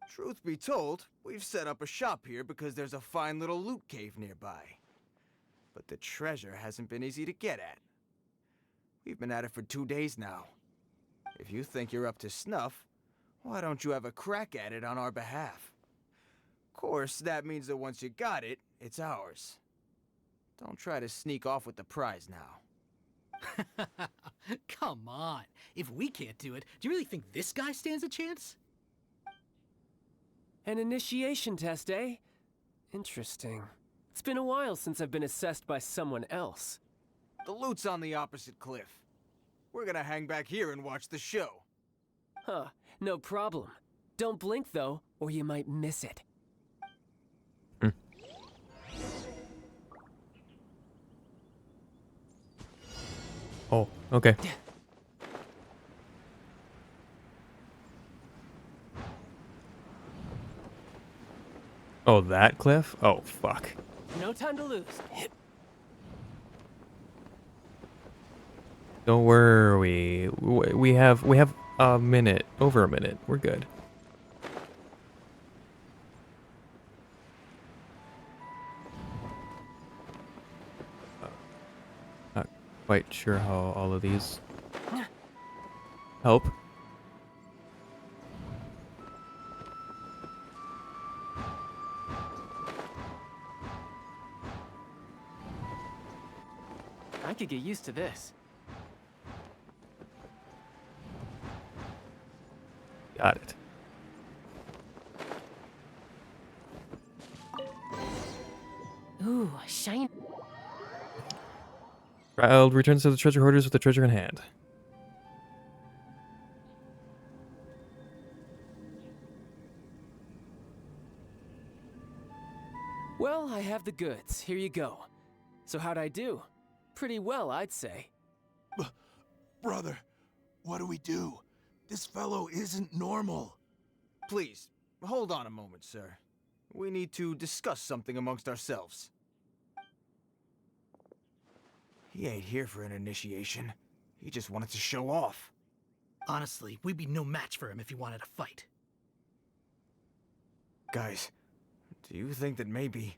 Truth be told, we've set up a shop here because there's a fine little loot cave nearby. But the treasure hasn't been easy to get at. We've been at it for 2 days now. If you think you're up to snuff, why don't you have a crack at it on our behalf? Of course, that means that once you got it, it's ours. Don't try to sneak off with the prize now. Come on. If we can't do it, do you really think this guy stands a chance? An initiation test, eh? Interesting. It's been a while since I've been assessed by someone else. The loot's on the opposite cliff. We're gonna hang back here and watch the show. Huh, no problem. Don't blink though, or you might miss it. Oh, okay. Oh, that cliff? Oh, fuck. No time to lose. Don't worry. We have a minute, over a minute. We're good. Not quite sure how all of these help. I could get used to this. Got it. Ooh, shiny. Child returns to the treasure hoarders with the treasure in hand. Well, I have the goods. Here you go. So how'd I do? Pretty well, I'd say. Brother, what do we do? This fellow isn't normal. Please, hold on a moment, sir. We need to discuss something amongst ourselves. He ain't here for an initiation. He just wanted to show off. Honestly, we'd be no match for him if he wanted to fight. Guys, do you think that maybe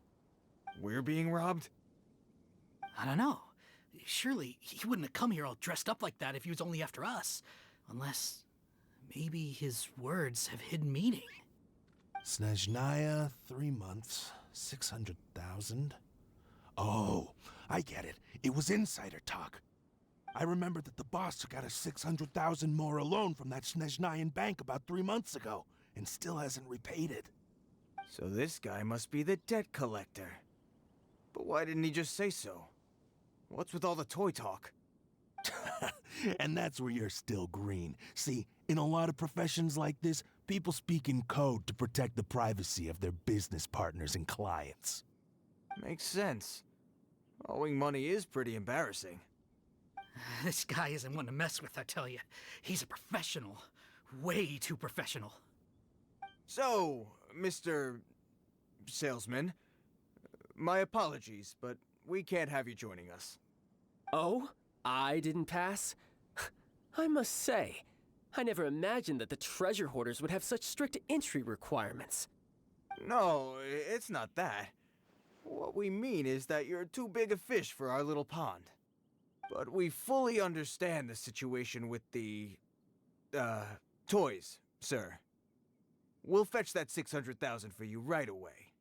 we're being robbed? I don't know. Surely he wouldn't have come here all dressed up like that if he was only after us. Unless maybe his words have hidden meaning. Snezhnaya, 3 months, 600,000. Oh, I get it. It was insider talk. I remember that the boss took out a 600,000 more a loan from that Snezhnayan bank about 3 months ago, and still hasn't repaid it. So this guy must be the debt collector. But why didn't he just say so? What's with all the toy talk? And that's where you're still green. See, in a lot of professions like this, people speak in code to protect the privacy of their business partners and clients. Makes sense. Owing money is pretty embarrassing. This guy isn't one to mess with, I tell you. He's a professional. Way too professional. So, Mr. Salesman, my apologies, but we can't have you joining us. Oh? I didn't pass? I must say, I never imagined that the treasure hoarders would have such strict entry requirements. No, it's not that. What we mean is that you're too big a fish for our little pond. But we fully understand the situation with the, toys, sir. We'll fetch that 600,000 for you right away.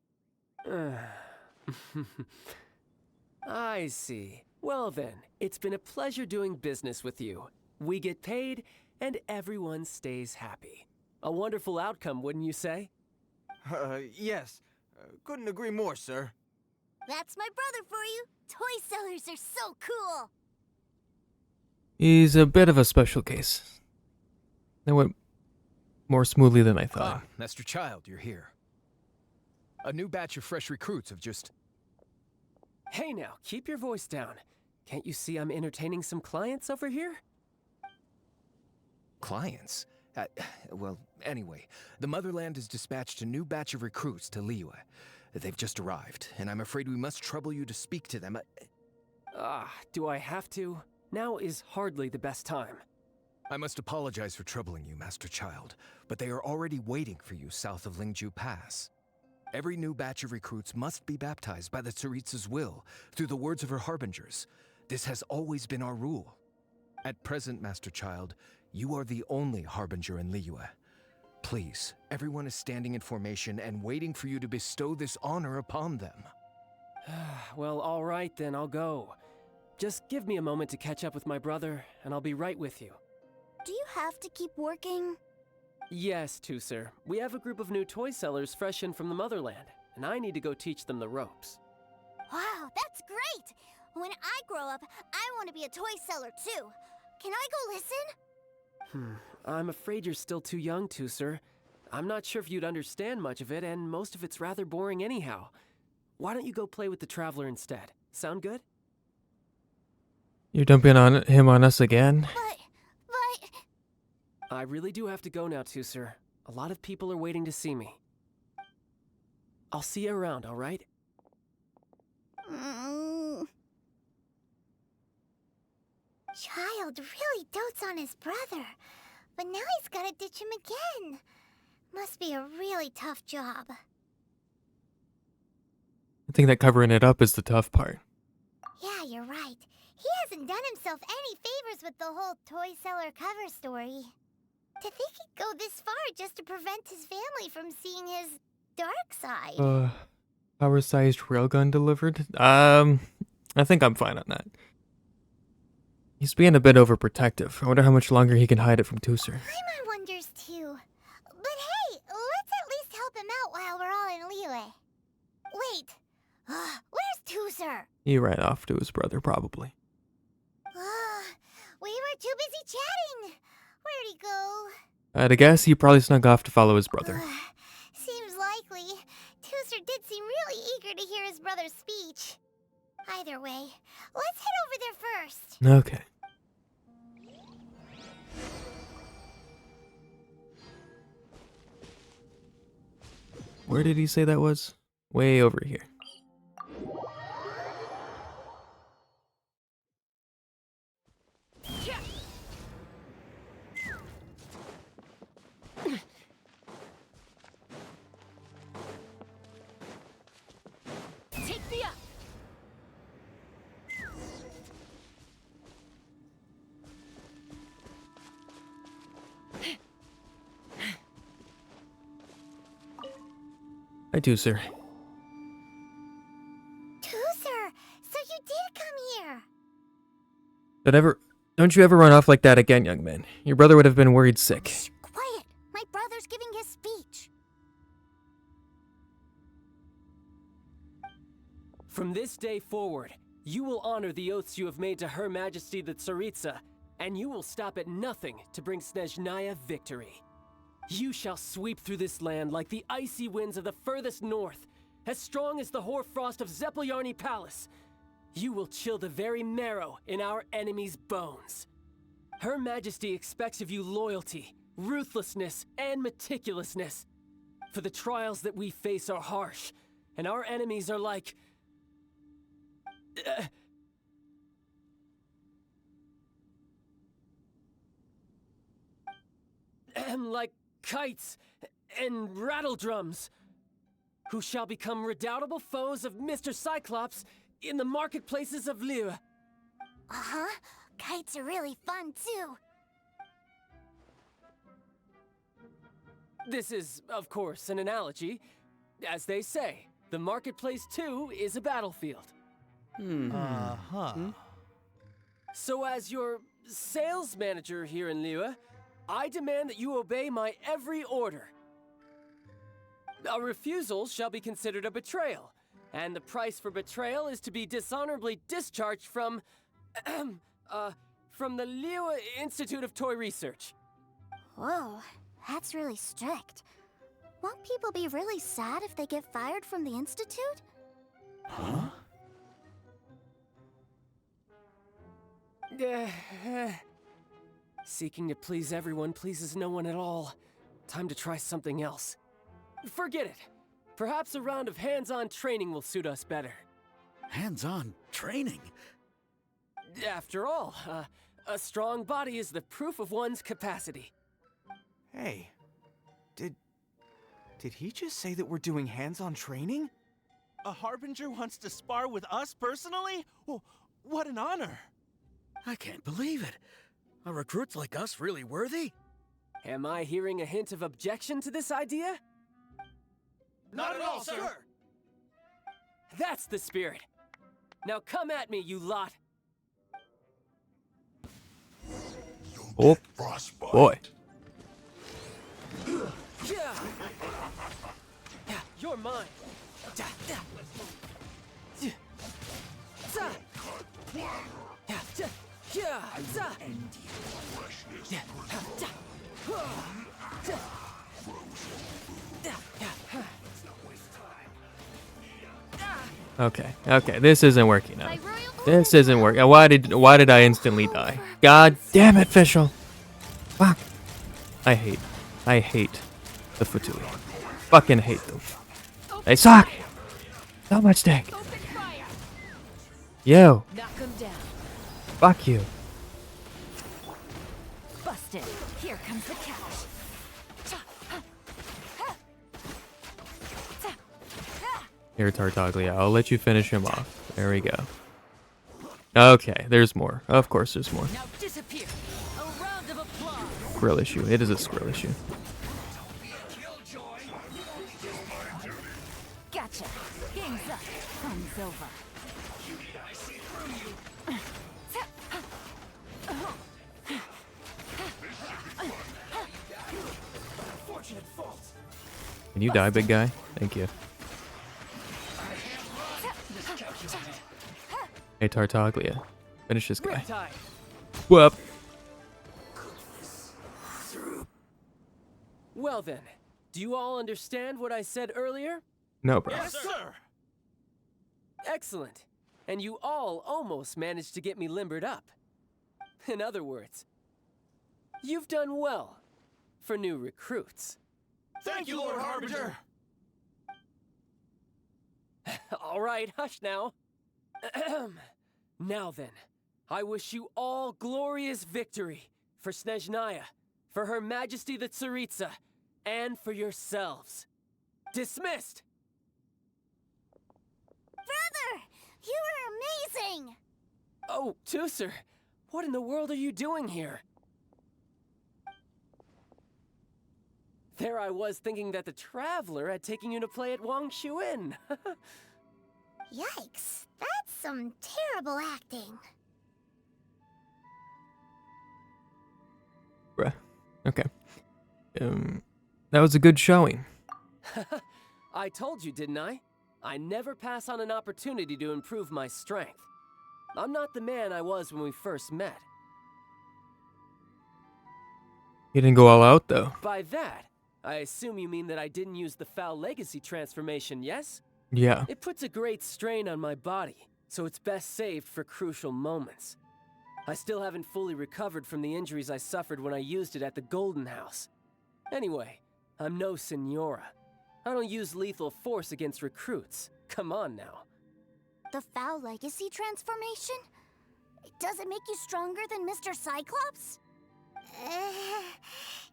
I see. Well then, it's been a pleasure doing business with you. We get paid, and everyone stays happy. A wonderful outcome, wouldn't you say? Yes. Couldn't agree more, sir. That's my brother for you. Toy sellers are so cool. He's a bit of a special case. That went more smoothly than I thought. Master Childe, you're here. A new batch of fresh recruits have just... Hey now, keep your voice down. Can't you see I'm entertaining some clients over here? Clients? Well, anyway, the Motherland has dispatched a new batch of recruits to Liyue. They've just arrived, and I'm afraid we must trouble you to speak to them. Do I have to? Now is hardly the best time. I must apologize for troubling you, Master Childe, but they are already waiting for you south of Lingju Pass. Every new batch of recruits must be baptized by the Tsaritsa's will, through the words of her harbingers. This has always been our rule. At present, Master Childe, you are the only harbinger in Liyue. Please, everyone is standing in formation and waiting for you to bestow this honor upon them. Well, all right then, I'll go. Just give me a moment to catch up with my brother, and I'll be right with you. Do you have to keep working? Yes, Tusser. We have a group of new toy sellers fresh in from the Motherland, and I need to go teach them the ropes. Wow, that's great! When I grow up, I want to be a toy seller too. Can I go listen? I'm afraid you're still too young, Tusser. I'm not sure if you'd understand much of it, and most of it's rather boring anyhow. Why don't you go play with the Traveler instead? Sound good? You're dumping him on us again? But... I really do have to go now, Tusser. A lot of people are waiting to see me. I'll see you around, all right? Childe really dotes on his brother, but now he's gotta ditch him again. Must be a really tough job. I think that covering it up is the tough part. Yeah, you're right. He hasn't done himself any favors with the whole toy seller cover story. To think he'd go this far just to prevent his family from seeing his dark side. Power-sized railgun delivered? I think I'm fine on that. He's being a bit overprotective. I wonder how much longer he can hide it from Tusser. Paimon wonders too. But hey, let's at least help him out while we're all in Liyue. Wait, where's Tusser? He ran off to his brother, probably. We were too busy chatting. Where'd he go? I'd guess he probably snuck off to follow his brother. Seems likely. Tusser did seem really eager to hear his brother's speech. Either way, let's head over there first. Okay. Where did he say that was? Way over here. Hi, Tooser. Tooser, so you did come here. Don't you ever run off like that again, young man. Your brother would have been worried sick. Shh, quiet. My brother's giving his speech. From this day forward, you will honor the oaths you have made to Her Majesty the Tsaritsa, and you will stop at nothing to bring Snezhnaya victory. You shall sweep through this land like the icy winds of the furthest north, as strong as the hoarfrost of Zepelyarny Palace. You will chill the very marrow in our enemies' bones. Her Majesty expects of you loyalty, ruthlessness, and meticulousness. For the trials that we face are harsh, and our enemies are like... like kites and rattledrums, who shall become redoubtable foes of Mr. Cyclops in the marketplaces of Liyue. Uh-huh. Kites are really fun, too. This is, of course, an analogy. As they say, the marketplace, too, is a battlefield. So as your sales manager here in Liyue, I demand that you obey my every order. A refusal shall be considered a betrayal, and the price for betrayal is to be dishonorably discharged from the Liyue Institute of Toy Research. Whoa, that's really strict. Won't people be really sad if they get fired from the Institute? Huh? Seeking to please everyone pleases no one at all. Time to try something else. Forget it. Perhaps a round of hands-on training will suit us better. Hands-on training? After all, a strong body is the proof of one's capacity. Hey, did he just say that we're doing hands-on training? A Harbinger wants to spar with us personally? Well, what an honor! I can't believe it. Are recruits like us really worthy? Am I hearing a hint of objection to this idea? Not at all, sir! That's the spirit. Now come at me, you lot. Oh, boy. You're mine. Okay, this isn't working out. This isn't working. Why did I instantly die? God damn it, Fischl. Fuck. I hate the Futui. Fucking hate them. They suck. So much dick. Yo. Fuck you. Busted. Here comes the catch. Here, Tartaglia. I'll let you finish him off. There we go. Okay, there's more. Of course there's more. Now disappear. A round of applause. Skrill issue. It is a Skrill issue. Gotcha. Game's up. Fun's over. Can you die, big guy? Thank you. Hey, Tartaglia. Finish this guy. Whoop. Well then, do you all understand what I said earlier? No, bro. Yes, sir! Excellent. And you all almost managed to get me limbered up. In other words, you've done well for new recruits. Thank you, Lord Harbinger! All right, hush now. Now then, I wish you all glorious victory for Snezhnaya, for Her Majesty the Tsaritsa, and for yourselves. Dismissed! Brother! You were amazing! Oh, Tooser, what in the world are you doing here? There I was thinking that the Traveler had taken you to play at Wang Shuin. Yikes, that's some terrible acting. Bruh. Okay. That was a good showing. I told you, didn't I? I never pass on an opportunity to improve my strength. I'm not the man I was when we first met. You didn't go all out, though. By that, I assume you mean that I didn't use the Foul Legacy transformation, yes? Yeah. It puts a great strain on my body, so it's best saved for crucial moments. I still haven't fully recovered from the injuries I suffered when I used it at the Golden House. Anyway, I'm no Senora. I don't use lethal force against recruits. Come on now. The Foul Legacy transformation? Does it make you stronger than Mr. Cyclops?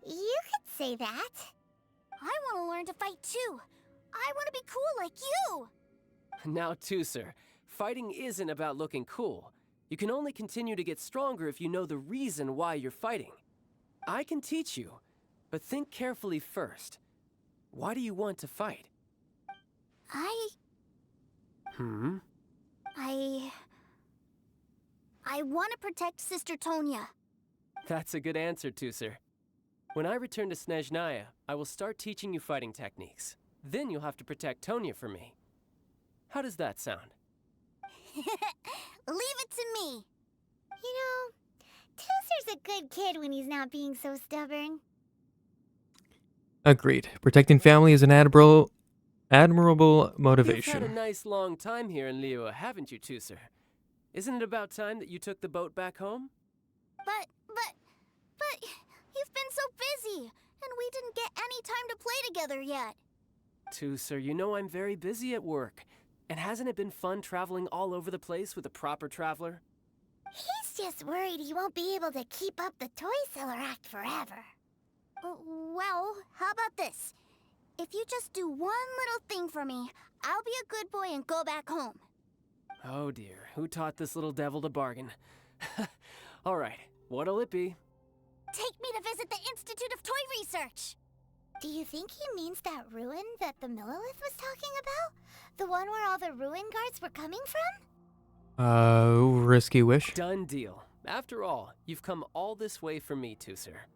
You could say that. I want to learn to fight too. I want to be cool like you. Now, Tusser, fighting isn't about looking cool. You can only continue to get stronger if you know the reason why you're fighting. I can teach you, but think carefully first. Why do you want to fight? I want to protect Sister Tonya. That's a good answer, Tusser. When I return to Snezhnaya, I will start teaching you fighting techniques. Then you'll have to protect Tonya for me. How does that sound? Leave it to me. You know, Tusser's a good kid when he's not being so stubborn. Agreed. Protecting family is an admirable motivation. You've had a nice long time here in Liyue, haven't you, Tusser? Isn't it about time that you took the boat back home? But you've been so busy, and we didn't get any time to play together yet. Tusser, you know I'm very busy at work. And hasn't it been fun traveling all over the place with a proper traveler? He's just worried he won't be able to keep up the toy seller act forever. Well, how about this? If you just do one little thing for me, I'll be a good boy and go back home. Oh dear, who taught this little devil to bargain? All right, what'll it be? Take me to visit the Institute of Toy Research. Do you think he means that ruin that the Millilith was talking about? The one where all the ruin guards were coming from? Risky wish. Done deal. After all, you've come all this way for me, Tusser.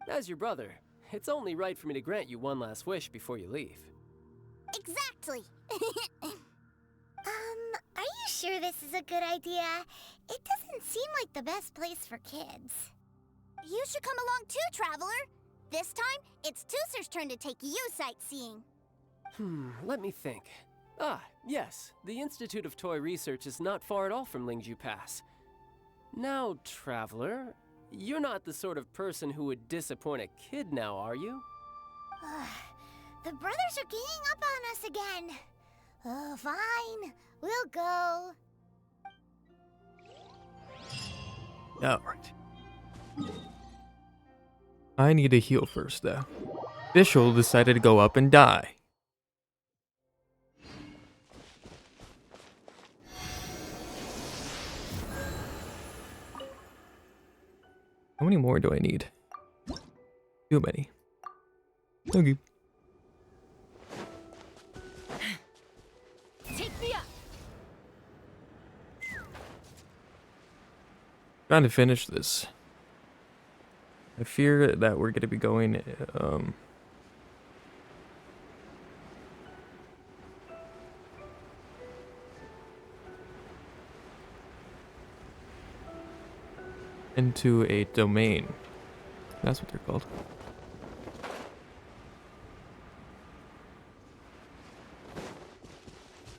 As your brother, it's only right for me to grant you one last wish before you leave. Exactly. Are you sure this is a good idea? It doesn't seem like the best place for kids. You should come along too, Traveler. This time, it's Tusser's turn to take you sightseeing. Let me think. Ah, yes, the Institute of Toy Research is not far at all from Lingju Pass. Now, Traveler, you're not the sort of person who would disappoint a kid now, are you? The brothers are ganging up on us again. Oh, fine. We'll go. Alright. I need to heal first, though. Bishul decided to go up and die. How many more do I need? Too many. Okay. Take me up. Trying to finish this. I fear that we're going to be going into a domain. That's what they're called.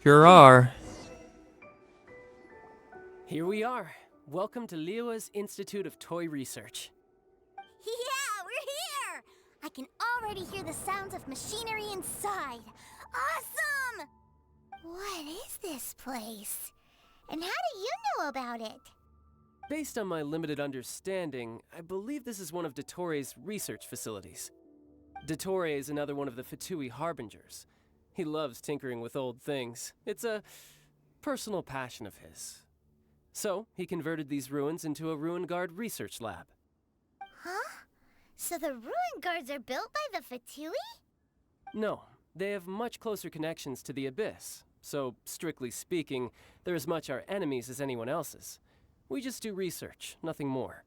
Sure are. Here we are. Welcome to Liyue's Institute of Toy Research. Yeah, we're here! I can already hear the sounds of machinery inside. Awesome! What is this place? And how do you know about it? Based on my limited understanding, I believe this is one of Dottoro's research facilities. Dottore is another one of the Fatui Harbingers. He loves tinkering with old things. It's a personal passion of his. So, he converted these ruins into a Ruin Guard research lab. Huh? So the ruin guards are built by the Fatui? No, they have much closer connections to the Abyss. So, strictly speaking, they're as much our enemies as anyone else's. We just do research, nothing more.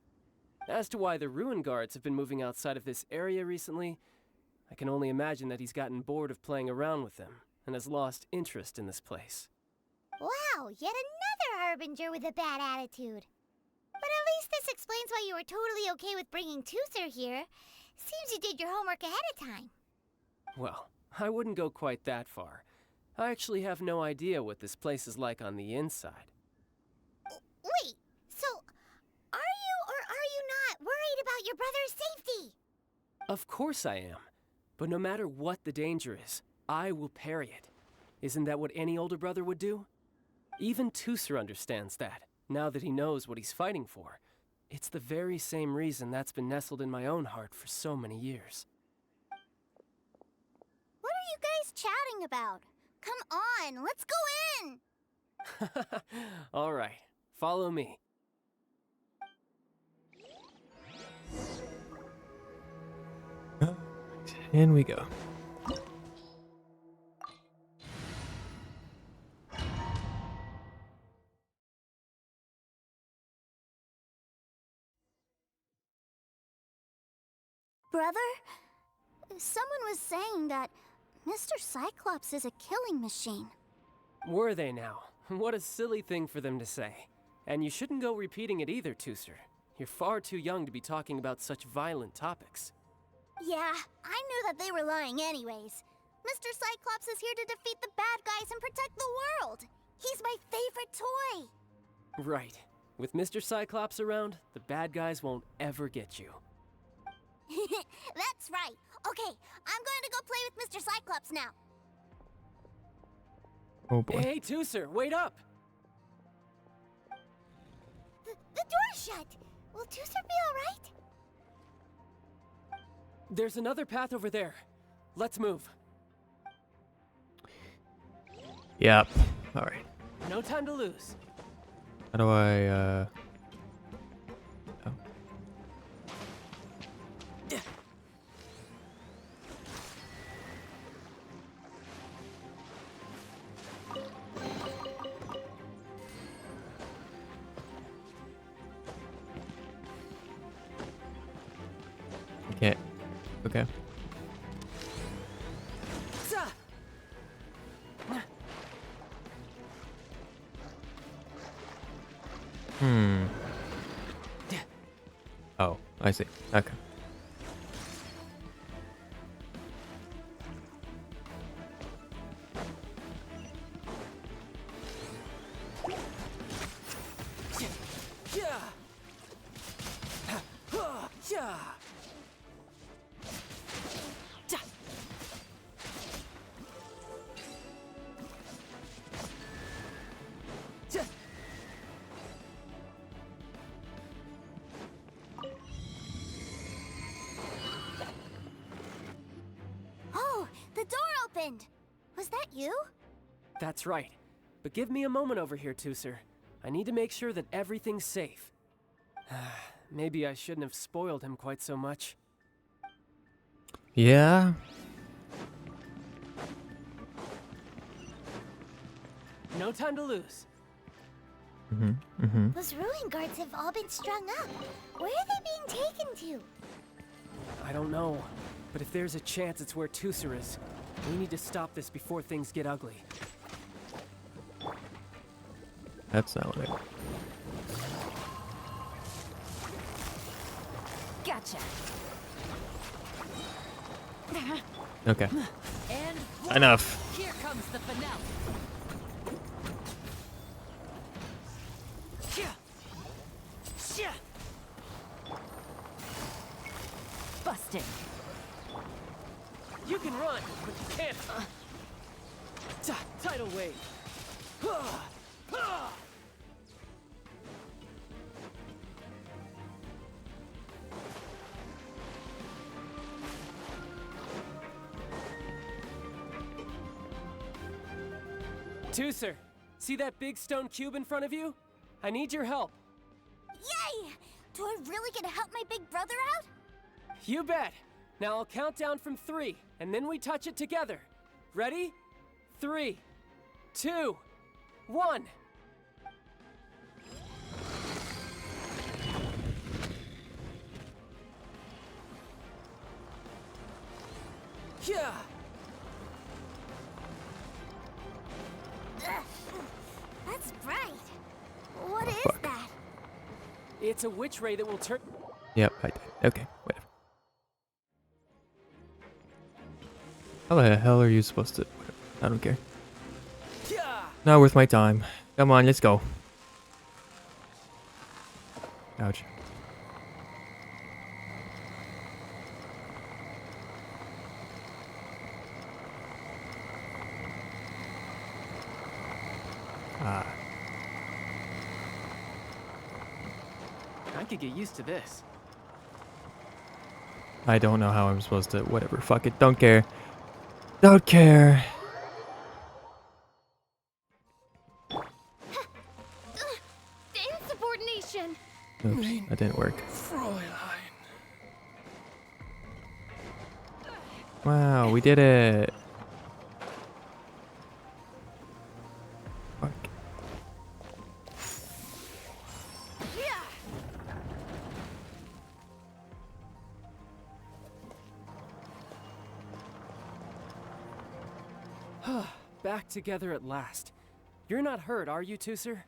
As to why the ruin guards have been moving outside of this area recently, I can only imagine that he's gotten bored of playing around with them and has lost interest in this place. Wow, yet another harbinger with a bad attitude. But at least this explains why you were totally okay with bringing Tooser here. Seems you did your homework ahead of time. Well, I wouldn't go quite that far. I actually have no idea what this place is like on the inside. Wait, so are you or are you not worried about your brother's safety? Of course I am. But no matter what the danger is, I will parry it. Isn't that what any older brother would do? Even Tooser understands that, now that he knows what he's fighting for. It's the very same reason that's been nestled in my own heart for so many years. What are you guys chatting about? Come on, let's go in! All right, follow me. In we go. Brother, someone was saying that Mr. Cyclops is a killing machine. Were they now? What a silly thing for them to say. And you shouldn't go repeating it either, Tooser. You're far too young to be talking about such violent topics. Yeah, I knew that they were lying anyways. Mr. Cyclops is here to defeat the bad guys and protect the world. He's my favorite toy. Right. With Mr. Cyclops around, the bad guys won't ever get you. That's right. Okay, I'm going to go play with Mr. Cyclops now. Oh boy. Hey, Tooser, wait up! The door's shut. Will Tooser be alright? There's another path over there. Let's move. Yep. Alright. No time to lose. How do I, oh. Okay. Okay. Hmm. Oh, I see. Okay. Oh, the door opened. Was that you? That's right. But give me a moment over here, Tooser. I need to make sure that everything's safe. Maybe I shouldn't have spoiled him quite so much. Yeah? No time to lose. Those ruin guards have all been strung up. Where are they being taken to? I don't know, but if there's a chance it's where Tooser is, we need to stop this before things get ugly. That's not what Gotcha. Okay. And Enough. here comes the finale. Busted. You can run, but you can't. Tidal wave. Tooser, see that big stone cube in front of you? I need your help. Yay! Do I really get to help my big brother out? You bet. Now I'll count down from 3, and then we touch it together. Ready? 3, 2, 1. Yeah. That's bright. What is that? It's a witch ray that will turn. Yep, I did. Okay, whatever. How the hell are you supposed to? Whatever. I don't care. Not worth my time. Come on, let's go. Ouch. Ah. I could get used to this. I don't know how I'm supposed to. Whatever. Fuck it. Don't care. Don't care. Insubordination. Oops, that didn't work. Wow, we did it. Fuck. Back together at last. You're not hurt, are you, Tooser?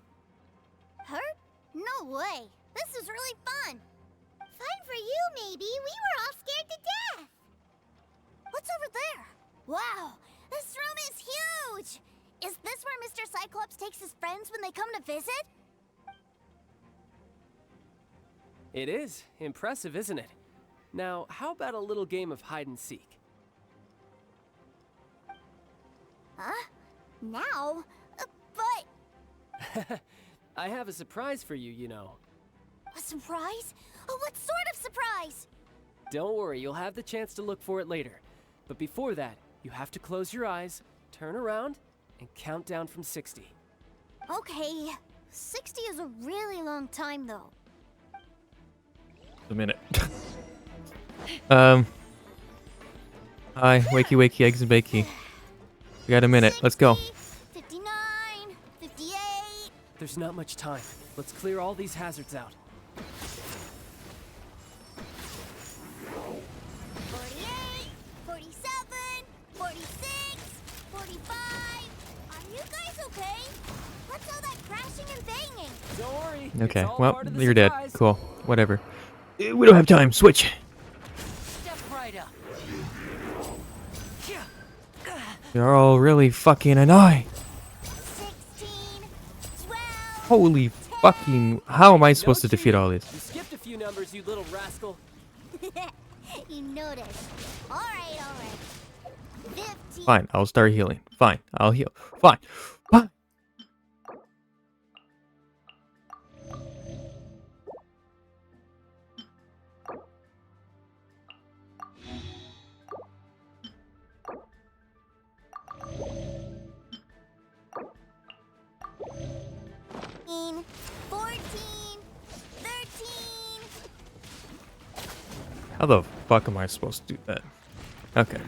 Hurt? No way. This is really fun. Fine for you, maybe. We were all scared to death. What's over there? Wow, this room is huge. Is this where Mr. Cyclops takes his friends when they come to visit? It is. Impressive, isn't it? Now, how about a little game of hide and seek? Huh? Now? But... I have a surprise for you, you know. A surprise? Oh, what sort of surprise? Don't worry, you'll have the chance to look for it later. But before that, you have to close your eyes, turn around, and count down from 60. Okay. 60 is a really long time, though. A minute. Hi, wakey wakey, eggs and bakey. We got a minute. Let's go. 59, 58. There's not much time. Let's clear all these hazards out. 48, 47, 46, 45. Are you guys okay? What's all that crashing and banging? Don't worry. Okay, well, you're dead. Cool. Whatever. We don't have time. Switch. Step right up. You're all really fucking annoying. 16, 12. Holy fucking... How am I supposed to defeat all this? You skipped a few numbers, you little rascal. You noticed. All right. 15. Fine, I'll start healing. Fine, I'll heal. Fine. Fine. Fourteen, 14, 13. How the fuck am I supposed to do that? Okay.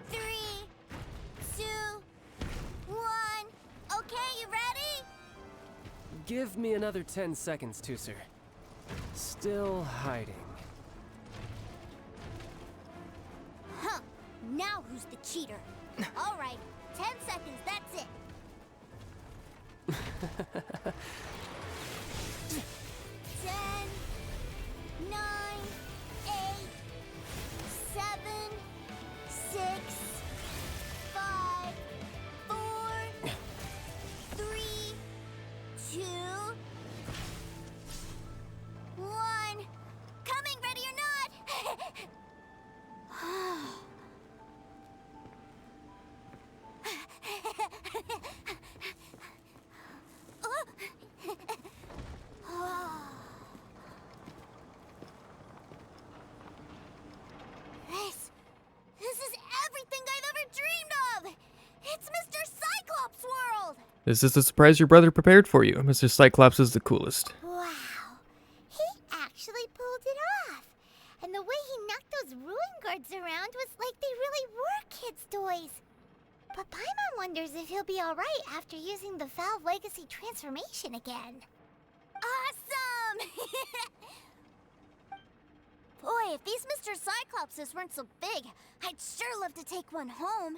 Three, two, one. Okay, you ready? Give me another 10 seconds, Tooser. Still hiding. Huh. Now who's the cheater? All right. 10 seconds, that's it. 10, 9, 8, 7, 6, 5, 4, 3, 2, 1. Coming, ready or not? This is the surprise your brother prepared for you. Mr. Cyclops is the coolest. Wow, he actually pulled it off. And the way he knocked those ruin guards around was like they really were kids' toys. But Paimon wonders if he'll be alright after using the Valve Legacy transformation again. Awesome! Boy, if these Mr. Cyclopses weren't so big, I'd sure love to take one home.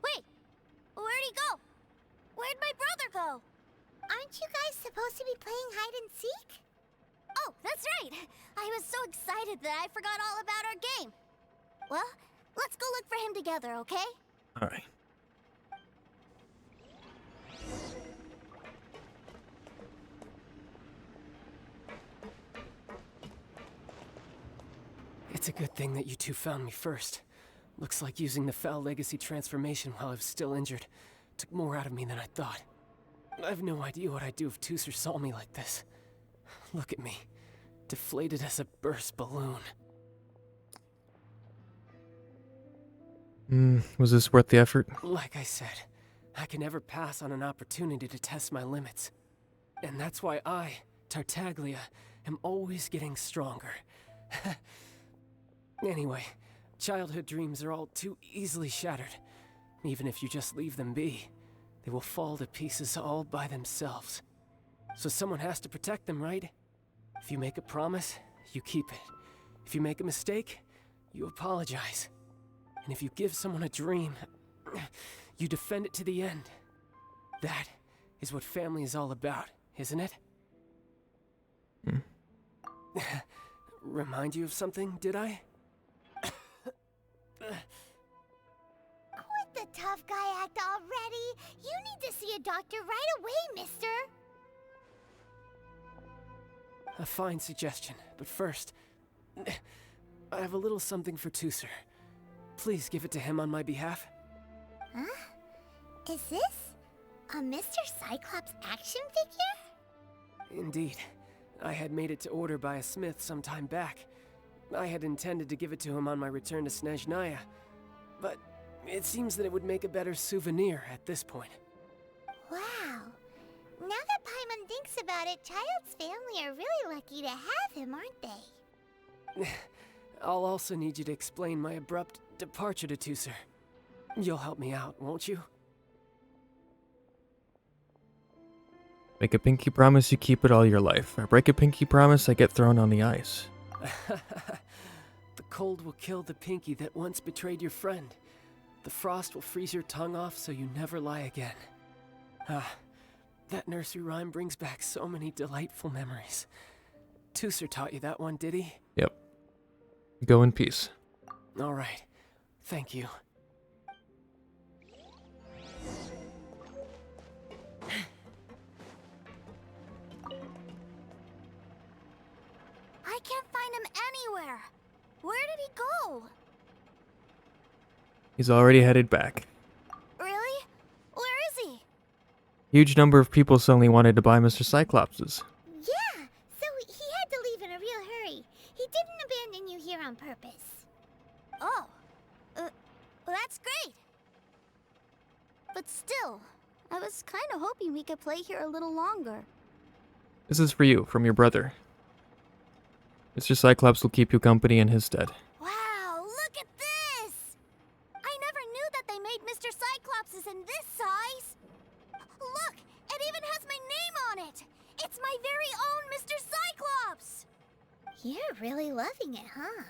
Wait, where'd he go? Where'd my brother go? Aren't you guys supposed to be playing hide and seek? Oh, that's right! I was so excited that I forgot all about our game. Well, let's go look for him together, okay? Alright. It's a good thing that you two found me first. Looks like using the Foul Legacy transformation while I was still injured took more out of me than I thought. I have no idea what I'd do if Tooser saw me like this. Look at me, deflated as a burst balloon. Was this worth the effort? Like I said, I can never pass on an opportunity to test my limits. And that's why I, Tartaglia, am always getting stronger. Anyway, childhood dreams are all too easily shattered. Even if you just leave them be, they will fall to pieces all by themselves. So someone has to protect them, right? If you make a promise, you keep it. If you make a mistake, you apologize. And if you give someone a dream, you defend it to the end. That is what family is all about, isn't it? Remind you of something, did I? Quit the tough guy act already. You need to see a doctor right away, mister. A fine suggestion, but first, I have a little something for Tooser. Please give it to him on my behalf. Huh? Is this a Mr. Cyclops action figure? Indeed. I had made it to order by a smith some time back. I had intended to give it to him on my return to Snezhnaya, but it seems that it would make a better souvenir at this point. Wow. Now that Paimon thinks about it, Childe's family are really lucky to have him, aren't they? I'll also need you to explain my abrupt departure to Tooser. You'll help me out, won't you? Make a pinky promise, you keep it all your life. I break a pinky promise, I get thrown on the ice. The cold will kill the pinky that once betrayed your friend. The frost will freeze your tongue off so you never lie again. Ah, that nursery rhyme brings back so many delightful memories. Tooser taught you that one, did he? Yep. Go in peace. All right. Thank you. I can't find him anywhere. Where did he go? He's already headed back. Really? Where is he? Huge number of people suddenly wanted to buy Mr. Cyclopses. Yeah, so he had to leave in a real hurry. He didn't abandon you here on purpose. Oh. Well, that's great. But still, I was kind of hoping we could play here a little longer. This is for you, from your brother. Mr. Cyclops will keep you company in his stead. Wow, look at this! I never knew that they made Mr. Cyclopses in this size. Look, it even has my name on it. It's my very own Mr. Cyclops. You're really loving it, huh?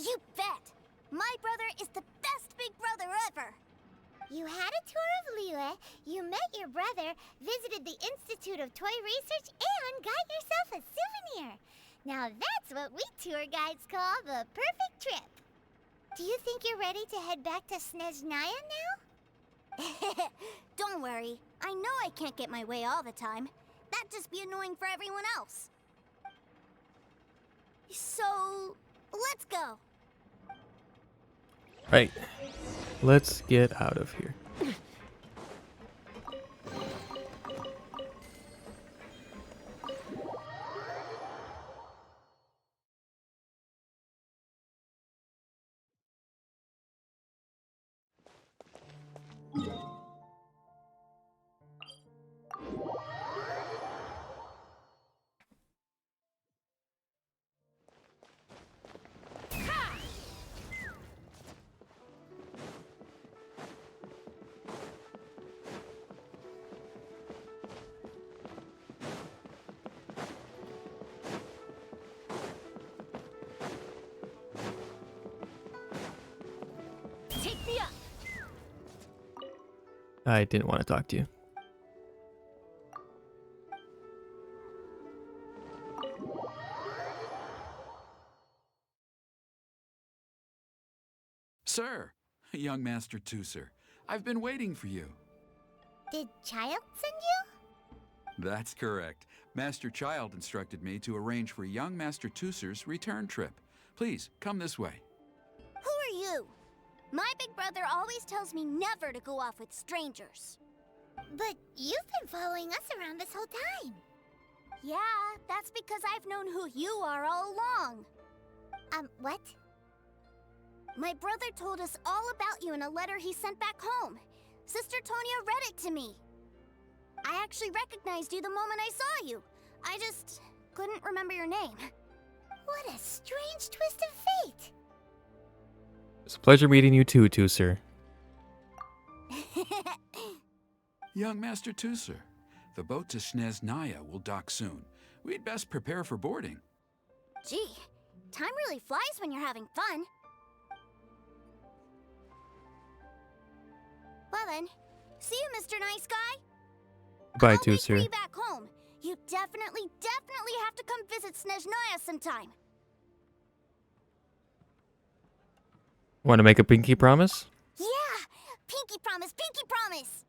You bet. My brother is the best big brother ever. You had a tour of Liyue, you met your brother, visited the Institute of Toy Research, and got yourself a souvenir. Now that's what we tour guides call the perfect trip. Do you think you're ready to head back to Snezhnaya now? Don't worry. I know I can't get my way all the time. That'd just be annoying for everyone else. So, let's go. Right. Let's get out of here. I didn't want to talk to you. Sir, young Master Tooser, I've been waiting for you. Did Childe send you? That's correct. Master Childe instructed me to arrange for young Master Tooser's return trip. Please, come this way. Who are you? My big brother always tells me never to go off with strangers. But you've been following us around this whole time. Yeah, that's because I've known who you are all along. What? My brother told us all about you in a letter he sent back home. Sister Tonya read it to me. I actually recognized you the moment I saw you. I just couldn't remember your name. What a strange twist of fate. It's a pleasure meeting you too, Tooser. Young Master Tooser, the boat to Snezhnaya will dock soon. We'd best prepare for boarding. Gee, time really flies when you're having fun. Well then, see you, Mr. Nice Guy. Bye, I'll wait for Tooser. you back home. You definitely have to come visit Snezhnaya sometime. Want to make a pinky promise? Yeah! Pinky promise, pinky promise!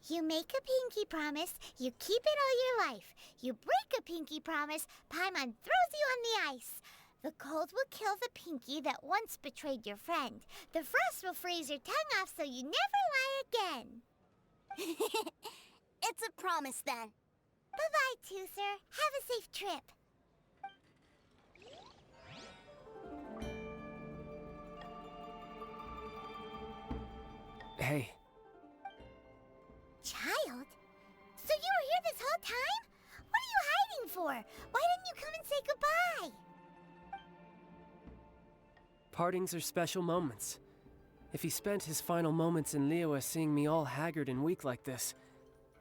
You make a pinky promise, you keep it all your life. You break a pinky promise, Paimon throws you on the ice. The cold will kill the pinky that once betrayed your friend. The frost will freeze your tongue off so you never lie again. It's a promise then. Bye-bye, Tooser. Have a safe trip. Hey. Childe? So you were here this whole time? What are you hiding for? Why didn't you come and say goodbye? Partings are special moments. If he spent his final moments in Liyue seeing me all haggard and weak like this,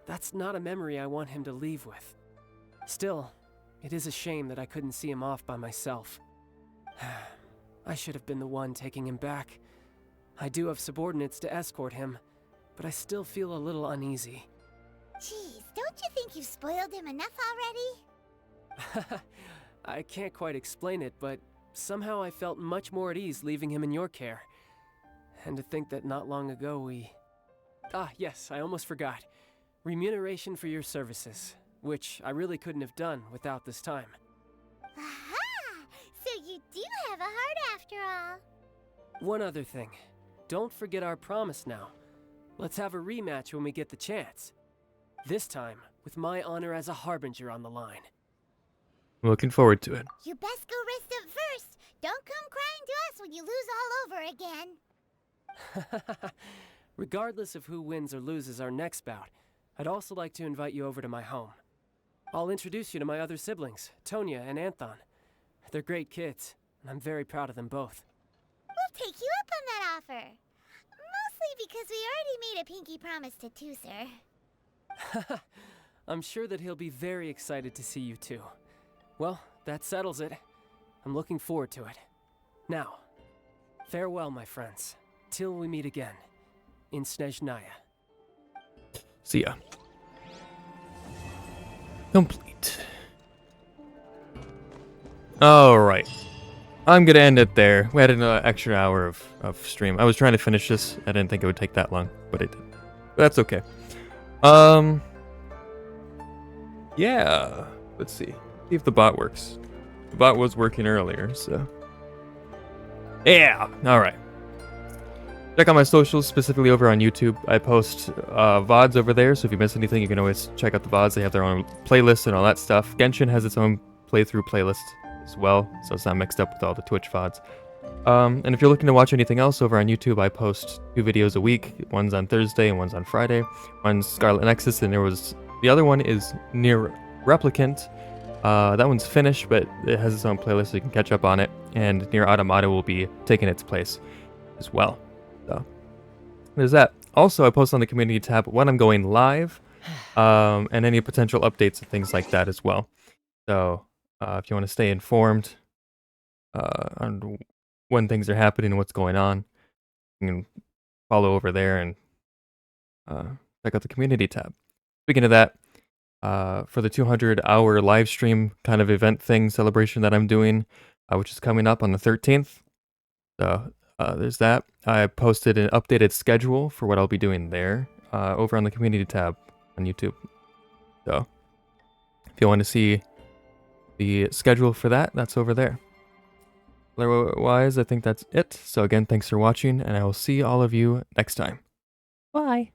that's not a memory I want him to leave with. Still, it is a shame that I couldn't see him off by myself. I should have been the one taking him back. I do have subordinates to escort him, but I still feel a little uneasy. Jeez, don't you think you've spoiled him enough already? I can't quite explain it, but somehow I felt much more at ease leaving him in your care. And to think that not long ago we... yes, I almost forgot. Remuneration for your services, which I really couldn't have done without this time. Aha! So you do have a heart after all. One other thing. Don't forget our promise now. Let's have a rematch when we get the chance. This time, with my honor as a harbinger on the line. I'm looking forward to it. You best go rest up first. Don't come crying to us when you lose all over again. Regardless of who wins or loses our next bout, I'd also like to invite you over to my home. I'll introduce you to my other siblings, Tonya and Anthon. They're great kids, and I'm very proud of them both. We'll take you up on that offer. Mostly because we already made a pinky promise to Tooser. I'm sure that he'll be very excited to see you too. Well, that settles it. I'm looking forward to it. Now, farewell, my friends, till we meet again in Snezhnaya. See ya. Complete. Alright. I'm gonna end it there. We had an extra hour of stream. I was trying to finish this. I didn't think it would take that long, but it did. But that's okay. Yeah. Let's see. See if the bot works. The bot was working earlier, so. Yeah! Alright. Check out my socials, specifically over on YouTube. I post VODs over there, so if you miss anything, you can always check out the VODs. They have their own playlists and all that stuff. Genshin has its own playthrough playlist as well, so it's not mixed up with all the Twitch VODs. And if you're looking to watch anything else over on YouTube, I post 2 videos a week. One's on Thursday and one's on Friday. One's Scarlet Nexus, and the other one is Near Replicant. That one's finished, but it has its own playlist, so you can catch up on it. And Near Automata will be taking its place as well. So there's that. Also, I post on the community tab when I'm going live, and any potential updates and things like that as well. So if you want to stay informed on when things are happening and what's going on, you can follow over there and check out the community tab. Speaking of that, for the 200-hour live stream kind of event thing celebration that I'm doing, which is coming up on the 13th. So there's that. I posted an updated schedule for what I'll be doing there over on the community tab on YouTube. So if you want to see the schedule for that, that's over there. Otherwise, I think that's it. So again, thanks for watching, and I will see all of you next time. Bye.